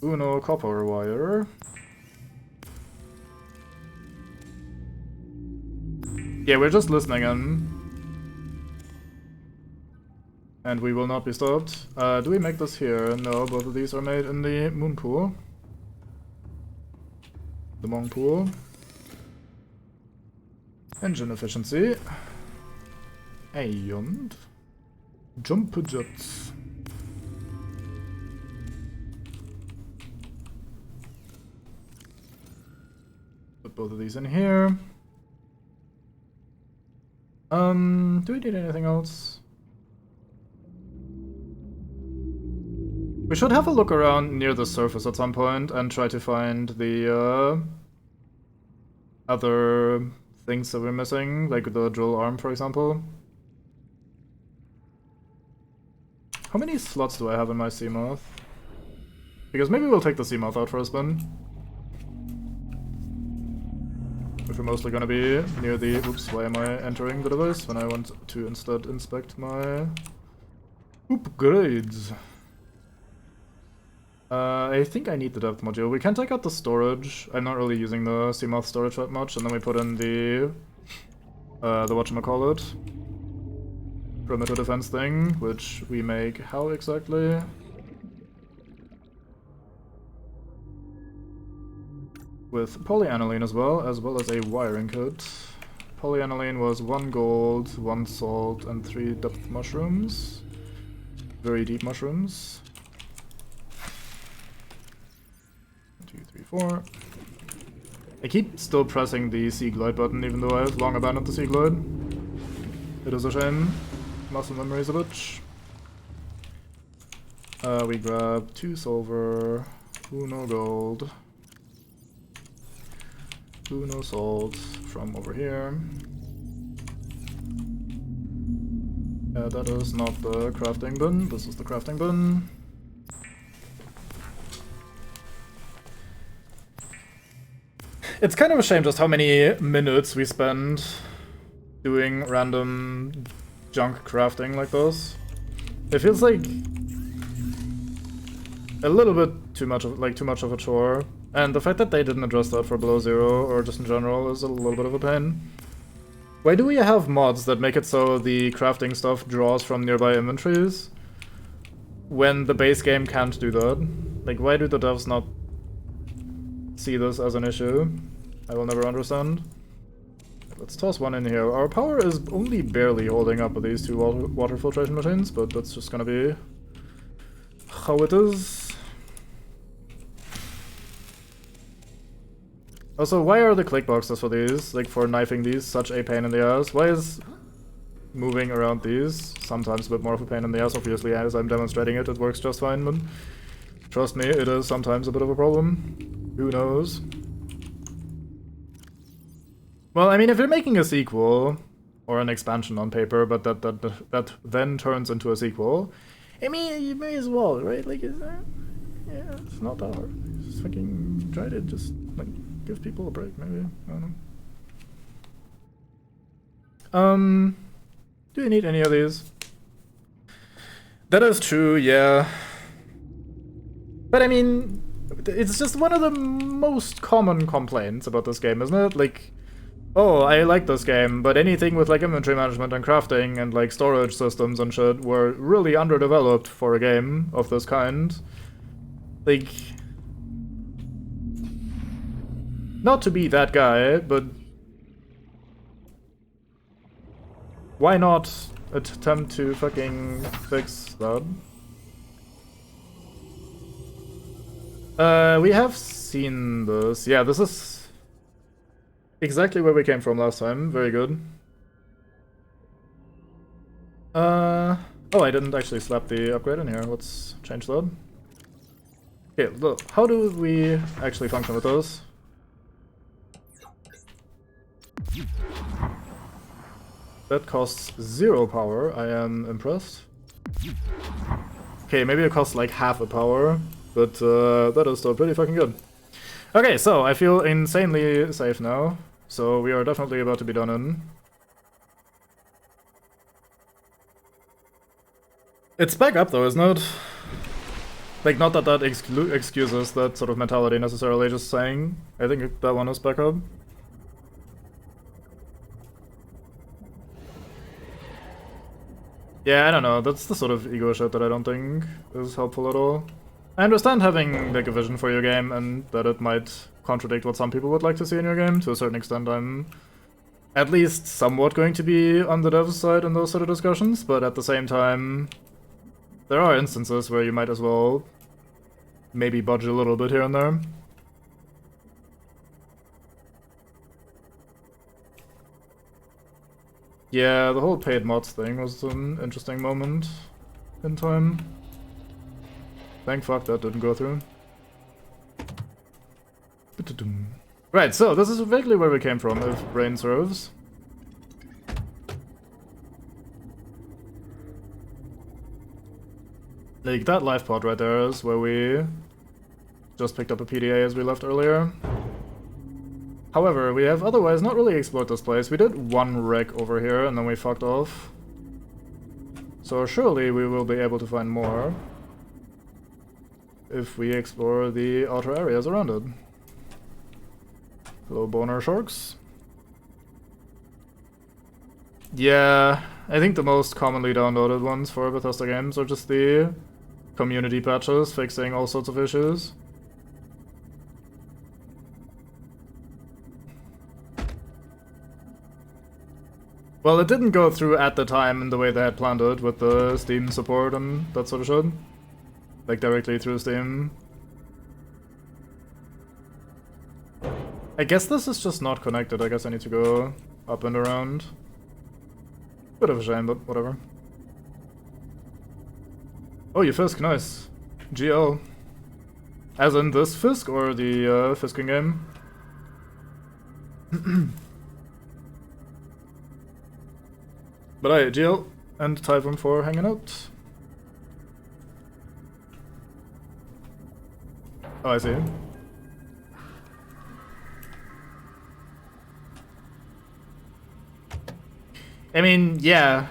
Uno copper wire. Yeah, we're just listening in. And we will not be stopped. Do we make this here? No, both of these are made in the moon pool. The Mong pool. Engine efficiency. And jump jets. Put both of these in here. Do we need anything else? We should have a look around near the surface at some point and try to find the other things that we're missing, like the drill arm, for example. How many slots do I have in my Seamoth? Because maybe we'll take the Seamoth out for a spin. Which we're mostly gonna be near the... Oops, why am I entering the device when I want to instead inspect my upgrades? I think I need the depth module. We can take out the storage. I'm not really using the Seamoth storage that much, and then we put in the whatchamacallit, perimeter defense thing, which we make how exactly? With polyaniline as well as a wiring kit. Polyaniline was 1 gold, 1 salt, and 3 depth mushrooms. Very deep mushrooms. 2, 3, 4. I keep still pressing the Seaglide button even though I have long abandoned the Seaglide. It is a shame. Muscle memory is a bitch. We grab 2 silver, 1 gold, 1 salt from over here. That is not the crafting bin, this is the crafting bin. It's kind of a shame just how many minutes we spend doing random junk crafting like this. It feels like a little bit too much of a chore. And the fact that they didn't address that for Below Zero, or just in general, is a little bit of a pain. Why do we have mods that make it so the crafting stuff draws from nearby inventories when the base game can't do that? Like, why do the devs not see this as an issue? I will never understand. Let's toss 1 in here. Our power is only barely holding up with these 2 water filtration machines, but that's just gonna be how it is. Also, why are the click boxes for these, like for knifing these, such a pain in the ass? Why is moving around these sometimes a bit more of a pain in the ass? Obviously, as I'm demonstrating it, it works just fine, but trust me, it is sometimes a bit of a problem. Who knows? Well, I mean, if you're making a sequel, or an expansion on paper, but that then turns into a sequel, I mean, you may as well, right? Like, is that... Yeah, it's not that hard. Just fucking try to just, like, give people a break, maybe. I don't know. Do you need any of these? That is true, yeah. But I mean, it's just one of the most common complaints about this game, isn't it? Like, oh, I like this game, but anything with like inventory management and crafting and like storage systems and shit were really underdeveloped for a game of this kind. Like, not to be that guy, but why not attempt to fucking fix that? We have seen this. Yeah, this is exactly where we came from last time. Very good. Oh, I didn't actually slap the upgrade in here. Let's change that. Okay, look. How do we actually function with those? That costs 0 power. I am impressed. Okay, maybe it costs like half a power. But that is still pretty fucking good. Okay, so I feel insanely safe now. So we are definitely about to be done in. It's back up though, isn't it? Like, not that that excuses that sort of mentality necessarily, just saying. I think that one is back up. Yeah, I don't know. That's the sort of ego shit that I don't think is helpful at all. I understand having like a vision for your game and that it might contradict what some people would like to see in your game. To a certain extent, I'm at least somewhat going to be on the dev's side in those sort of discussions, but at the same time, there are instances where you might as well maybe budge a little bit here and there. Yeah, the whole paid mods thing was an interesting moment in time. Thank fuck that didn't go through. Right, so this is vaguely where we came from, if brain serves. Like, that life pod right there is where we just picked up a PDA as we left earlier. However, we have otherwise not really explored this place. We did one wreck over here and then we fucked off. So surely we will be able to find more if we explore the outer areas around it. Hello, boner sharks. Yeah, I think the most commonly downloaded ones for Bethesda games are just the community patches fixing all sorts of issues. Well, it didn't go through at the time in the way they had planned it, with the Steam support and that sort of shit. Like, directly through Steam. I guess this is just not connected. I guess I need to go up and around. Bit of a shame, but whatever. Oh, you Fisk, nice. GL. As in this Fisk, or the Fisking game? But I GL, and Typhon for hanging out. Oh, I see. I mean, yeah.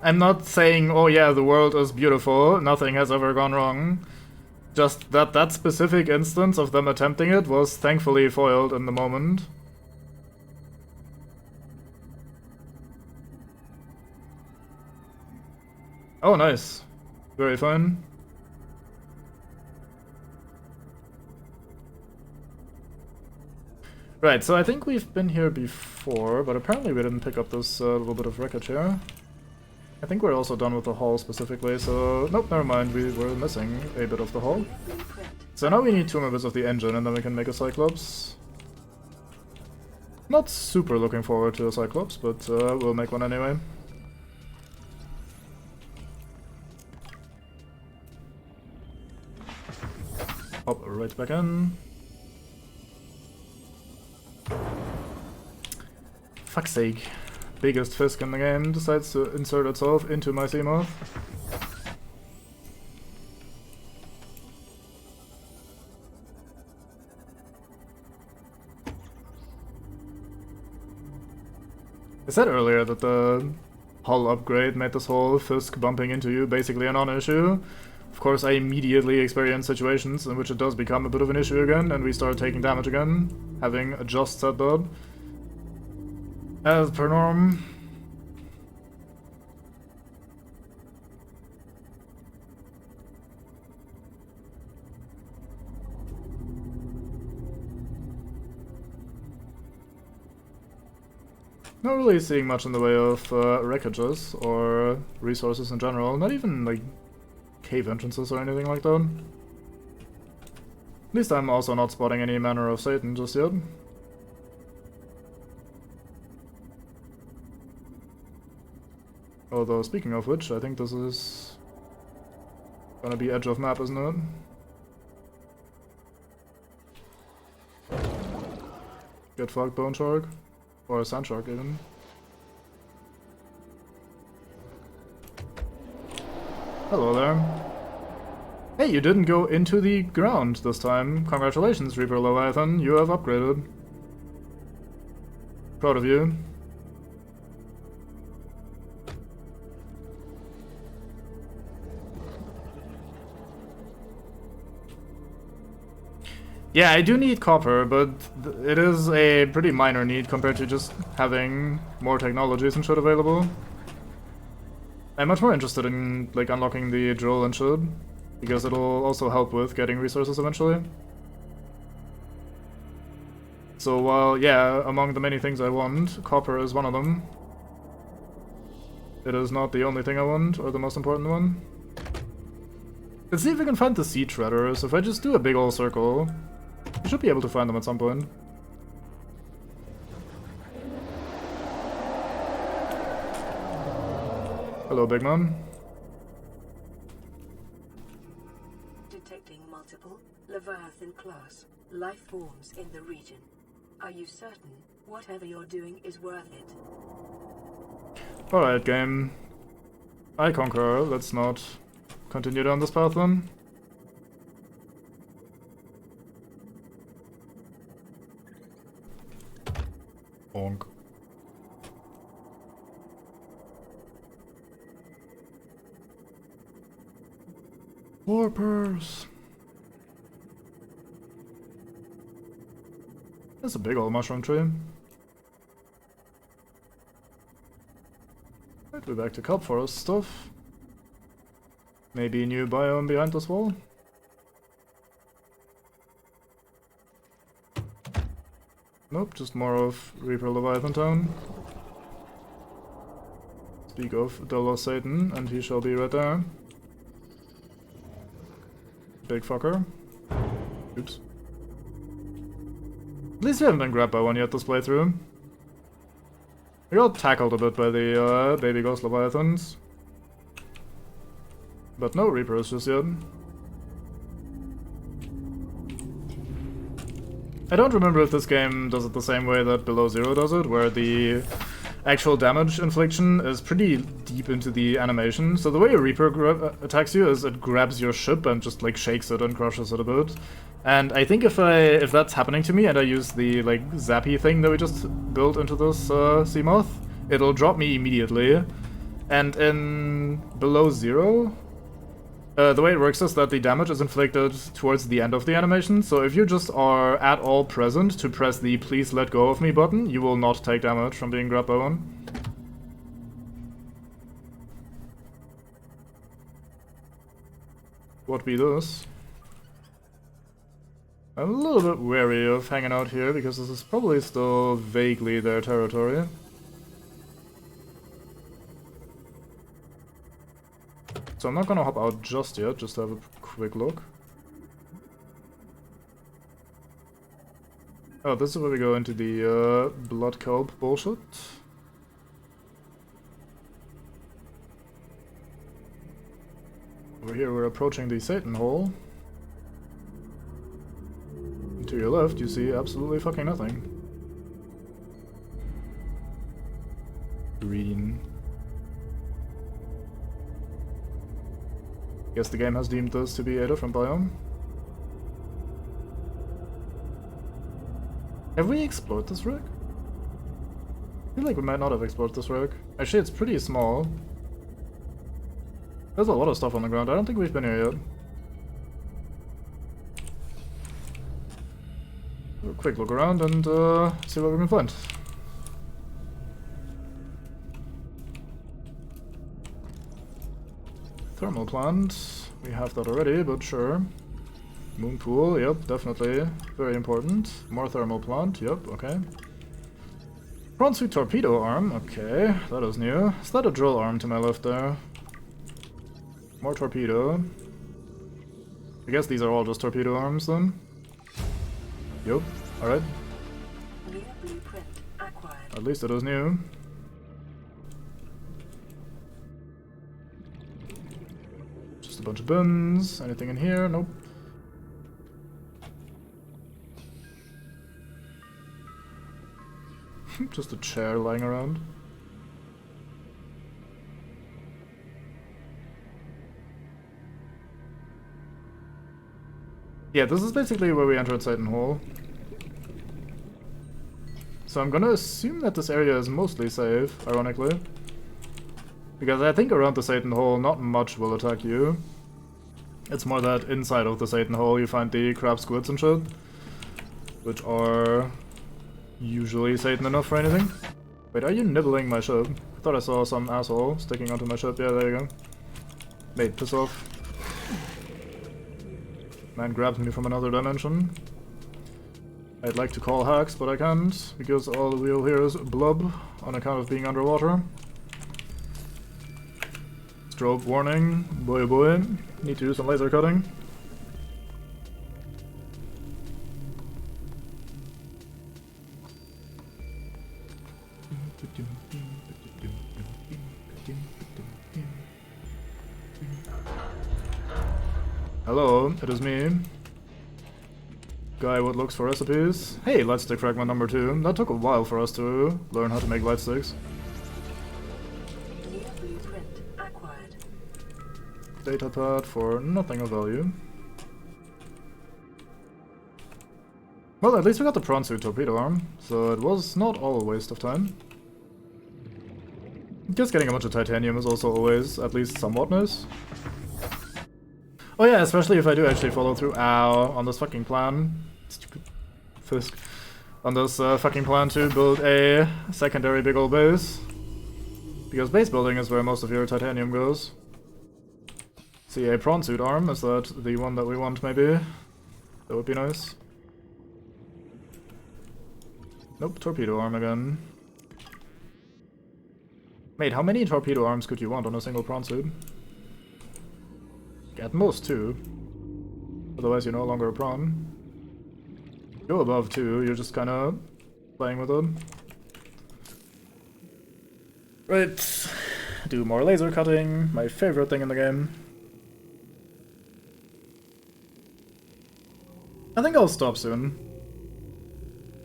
I'm not saying, oh yeah, the world is beautiful, nothing has ever gone wrong. Just that that specific instance of them attempting it was thankfully foiled in the moment. Oh, nice. Very fun. Right, so I think we've been here before, but apparently we didn't pick up this little bit of wreckage here. I think we're also done with the hull specifically, so... Nope, never mind, we were missing a bit of the hull. So now we need 2 more bits of the engine, and then we can make a Cyclops. Not super looking forward to a Cyclops, but we'll make one anyway. Hop right back in. Fuck's sake. Biggest Fisk in the game decides to insert itself into my Seamoth. I said earlier that the hull upgrade made this whole Fisk bumping into you basically a non-issue. Of course, I immediately experience situations in which it does become a bit of an issue again, and we start taking damage again, having just said that. As per norm. Not really seeing much in the way of wreckages or resources in general, not even like cave entrances or anything like that. At least I'm also not spotting any manner of Satan just yet. Although, speaking of which, I think this is gonna be edge of map, isn't it? Get fucked, Bone Shark. Or a Sand Shark, even. Hello there. Hey, you didn't go into the ground this time. Congratulations, Reaper Leviathan. You have upgraded. Proud of you. Yeah, I do need copper, but it is a pretty minor need compared to just having more technologies and shit available. I'm much more interested in like unlocking the drill and shit, because it'll also help with getting resources eventually. So while, yeah, among the many things I want, copper is one of them. It is not the only thing I want, or the most important one. Let's see if we can find the sea treaders. If I just do a big ol' circle, we should be able to find them at some point. Hello, big man. Detecting multiple Leviathan class life forms in the region. Are you certain whatever you're doing is worth it? Alright, game. I concur. Let's not continue down this path then. Bonk. Warpers. That's a big old mushroom tree. Right, we're back to kelp forest stuff. Maybe a new biome behind this wall. Nope, just more of Reaper Leviathan Town. Speak of the lost Satan, and he shall be right there. Big fucker. Oops. At least we haven't been grabbed by one yet this playthrough. We got tackled a bit by the baby ghost Leviathans. But no Reapers just yet. I don't remember if this game does it the same way that Below Zero does it, where the actual damage infliction is pretty deep into the animation. So the way a Reaper attacks you is it grabs your ship and just like shakes it and crushes it a bit. And I think if that's happening to me and I use the like zappy thing that we just built into this Seamoth, it'll drop me immediately. And in Below Zero, the way it works is that the damage is inflicted towards the end of the animation, so if you just are at all present to press the please let go of me button, you will not take damage from being grabbed by one. What be this? I'm a little bit wary of hanging out here because this is probably still vaguely their territory. So I'm not gonna hop out just yet, just to have a quick look. Oh, this is where we go into the blood kelp bullshit. Over here we're approaching the Satan hole. And to your left you see absolutely fucking nothing. Green. Guess the game has deemed this to be a different biome. Have we explored this rig? I feel like we might not have explored this rig. Actually, it's pretty small. There's a lot of stuff on the ground. I don't think we've been here yet. A quick look around and see what we can find. Thermal plant. We have that already, but sure. Moon pool, yep, definitely. Very important. More thermal plant, yep, okay. Prawn suit torpedo arm, okay, that is new. Is that a drill arm to my left there? More torpedo. I guess these are all just torpedo arms then. Yep, alright. New blueprint acquired. At least it is new. Just a bunch of bins. Anything in here? Nope. Just a chair lying around. Yeah, this is basically where we entered Titan Hall. So I'm gonna assume that this area is mostly safe, ironically. Because I think around the Satan Hole not much will attack you. It's more that inside of the Satan Hole you find the crab squids and shit. Which are usually Satan enough for anything. Wait, are you nibbling my ship? I thought I saw some asshole sticking onto my ship. Yeah, there you go. Mate, piss off. Man grabs me from another dimension. I'd like to call hacks, but I can't, because all we'll hear is blub on account of being underwater. Strobe warning, boy oh boy. Need to do some laser cutting. Hello, it is me. Guy what looks for recipes. Hey, light stick fragment number 2. That took a while for us to learn how to make light sticks. New blueprint acquired. Datapad for nothing of value. Well, at least we got the prawn suit torpedo arm, so it was not all a waste of time. I guess getting a bunch of titanium is also always at least somewhat nice. Oh yeah, especially if I do actually follow through on this fucking plan. Stupid Fisk. On this fucking plan to build a secondary big ol' base. Because base building is where most of your titanium goes. See, a prawn suit arm, is that the one that we want maybe? That would be nice. Nope, torpedo arm again. Mate, how many torpedo arms could you want on a single prawn suit? At most 2. Otherwise you're no longer a prawn. Go above 2, you're just kinda playing with it. Right. Do more laser cutting, my favorite thing in the game. I think I'll stop soon.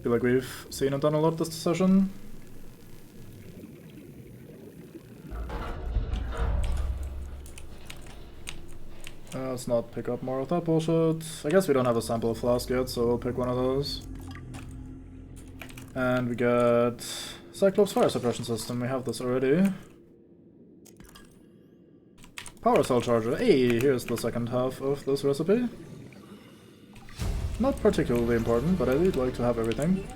Feel like we've seen and done a lot this session. Let's not pick up more of that bullshit. I guess we don't have a sample flask yet, so we'll pick one of those. And we get Cyclops fire suppression system, we have this already. Power cell charger. Hey, here's the second half of this recipe. Not particularly important, but I would like to have everything.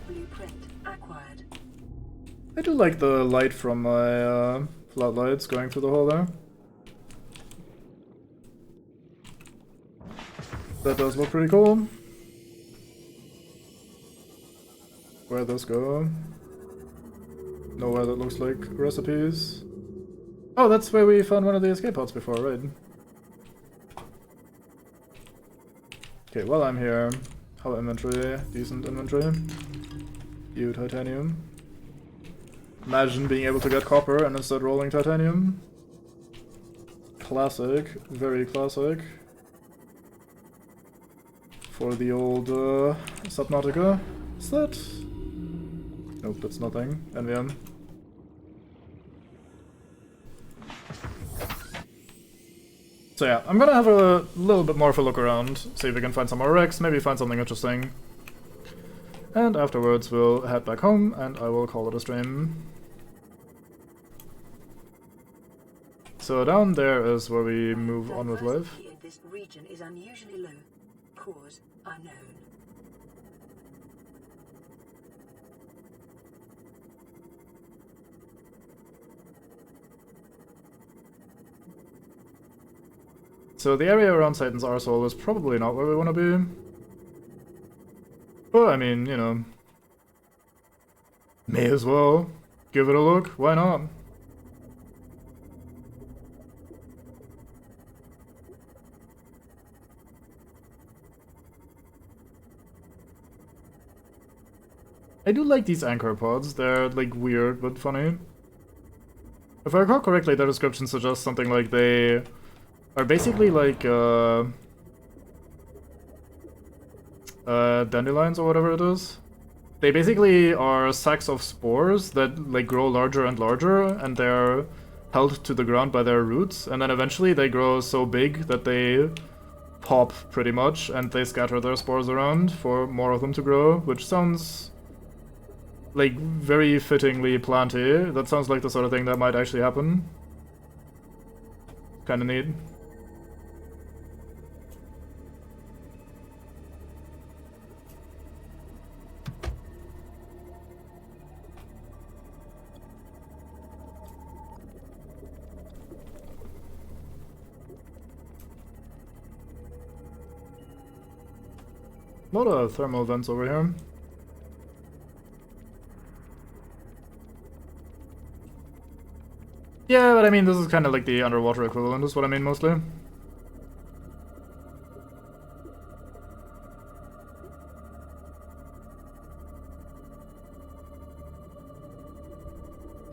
I do like the light from my floodlights going through the hole there. That does look pretty cool. Where'd this go? Nowhere that looks like recipes. Oh, that's where we found one of the escape pods before, right? Okay, while I'm here, how inventory? Decent inventory. You titanium. Imagine being able to get copper and instead rolling titanium. Classic, very classic. For the old Subnautica. Is that? Nope, that's nothing. NVM. So yeah, I'm gonna have a little bit more of a look around, see if we can find some more wrecks, maybe find something interesting. And afterwards we'll head back home and I will call it a stream. so down there is where we move on with life. Diversity in this region is unusually low. Cause unknown. So the area around Satan's arsehole is probably not where we want to be. But I mean, you know, may as well give it a look. Why not? I do like these anchor pods. They're like weird but funny. If I recall correctly, their description suggests something like they are basically like dandelions or whatever it is. They basically are sacs of spores that like grow larger and larger, and they're held to the ground by their roots, and then eventually they grow so big that they pop pretty much, and they scatter their spores around for more of them to grow, which sounds like very fittingly planty. That sounds like the sort of thing that might actually happen. Kinda neat. A lot of thermal vents over here. Yeah, but I mean, this is kind of like the underwater equivalent, is what I mean mostly.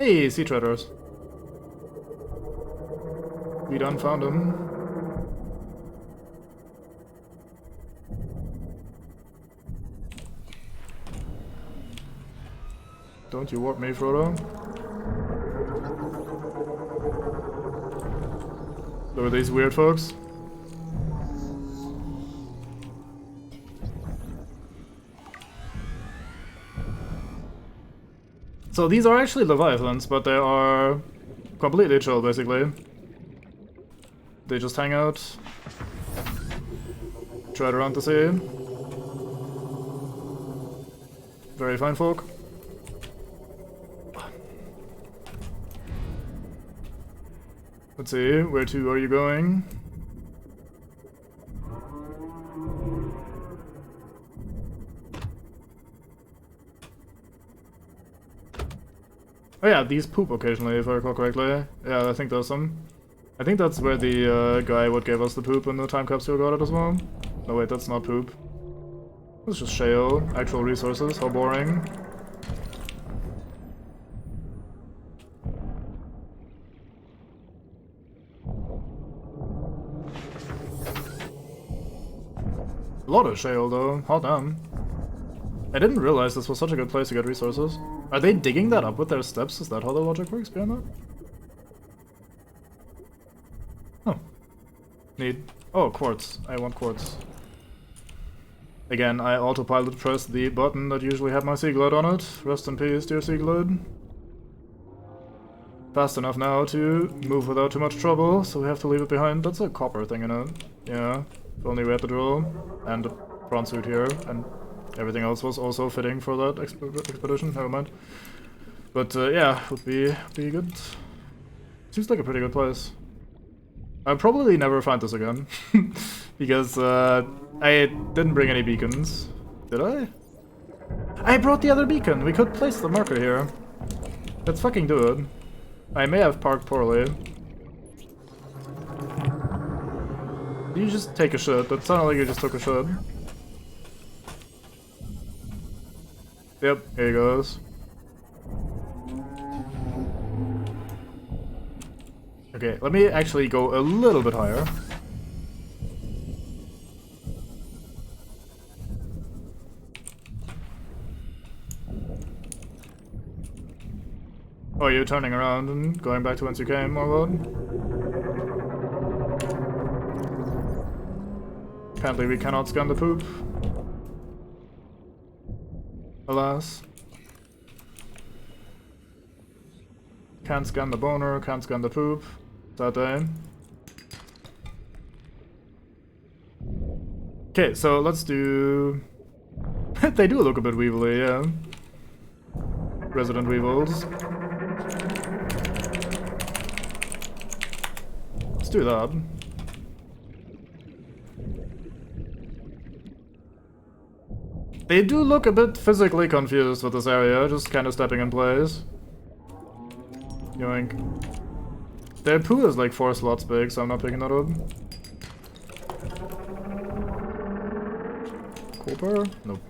Hey, sea traders. We done found them. Don't you warp me, Frodo? There are these weird folks. So these are actually Leviathans, but they are completely chill, basically. They just hang out, trot around the sea. Very fine folk. Let's see, where to are you going? Oh yeah, these poop occasionally, if I recall correctly. Yeah, I think there's some. I think that's where the guy what gave us the poop in the time capsule got it as well. No wait, that's not poop. It's just shale, actual resources, how boring. A lot of shale though, hot damn. I didn't realize this was such a good place to get resources. Are they digging that up with their steps? Is that how the logic works behind that? Oh. Need. Oh, quartz. I want quartz. Again, I autopilot pressed the button that usually had my Seaglood on it. Rest in peace, dear Seaglood. Fast enough now to move without too much trouble, so we have to leave it behind. That's a copper thing in it. Yeah. If only we had the drill and the prawn suit here, and everything else was also fitting for that expedition. Never mind. But yeah, would be good. Seems like a pretty good place. I'll probably never find this again because I didn't bring any beacons. Did I? I brought the other beacon. We could place the marker here. Let's fucking do it. I may have parked poorly. You just take a shit. That sounded like you just took a shit. Yep, here he goes. Okay, let me actually go a little bit higher. Oh, you're turning around and going back to whence you came, or what? Apparently we cannot scan the poop. Alas. Can't scan the boner, can't scan the poop. Sad day. Okay, so let's do... They do look a bit weevily, yeah. Resident Weevils. Let's do that. They do look a bit physically confused with this area, just kind of stepping in place. Yoink. Their poo is like 4 slots big, so I'm not picking that up. Cooper? Nope.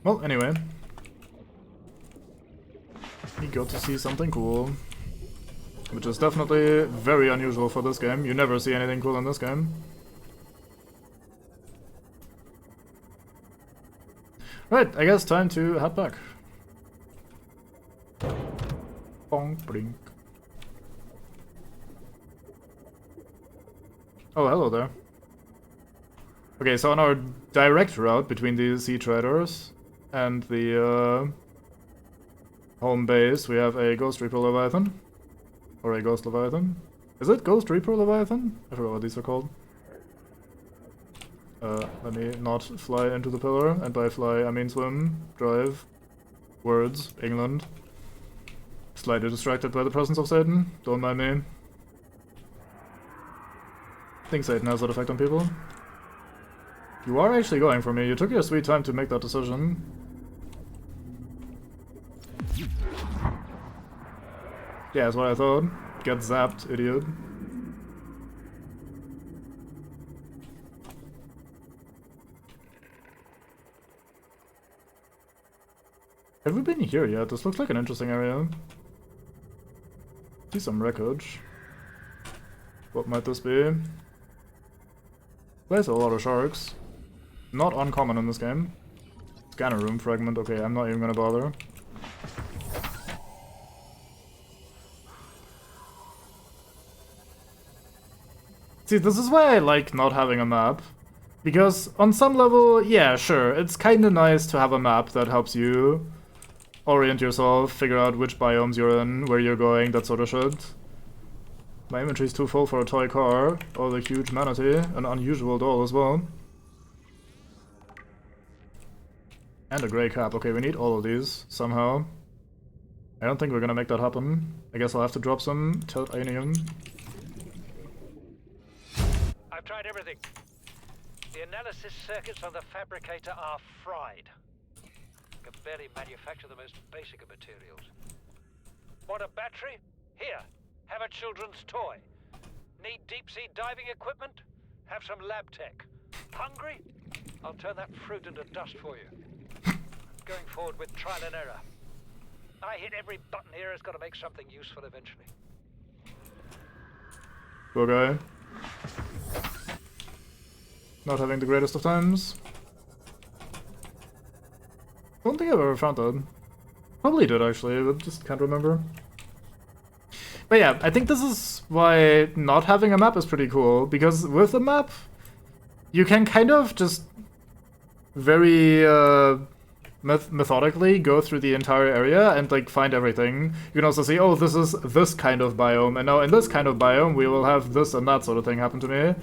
Well, anyway. We got to see something cool. Which is definitely very unusual for this game. You never see anything cool in this game. Right, I guess time to head back. Bonk, blink. Oh, hello there. Okay, so on our direct route between the sea traders and the home base, we have a Ghost Reaper Leviathan. Or a Ghost Leviathan. Is it Ghost Reaper Leviathan? I forgot what these are called. Let me not fly into the pillar, and by fly I mean swim, drive, words, England. Slightly distracted by the presence of Satan, don't mind me. I think Satan has that effect on people. You are actually going for me, you took your sweet time to make that decision. Yeah, that's what I thought. Get zapped, idiot. Have we been here yet? This looks like an interesting area. See some wreckage. What might this be? There's a lot of sharks. Not uncommon in this game. Scanner room fragment. Okay, I'm not even gonna bother. See, this is why I like not having a map. Because on some level, yeah, sure, it's kinda nice to have a map that helps you orient yourself, figure out which biomes you're in, where you're going, that sort of shit. My inventory's too full for a toy car. Oh, the huge manatee. An unusual doll as well. And a grey cap. Okay, we need all of these, somehow. I don't think we're gonna make that happen. I guess I'll have to drop some titanium. I've tried everything. The analysis circuits on the fabricator are fried. Can barely manufacture the most basic of materials. Want a battery? Here, have a children's toy. Need deep-sea diving equipment? Have some lab tech. Hungry? I'll turn that fruit into dust for you. Going forward with trial and error. I hit every button here has got to make something useful eventually. Poor guy. Not having the greatest of times. Don't think I've ever found that. Probably did actually, but just can't remember. But yeah, I think this is why not having a map is pretty cool, because with a map, you can kind of just very methodically go through the entire area and like find everything. You can also see, oh, this is this kind of biome, and now in this kind of biome we will have this and that sort of thing happen to me.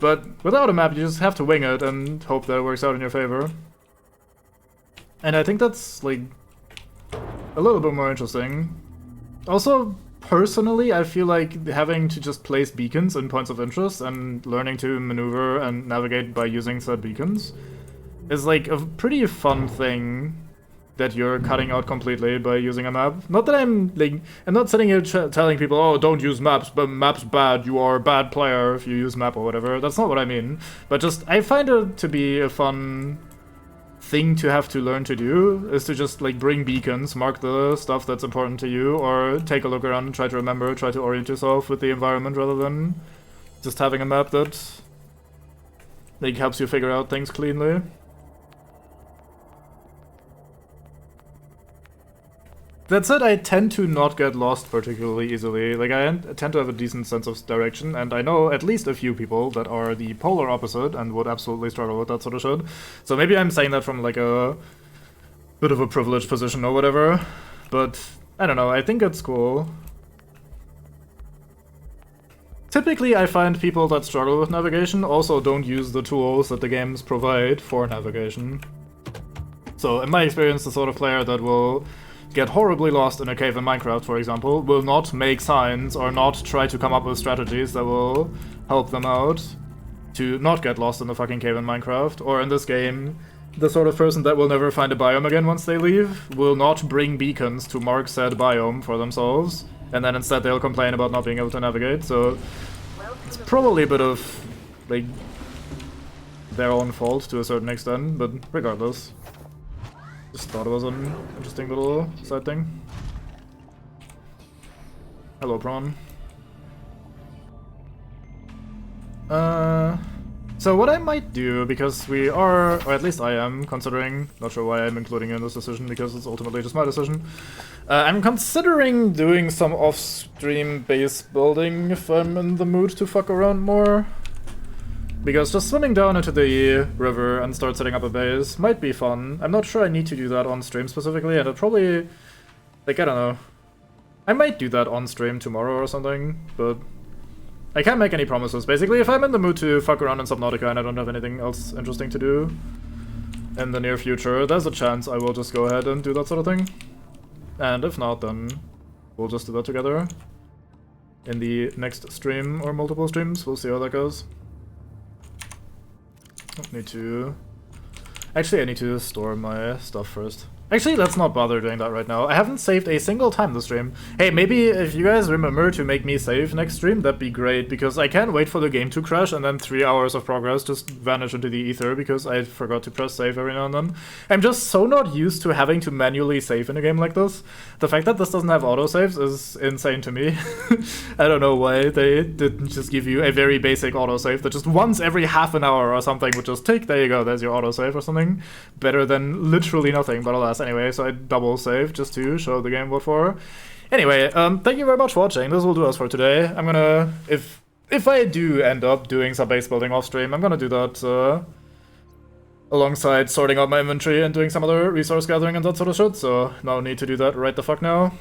But without a map, you just have to wing it and hope that it works out in your favor. And I think that's, like, a little bit more interesting. Also, personally, I feel like having to just place beacons in points of interest and learning to maneuver and navigate by using said beacons is, like, a pretty fun thing that you're cutting out completely by using a map. Not that I'm not sitting here telling people, oh, don't use maps, but maps bad, you are a bad player if you use map or whatever. That's not what I mean. But just, I find it to be a fun thing to have to learn to do, is to just, like, bring beacons, mark the stuff that's important to you, or take a look around and try to remember, try to orient yourself with the environment rather than just having a map that, like, helps you figure out things cleanly. That said, I tend to not get lost particularly easily. Like, I tend to have a decent sense of direction, and I know at least a few people that are the polar opposite and would absolutely struggle with that sort of shit. So maybe I'm saying that from, like, a bit of a privileged position or whatever, but I don't know, I think it's cool. Typically, I find people that struggle with navigation also don't use the tools that the games provide for navigation. So, in my experience, the sort of player that will get horribly lost in a cave in Minecraft, for example, will not make signs or not try to come up with strategies that will help them out to not get lost in the fucking cave in Minecraft. Or in this game, the sort of person that will never find a biome again once they leave will not bring beacons to mark said biome for themselves, and then instead they'll complain about not being able to navigate. So it's probably a bit of, like, their own fault to a certain extent, but regardless. Just thought it was an interesting little side thing. Hello, Prawn. So what I might do, because we are, or at least I am, considering, not sure why I'm including you in this decision, because it's ultimately just my decision. I'm considering doing some off-stream base building if I'm in the mood to fuck around more. Because just swimming down into the river and start setting up a base might be fun. I'm not sure I need to do that on stream specifically, and it probably, like, I don't know. I might do that on stream tomorrow or something, but I can't make any promises. Basically, if I'm in the mood to fuck around in Subnautica and I don't have anything else interesting to do in the near future, there's a chance I will just go ahead and do that sort of thing. And if not, then we'll just do that together in the next stream or multiple streams. We'll see how that goes. Need to... Actually, I need to store my stuff first. Actually, let's not bother doing that right now. I haven't saved a single time this stream. Hey, maybe if you guys remember to make me save next stream, that'd be great, because I can't wait for the game to crash and then 3 hours of progress just vanish into the ether because I forgot to press save every now and then. I'm just so not used to having to manually save in a game like this. The fact that this doesn't have autosaves is insane to me. I don't know why they didn't just give you a very basic autosave that just once every half an hour or something would just tick, there you go, there's your autosave or something. Better than literally nothing, but alas. Anyway, so I double save just to show the game what for. Anyway, thank you very much for watching. This will do us for today. I'm gonna, if I do end up doing some base building off stream, I'm gonna do that alongside sorting out my inventory and doing some other resource gathering and that sort of shit, so no need to do that right the fuck now.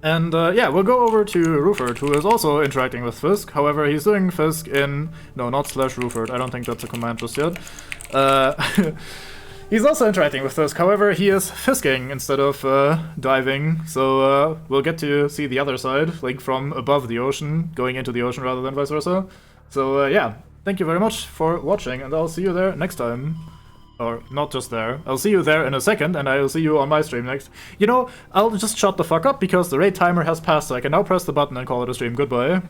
And yeah, we'll go over to Ruford, who is also interacting with Fisk. However, he's doing Fisk in... No, not /Ruford. I don't think that's a command just yet. He's also interacting with Fisk, however, he is fisking instead of diving, so we'll get to see the other side, like from above the ocean, going into the ocean rather than vice versa. So yeah, thank you very much for watching, and I'll see you there next time. Or, not just there. I'll see you there in a second, and I'll see you on my stream next. You know, I'll just shut the fuck up, because the raid timer has passed, so I can now press the button and call it a stream. Goodbye.